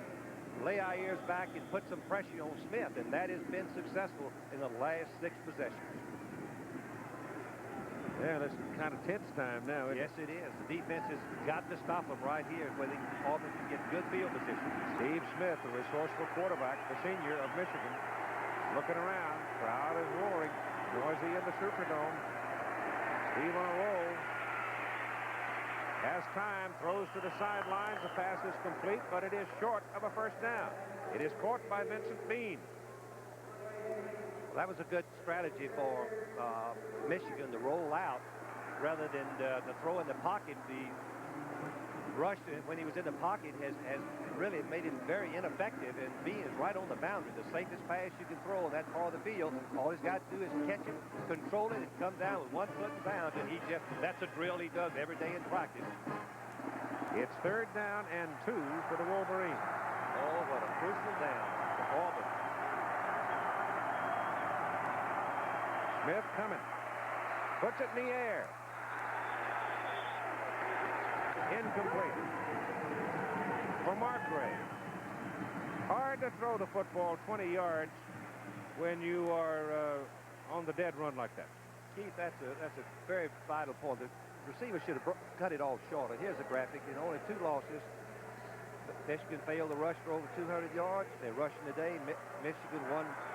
lay our ears back and put some pressure on Smith, and that has been successful in the last 6 possessions. Yeah, that's kind of tense time now. Yes, it is. The defense has got to stop them right here where Auburn can get good field position. Steve Smith, the resourceful quarterback, the senior of Michigan, looking around. Crowd is roaring. Noisy in the Superdome. Steve on a roll. Has time, throws to the sidelines. The pass is complete, but it is short of a first down. It is caught by Vincent Bean. That was a good strategy for Michigan to roll out rather than to throw in the pocket. The rush when he was in the pocket has really made him very ineffective, and Bean is right on the boundary. The safest pass you can throw in that part of the field. All he's got to do is catch it, control it, and come down with 1 foot in bounds, and that's a drill he does every day in practice. It's 3rd down and 2 for the Wolverines. Oh, what a crucial down for Auburn. Smith coming. Puts it in the air. Incomplete. For Margrave. Hard to throw the football 20 yards when you are on the dead run like that. Keith, that's a very vital point. The receiver should have cut it all shorter. Here's a graphic. In only 2 losses, Michigan failed to rush for over 200 yards. They're rushing today. Michigan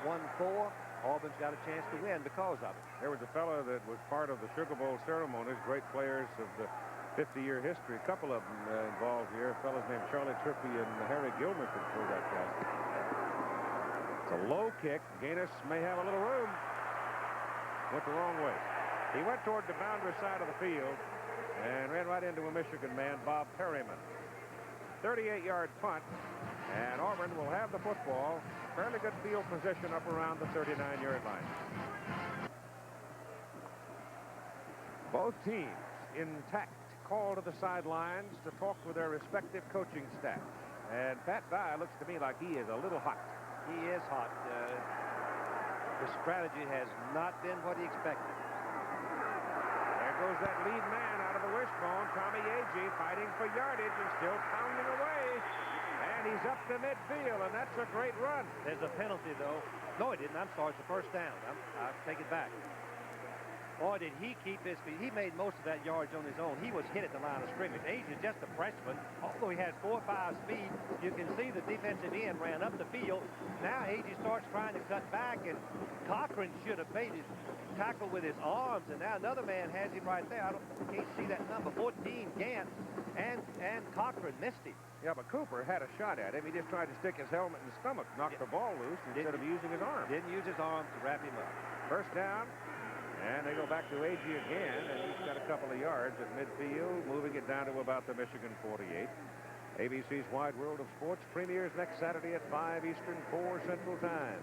won 4. Auburn's got a chance to win because of it. There was a fellow that was part of the Sugar Bowl ceremonies, great players of the 50-year history. A couple of them involved here. A fellow named Charlie Trippi and Harry Gilmer could throw that pass. It's a low kick. Gaines may have a little room. Went the wrong way. He went toward the boundary side of the field and ran right into a Michigan man, Bob Perryman. 38-yard punt, and Auburn will have the football. Fairly good field position up around the 39-yard line. Both teams intact, called to the sidelines to talk with their respective coaching staff. And Pat Dye looks to me like he is a little hot. He is hot. The strategy has not been what he expected. There goes that lead man out of the wishbone, Tommy Agee, fighting for yardage and still pounding away. And he's up to midfield, and that's a great run. There's a penalty, though. No, he didn't. I'm sorry. It's a first down. I'll take it back. Boy, did he keep his feet. He made most of that yards on his own. He was hit at the line of scrimmage. Agee is just a freshman. Although he has 4 or 5 speed, you can see the defensive end ran up the field. Now Agee starts trying to cut back, and Cochran should have made his tackle with his arms, and now another man has him right there. I can't see that number. 14, Gant, and Cochran missed him. Yeah, but Cooper had a shot at him. He just tried to stick his helmet in the stomach, knocked the ball loose instead of using his arm. Didn't use his arm to wrap him up. First down, and they go back to Agee again, and he's got a couple of yards at midfield, moving it down to about the Michigan 48. ABC's Wide World of Sports premieres next Saturday at 5 Eastern, 4 Central Time.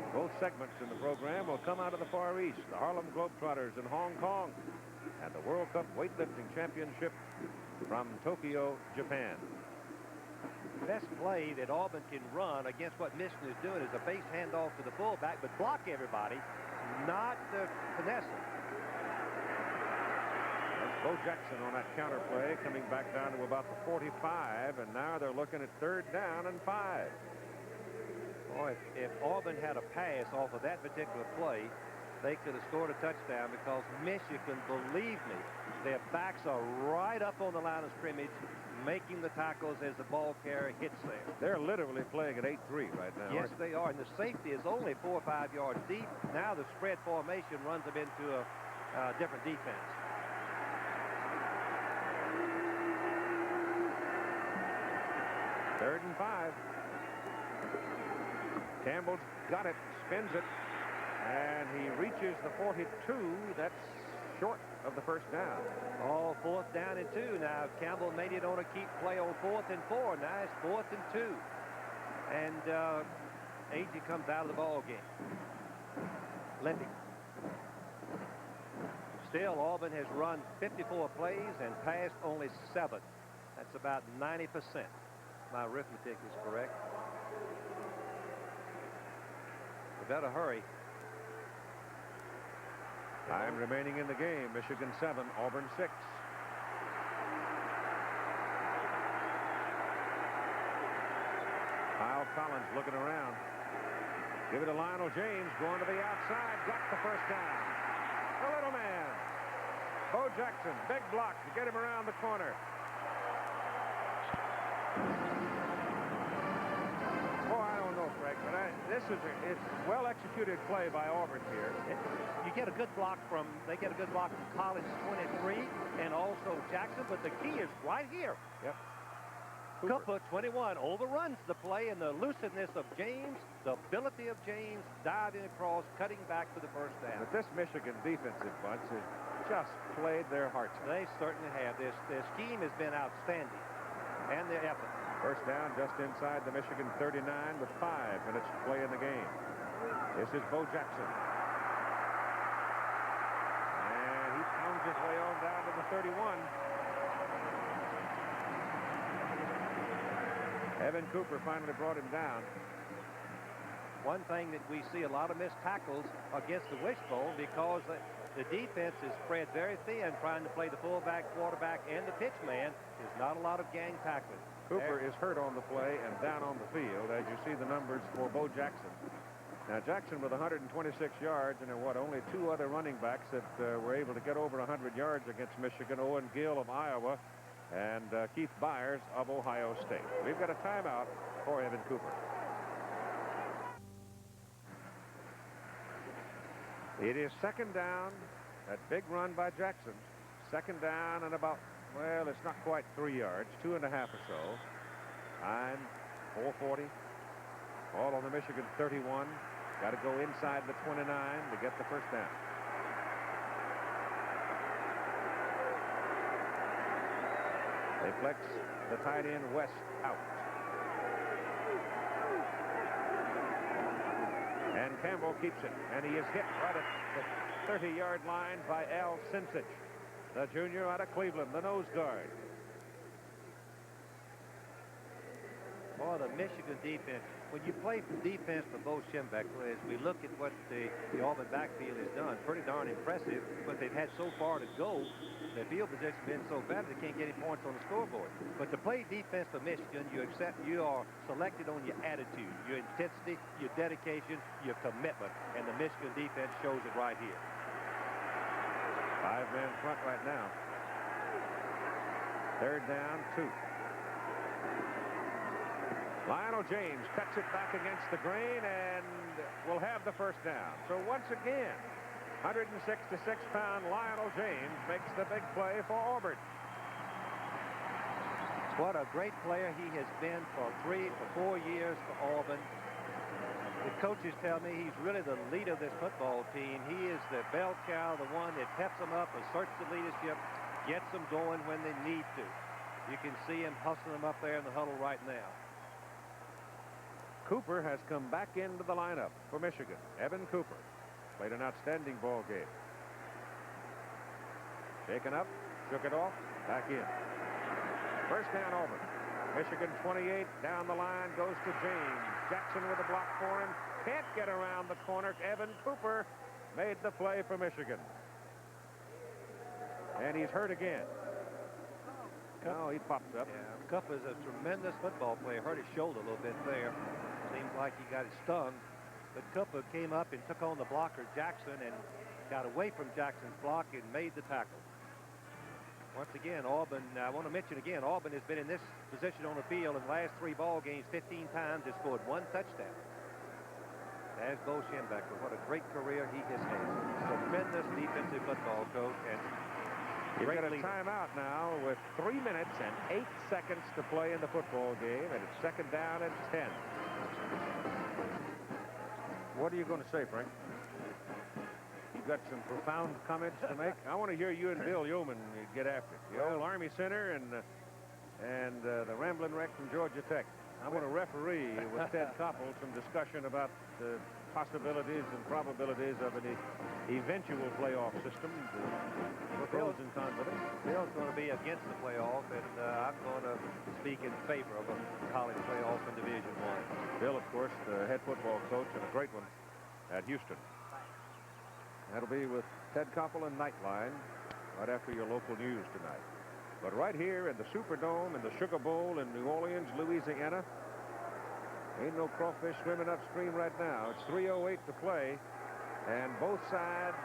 Both segments in the program will come out of the Far East, the Harlem Globetrotters in Hong Kong, and the World Cup Weightlifting Championship from Tokyo, Japan. Best play that Auburn can run against what Michigan is doing is a base handoff to the fullback, but block everybody, not finesse it. That's Bo Jackson on that counter play, coming back down to about the 45, and now they're looking at 3rd down and 5. Boy, if Auburn had a pass off of that particular play, they could have scored a touchdown, because Michigan, believe me, their backs are right up on the line of scrimmage, making the tackles as the ball carrier hits there. They're literally playing at 8-3 right now. Yes, they are. And the safety is only 4 or 5 yards deep. Now the spread formation runs them into a different defense. Third and 5. Campbell's got it, spins it, and he reaches the 42. That's short of the first down. Oh, 4th down and 2. Now Campbell made it on a keep play on 4th and 4. Now it's 4th and 2. And Agee comes out of the ball game, limping. Still, Auburn has run 54 plays and passed only 7. That's about 90%. My arithmetic is correct. We better hurry. Time remaining in the game. Michigan 7, Auburn 6. Kyle Collins looking around. Give it to Lionel James, going to the outside. Got the first down. the little man. Bo Jackson, big block to get him around the corner. Oh, I don't know, Frank, but it's well-executed play by Auburn here. You get a good block they get a good block from Collins 23 and also Jackson, but the key is right here. Yep. Cooper 21 overruns the play, and the lucidness of James, the ability of James diving across, cutting back for the first down. But this Michigan defensive bunch has just played their hearts out. They certainly have. Their scheme has been outstanding, and their effort. First down just inside the Michigan 39 with 5 minutes to play in the game. This is Bo Jackson. And he pounds his way on down to the 31. Evan Cooper finally brought him down. One thing that we see a lot of missed tackles against the wishbone because the defense is spread very thin, trying to play the fullback, quarterback, and the pitch man. There's not a lot of gang tackling. Cooper is hurt on the play and down on the field, as you see the numbers for Bo Jackson. Now, Jackson with 126 yards, and only 2 other running backs that were able to get over 100 yards against Michigan. Owen Gill of Iowa and Keith Byers of Ohio State. We've got a timeout for Evan Cooper. It is second down. That big run by Jackson. Second down and about, well, it's not quite 3 yards, 2.5 or so. Time, 4:40. All on the Michigan 31. Got to go inside the 29 to get the first down. They flex the tight end West out. And Campbell keeps it, and he is hit right at the 30-yard line by Al Sinsich, the junior out of Cleveland, the nose guard. Boy, the Michigan defense, when you play defense for Bo Schembechler, as we look at what the Auburn backfield has done, pretty darn impressive, but they've had so far to go. Their field position has been so bad they can't get any points on the scoreboard. But to play defense for Michigan, you are selected on your attitude, your intensity, your dedication, your commitment, and the Michigan defense shows it right here. 5-man front right now. Third down, 2. Lionel James cuts it back against the grain and will have the first down. So once again, 166-pound Lionel James makes the big play for Auburn. What a great player he has been for 4 years for Auburn. The coaches tell me he's really the leader of this football team. He is the bell cow, the one that peps them up, asserts the leadership, gets them going when they need to. You can see him hustling them up there in the huddle right now. Cooper has come back into the lineup for Michigan. Evan Cooper played an outstanding ball game. Shaken up, shook it off, back in. First down, Auburn. Michigan 28 down the line, goes to James. Jackson with a block for him. Can't get around the corner. Evan Cooper made the play for Michigan. And he's hurt again. No, he pops up. Yeah, Cooper's a tremendous football player. Hurt his shoulder a little bit there. Seems like he got it stung. But Cooper came up and took on the blocker, Jackson, and got away from Jackson's block and made the tackle. Once again, Auburn, I want to mention again, Auburn has been in this position on the field in the last 3 ball games 15 times, has scored 1 touchdown. There's Bo Schembechler. What a great career he has had. Tremendous defensive football coach. And you've got a timeout now with 3 minutes and 8 seconds to play in the football game, and it's second down and 10. What are you going to say, Frank? You've got some profound comments to make. I want to hear you and Bill Yeoman get after it. The old Army Center and the Ramblin' Wreck from Georgia Tech. I'm going to referee with Ted Koppel some discussion about the possibilities and probabilities of an eventual playoff system, the pros and cons of it. Bill's going to be against the playoff, and I'm going to speak in favor of a college playoff in Division I. Bill, of course, the head football coach, and a great one at Houston. That'll be with Ted Koppel and Nightline right after your local news tonight. But right here in the Superdome in the Sugar Bowl in New Orleans, Louisiana, ain't no crawfish swimming upstream right now. It's 3:08 to play. and both sides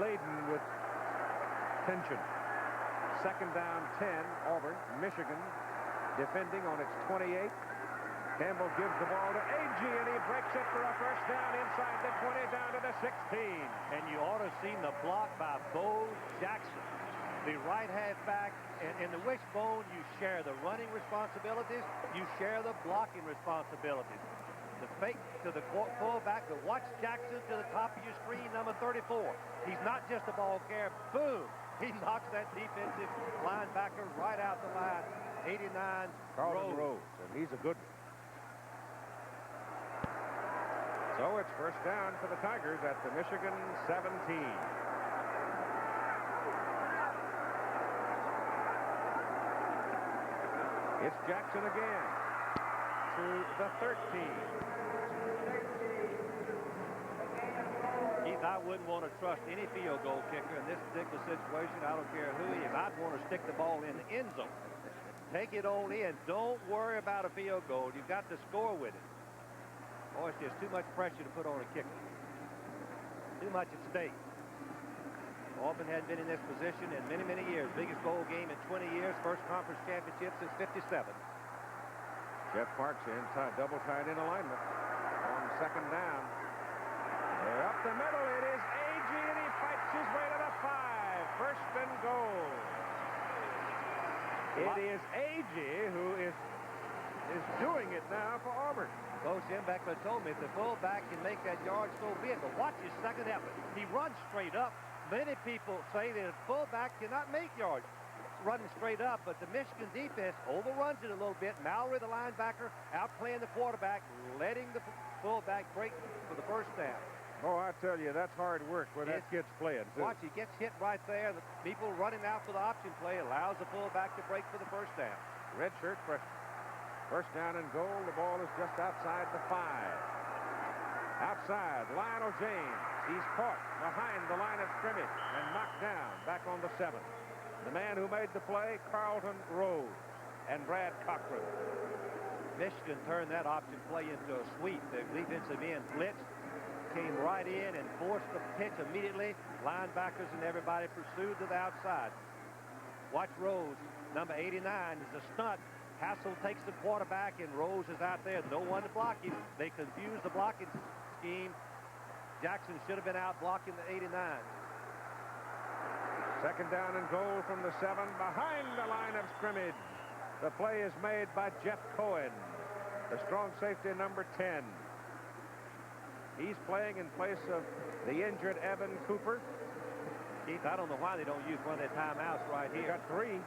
laden with tension. Second down 10, Auburn. Michigan defending on its 28. Campbell gives the ball to A.G. and he breaks it for a first down inside the 20 down to the 16. And you ought to have seen the block by Bo Jackson, the right halfback. And in the wishbone, you share the running responsibilities, you share the blocking responsibilities. The fake to the fullback, but watch Jackson to the top of your screen, number 34. He's not just a ball carrier. Boom! He knocks that defensive linebacker right out the line. 89, Carlton Rhodes, and he's a good one. So it's first down for the Tigers at the Michigan 17. It's Jackson again to the 13. Keith, I wouldn't want to trust any field goal kicker in this particular situation. I don't care who he is. I'd want to stick the ball in the end zone. Take it on in. Don't worry about a field goal. You've got to score with it. Oh, it's just too much pressure to put on a kicker. Too much at stake. Auburn hadn't been in this position in many, many years. Biggest bowl game in 20 years. First conference championship since '57. Jeff Parks inside, double tight in alignment on second down. They're up the middle. It is A.G. and he fights his way to the 5. First and goal. It is A.G. who is doing it now for Auburn. Coach Jim Beckler told me if the fullback can make that yard, so be it. But watch his second effort. He runs straight up. Many people say that a fullback cannot make yards running straight up, but the Michigan defense overruns it a little bit. Mallory, the linebacker, outplaying the quarterback, letting the fullback break for the first down. Oh, I tell you, that's hard work when that kid's playing, too. Watch, he gets hit right there. The people running out for the option play allows the fullback to break for the first down. Red shirt freshman. First down and goal. The ball is just outside the 5. Outside, Lionel James. He's caught behind the line of scrimmage and knocked down back on the 7. The man who made the play, Carlton Rhodes and Brad Cochran. Michigan turned that option play into a sweep. The defensive end blitzed, came right in and forced the pitch immediately. Linebackers and everybody pursued to the outside. Watch Rhodes, number 89, is a stunt. Hassel takes the quarterback and Rose is out there. No one to block him. They confuse the blocking scheme. Jackson should have been out blocking the 89. Second down and goal from the 7 behind the line of scrimmage. The play is made by Jeff Cohen, the strong safety number 10. He's playing in place of the injured Evan Cooper. Keith, I don't know why they don't use one of their timeouts right here. They got 3.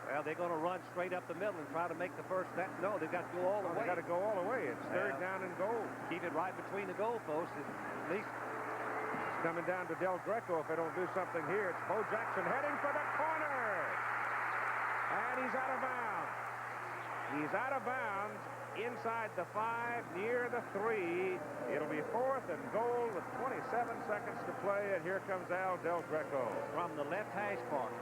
Well, they're going to run straight up the middle and try to make the first down. No, they've got to go all the way. They've got to go all the way. It's third down and goal. Keep it right between the goalposts. At least it's coming down to Del Greco if they don't do something here. It's Bo Jackson heading for the corner. And he's out of bounds. He's out of bounds inside the 5, near the 3. It'll be fourth and goal with 27 seconds to play. And here comes Al Del Greco. From the left hash mark.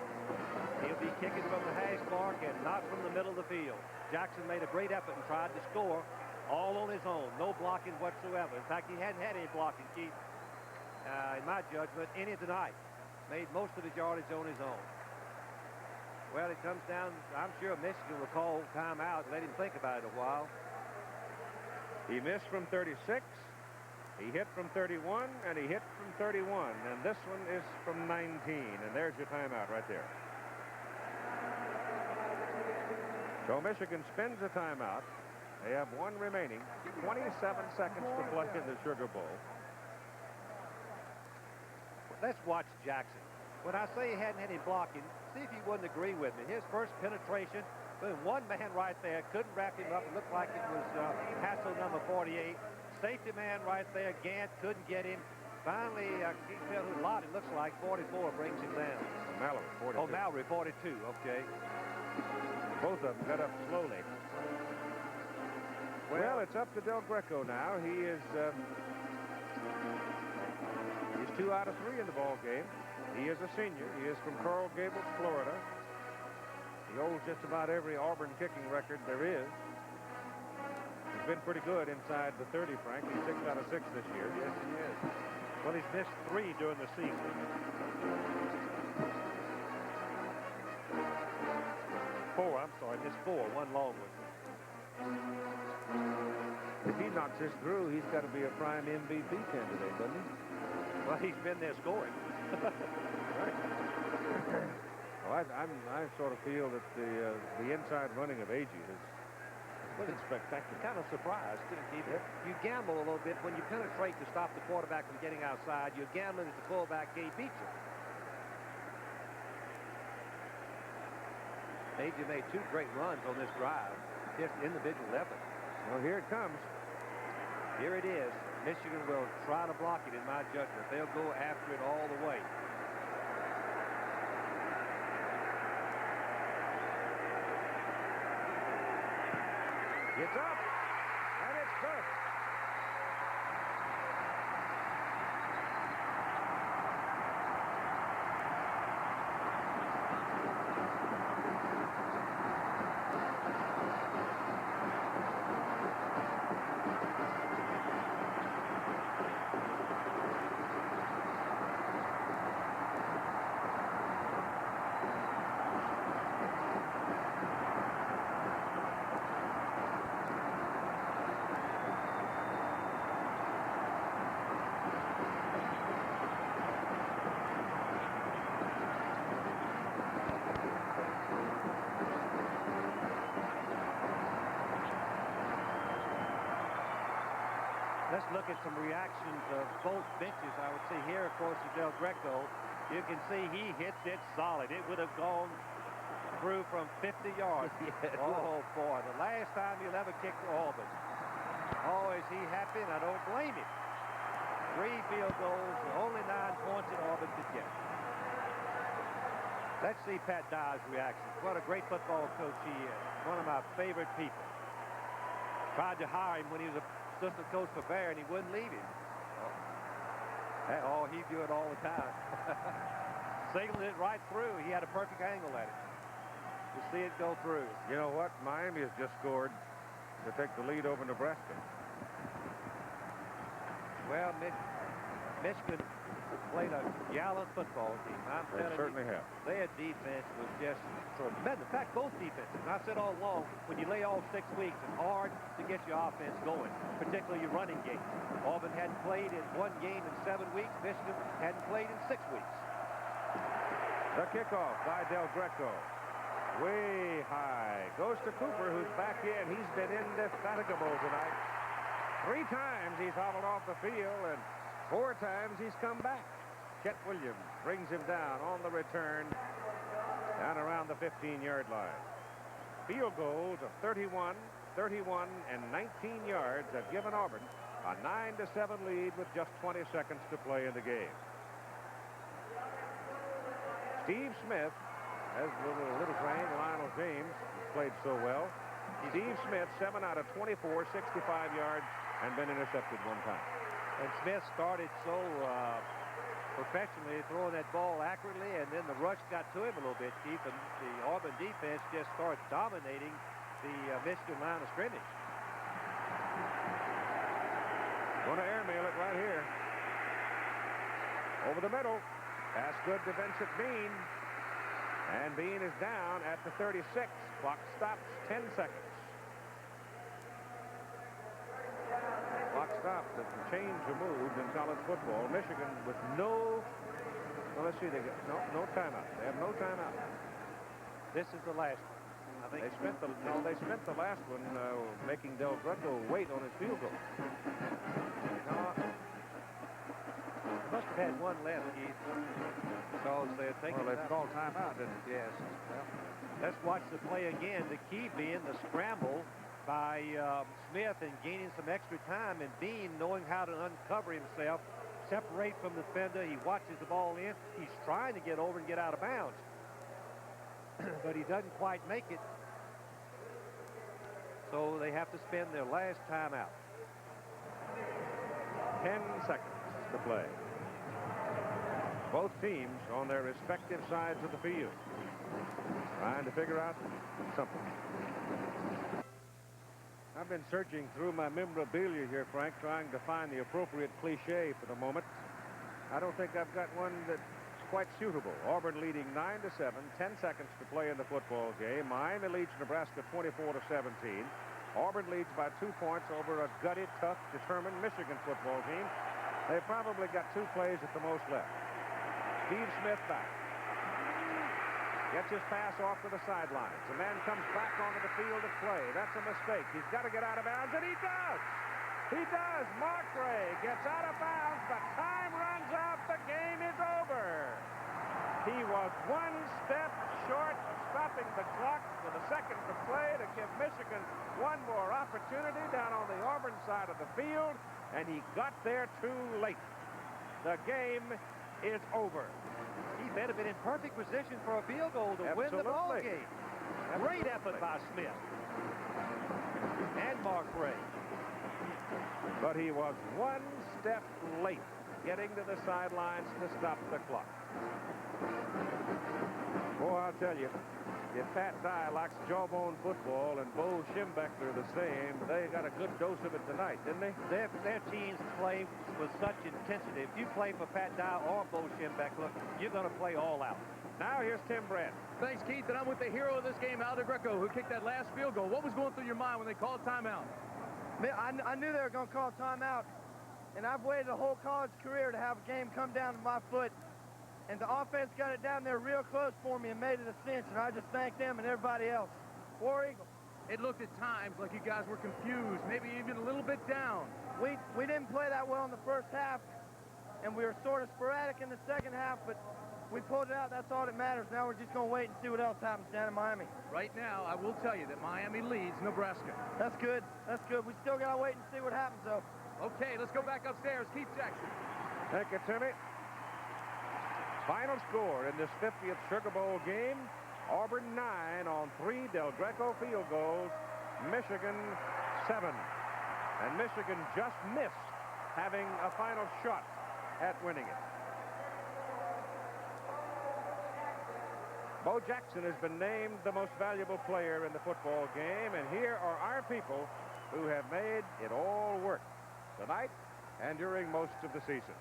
He'll be kicking from the hash mark and not from the middle of the field. Jackson made a great effort and tried to score all on his own. No blocking whatsoever. In fact, he hadn't had any blocking, Keith, in my judgment, any tonight. Made most of his yardage on his own. Well, it comes down, I'm sure Michigan will call timeout and let him think about it a while. He missed from 36. He hit from 31, and he hit from 31. And this one is from 19. And there's your timeout right there. So Michigan spends a timeout. They have one remaining. 27 seconds to play in the Sugar Bowl. Let's watch Jackson. When I say he hadn't had any blocking, see if you wouldn't agree with me. His first penetration, boom, one man right there, couldn't wrap him up. It looked like it was Hassel, number 48. Safety man right there, Gant couldn't get him. Finally, can't tell who lot it looks like. 44 brings him down. Mallory, 42. Oh, Mallory, 42, okay. Both of them got up slowly. Well, it's up to Del Greco now. He is he's 2 out of 3 in the ball game. He is a senior. He is from Coral Gables, Florida. He holds just about every Auburn kicking record there is. He's been pretty good inside the 30, Frank. He's 6 out of 6 this year. Yes, he is. Well, he's missed 3 during the season. 4, I'm sorry, missed 4, 1 long one. If he knocks this through, he's got to be a prime MVP candidate, doesn't he? Well, he's been there scoring. Right. Well, I sort of feel that the inside running of Agee is spectacular. Kind of surprised, too, Keith. You gamble a little bit when you penetrate to stop the quarterback from getting outside. You're gambling that the fullback can't beat you. Agee made 2 great runs on this drive. Just individual effort. Well, here it comes. Here it is. Michigan will try to block it, in my judgment. They'll go after it all the way. It's up, and it's good. Let's look at some reactions of both benches. I would say here, of course, is Del Greco. You can see he hits it solid. It would have gone through from 50 yards. Oh, boy. The last time he'll ever kick to Auburn. Oh, is he happy? And I don't blame him. 3 field goals, only 9 points that Auburn could get. Let's see Pat Dye's reaction. What a great football coach he is. One of my favorite people. Tried to hire him when he was a assistant coach for Bear, and he wouldn't leave him. Oh, he'd do it all the time. Signaling it right through. He had a perfect angle at it to see it go through. You know what? Miami has just scored to take the lead over Nebraska. Well, Michigan played a gallant football team. They certainly have. Their defense was just tremendous. In fact, both defenses. And I said all along, when you lay off 6 weeks, it's hard to get your offense going, particularly your running game. Auburn hadn't played in 1 game in 7 weeks. Michigan hadn't played in 6 weeks. The kickoff by Del Greco. Way high. Goes to Cooper, who's back in. He's been indefatigable tonight. 3 times he's hobbled off the field, and 4 times he's come back. Chet Williams brings him down on the return, down around the 15-yard line. Field goals of 31, 31, and 19 yards have given Auburn a 9-7 lead with just 20 seconds to play in the game. Steve Smith has little train. Lionel James has played so well. Steve Smith, 7 out of 24, 65 yards, and been intercepted 1 time. And Smith started so professionally, throwing that ball accurately, and then the rush got to him a little bit, Keith, and the Auburn defense just started dominating the Michigan line of scrimmage. Going to airmail it right here. Over the middle. Pass good to Vincent Bean. And Bean is down at the 36. Clock stops, 10 seconds. Clock stopped. The chains removed in college football. Michigan with no, well, let's see, they got no timeout. They have no timeout. This is the last one. I think they spent the last one making Del Greco wait on his field goal. They must have had 1 left, Keith, because they're taking. Well, they've called timeout, didn't they? Yes. Well, let's watch the play again. The key being the scramble by Smith and gaining some extra time, and Bean knowing how to uncover himself, separate from the defender. He watches the ball in. He's trying to get over and get out of bounds, but he doesn't quite make it. So they have to spend their last timeout. 10 seconds to play. Both teams on their respective sides of the field trying to figure out something. I've been searching through my memorabilia here, Frank, trying to find the appropriate cliche for the moment. I don't think I've got one that's quite suitable. Auburn leading 9-7, 10 seconds to play in the football game. Miami leads Nebraska 24-17. Auburn leads by 2 points over a gutty, tough, determined Michigan football team. They probably got 2 plays at the most left. Steve Smith back. Gets his pass off to the sidelines. The man comes back onto the field to play. That's a mistake. He's got to get out of bounds, and he does. He does. Mark Ray gets out of bounds, but time runs out. The game is over. He was 1 step short of stopping the clock with a second to play to give Michigan one more opportunity down on the Auburn side of the field, and he got there too late. The game is over. He may have been in perfect position for a field goal to win the ball game. Great effort by Smith and Mark Ray. But he was 1 step late getting to the sidelines to stop the clock. Boy, I'll tell you, if Pat Dye likes jawbone football and Bo Schembechler the same, they got a good dose of it tonight, didn't they? Their teams play with such intensity. If you play for Pat Dye or Bo Schembechler, you're going to play all out. Now here's Tim Brent. Thanks, Keith, and I'm with the hero of this game, Al DeGreco, who kicked that last field goal. What was going through your mind when they called timeout? I knew they were going to call timeout, and I've waited a whole college career to have a game come down to my foot, and the offense got it down there real close for me and made it a cinch, and I just thank them and everybody else. War Eagle. It looked at times like you guys were confused, maybe even a little bit down. We didn't play that well in the first half, and we were sort of sporadic in the second half, but we pulled it out. That's all that matters. Now we're just going to wait and see what else happens down in Miami. Right now, I will tell you that Miami leads Nebraska. That's good. That's good. We still got to wait and see what happens, though. Okay, let's go back upstairs. Keith Jackson. Thank you, Timmy. Final score in this 50th Sugar Bowl game, Auburn 9 on 3 Del Greco field goals, Michigan 7. And Michigan just missed having a final shot at winning it. Bo Jackson has been named the most valuable player in the football game, and here are our people who have made it all work tonight and during most of the season.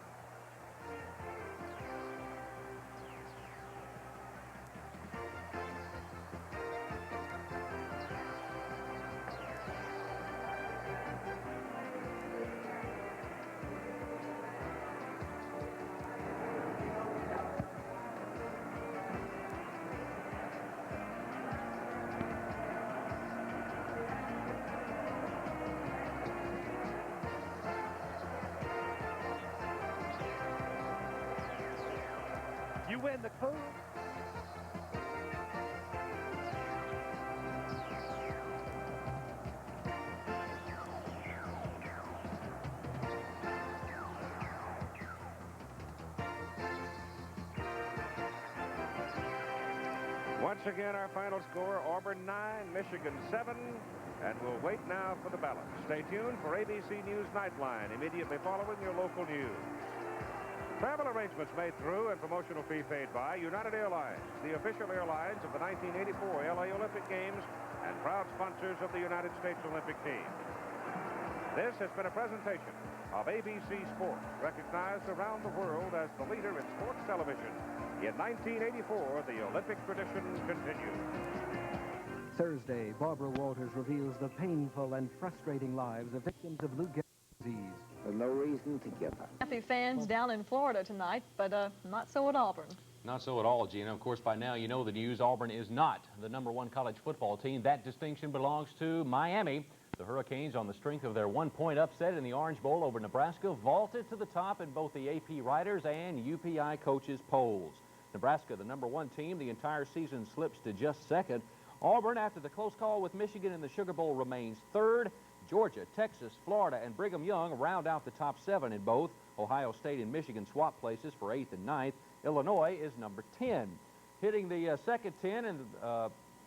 You win the coup. Once again, our final score, Auburn 9, Michigan 7, and we'll wait now for the balance. Stay tuned for ABC News Nightline immediately following your local news. Travel arrangements made through and promotional fee paid by United Airlines, the official airlines of the 1984 LA Olympic Games and proud sponsors of the United States Olympic team. This has been a presentation of ABC Sports, recognized around the world as the leader in sports television. In 1984, the Olympic tradition continues. Thursday, Barbara Walters reveals the painful and frustrating lives of victims of Lou Gehrig's disease. There's no reason to give up. Happy fans down in Florida tonight, but not so at Auburn. Not so at all, Gina. Of course, by now you know the news. Auburn is not the #1 college football team. That distinction belongs to Miami. The Hurricanes, on the strength of their 1-point upset in the Orange Bowl over Nebraska, vaulted to the top in both the AP writers and UPI coaches' polls. Nebraska, the #1 team, the entire season slips to just second. Auburn, after the close call with Michigan in the Sugar Bowl, remains third. Georgia, Texas, Florida, and Brigham Young round out the top 7 in both. Ohio State and Michigan swap places for 8th and 9th. Illinois is number 10. Hitting the second 10, and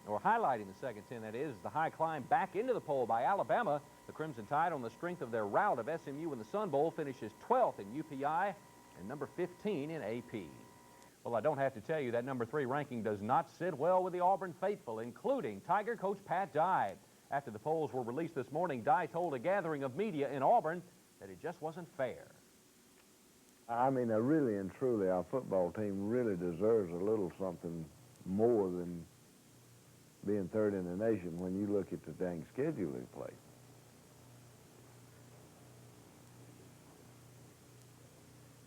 or highlighting the second 10, that is the high climb back into the poll by Alabama. The Crimson Tide, on the strength of their rout of SMU in the Sun Bowl, finishes 12th in UPI and number 15 in AP. Well, I don't have to tell you that number 3 ranking does not sit well with the Auburn faithful, including Tiger coach Pat Dye. After the polls were released this morning, Dye told a gathering of media in Auburn that it just wasn't fair. I mean, really and truly, our football team really deserves a little something more than being third in the nation when you look at the dang schedule they play.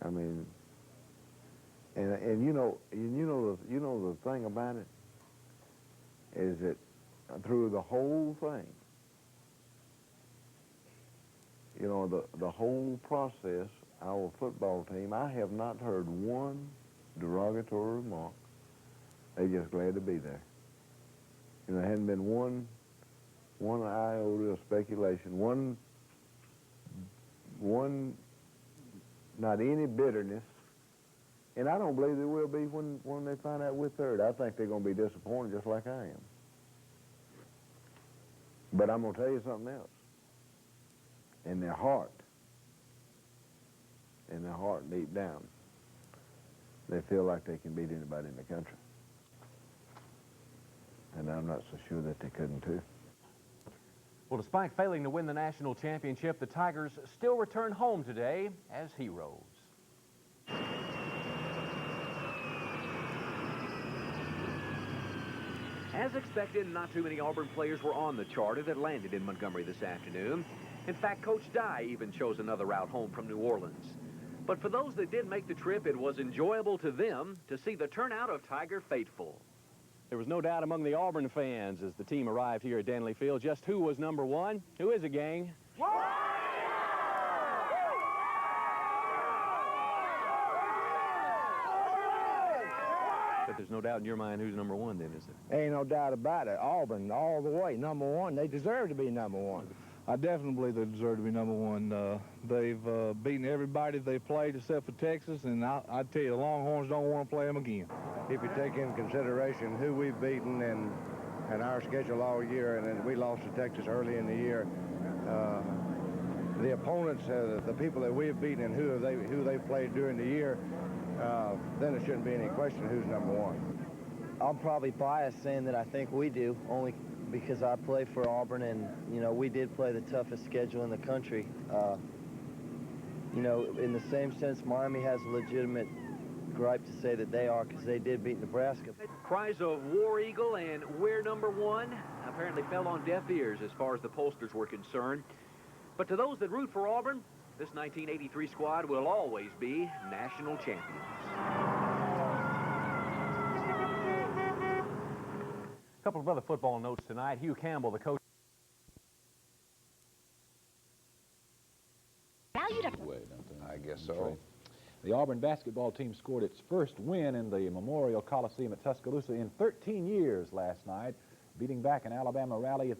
I mean, and you know the thing about it is that through the whole thing, you know, the whole process, our football team, I have not heard one derogatory remark. They're just glad to be there. You know, there hadn't been one iota of speculation, one, not any bitterness. And I don't believe there will be when they find out we're third. I think they're going to be disappointed just like I am. But I'm going to tell you something else. In their heart, deep down, they feel like they can beat anybody in the country. And I'm not so sure that they couldn't too. Well, despite failing to win the national championship, the Tigers still return home today as heroes. As expected, not too many Auburn players were on the charter that landed in Montgomery this afternoon. In fact, Coach Dye even chose another route home from New Orleans. But for those that did make the trip, it was enjoyable to them to see the turnout of Tiger faithful. There was no doubt among the Auburn fans as the team arrived here at Danley Field just who was number one. Who is it, gang? But there's no doubt in your mind who's number one then, is there? Ain't no doubt about it. Auburn, all the way, number one. They deserve to be number one. I definitely believe they deserve to be number one. They've beaten everybody they played except for Texas, and I tell you, the Longhorns don't want to play them again. If you take into consideration who we've beaten and our schedule all year, and then we lost to Texas early in the year, the opponents, the people that we've beaten and who they played during the year, then there shouldn't be any question who's number one. I'm probably biased saying that I think we do, only because I play for Auburn, and, you know, we did play the toughest schedule in the country. You know, in the same sense, Miami has a legitimate gripe to say that they are, because they did beat Nebraska. Cries of War Eagle and we're number one apparently fell on deaf ears as far as the pollsters were concerned. But to those that root for Auburn, this 1983 squad will always be national champions. A couple of other football notes tonight. Hugh Campbell, the coach. I guess so. The Auburn basketball team scored its first win in the Memorial Coliseum at Tuscaloosa in 13 years last night, beating back an Alabama rally at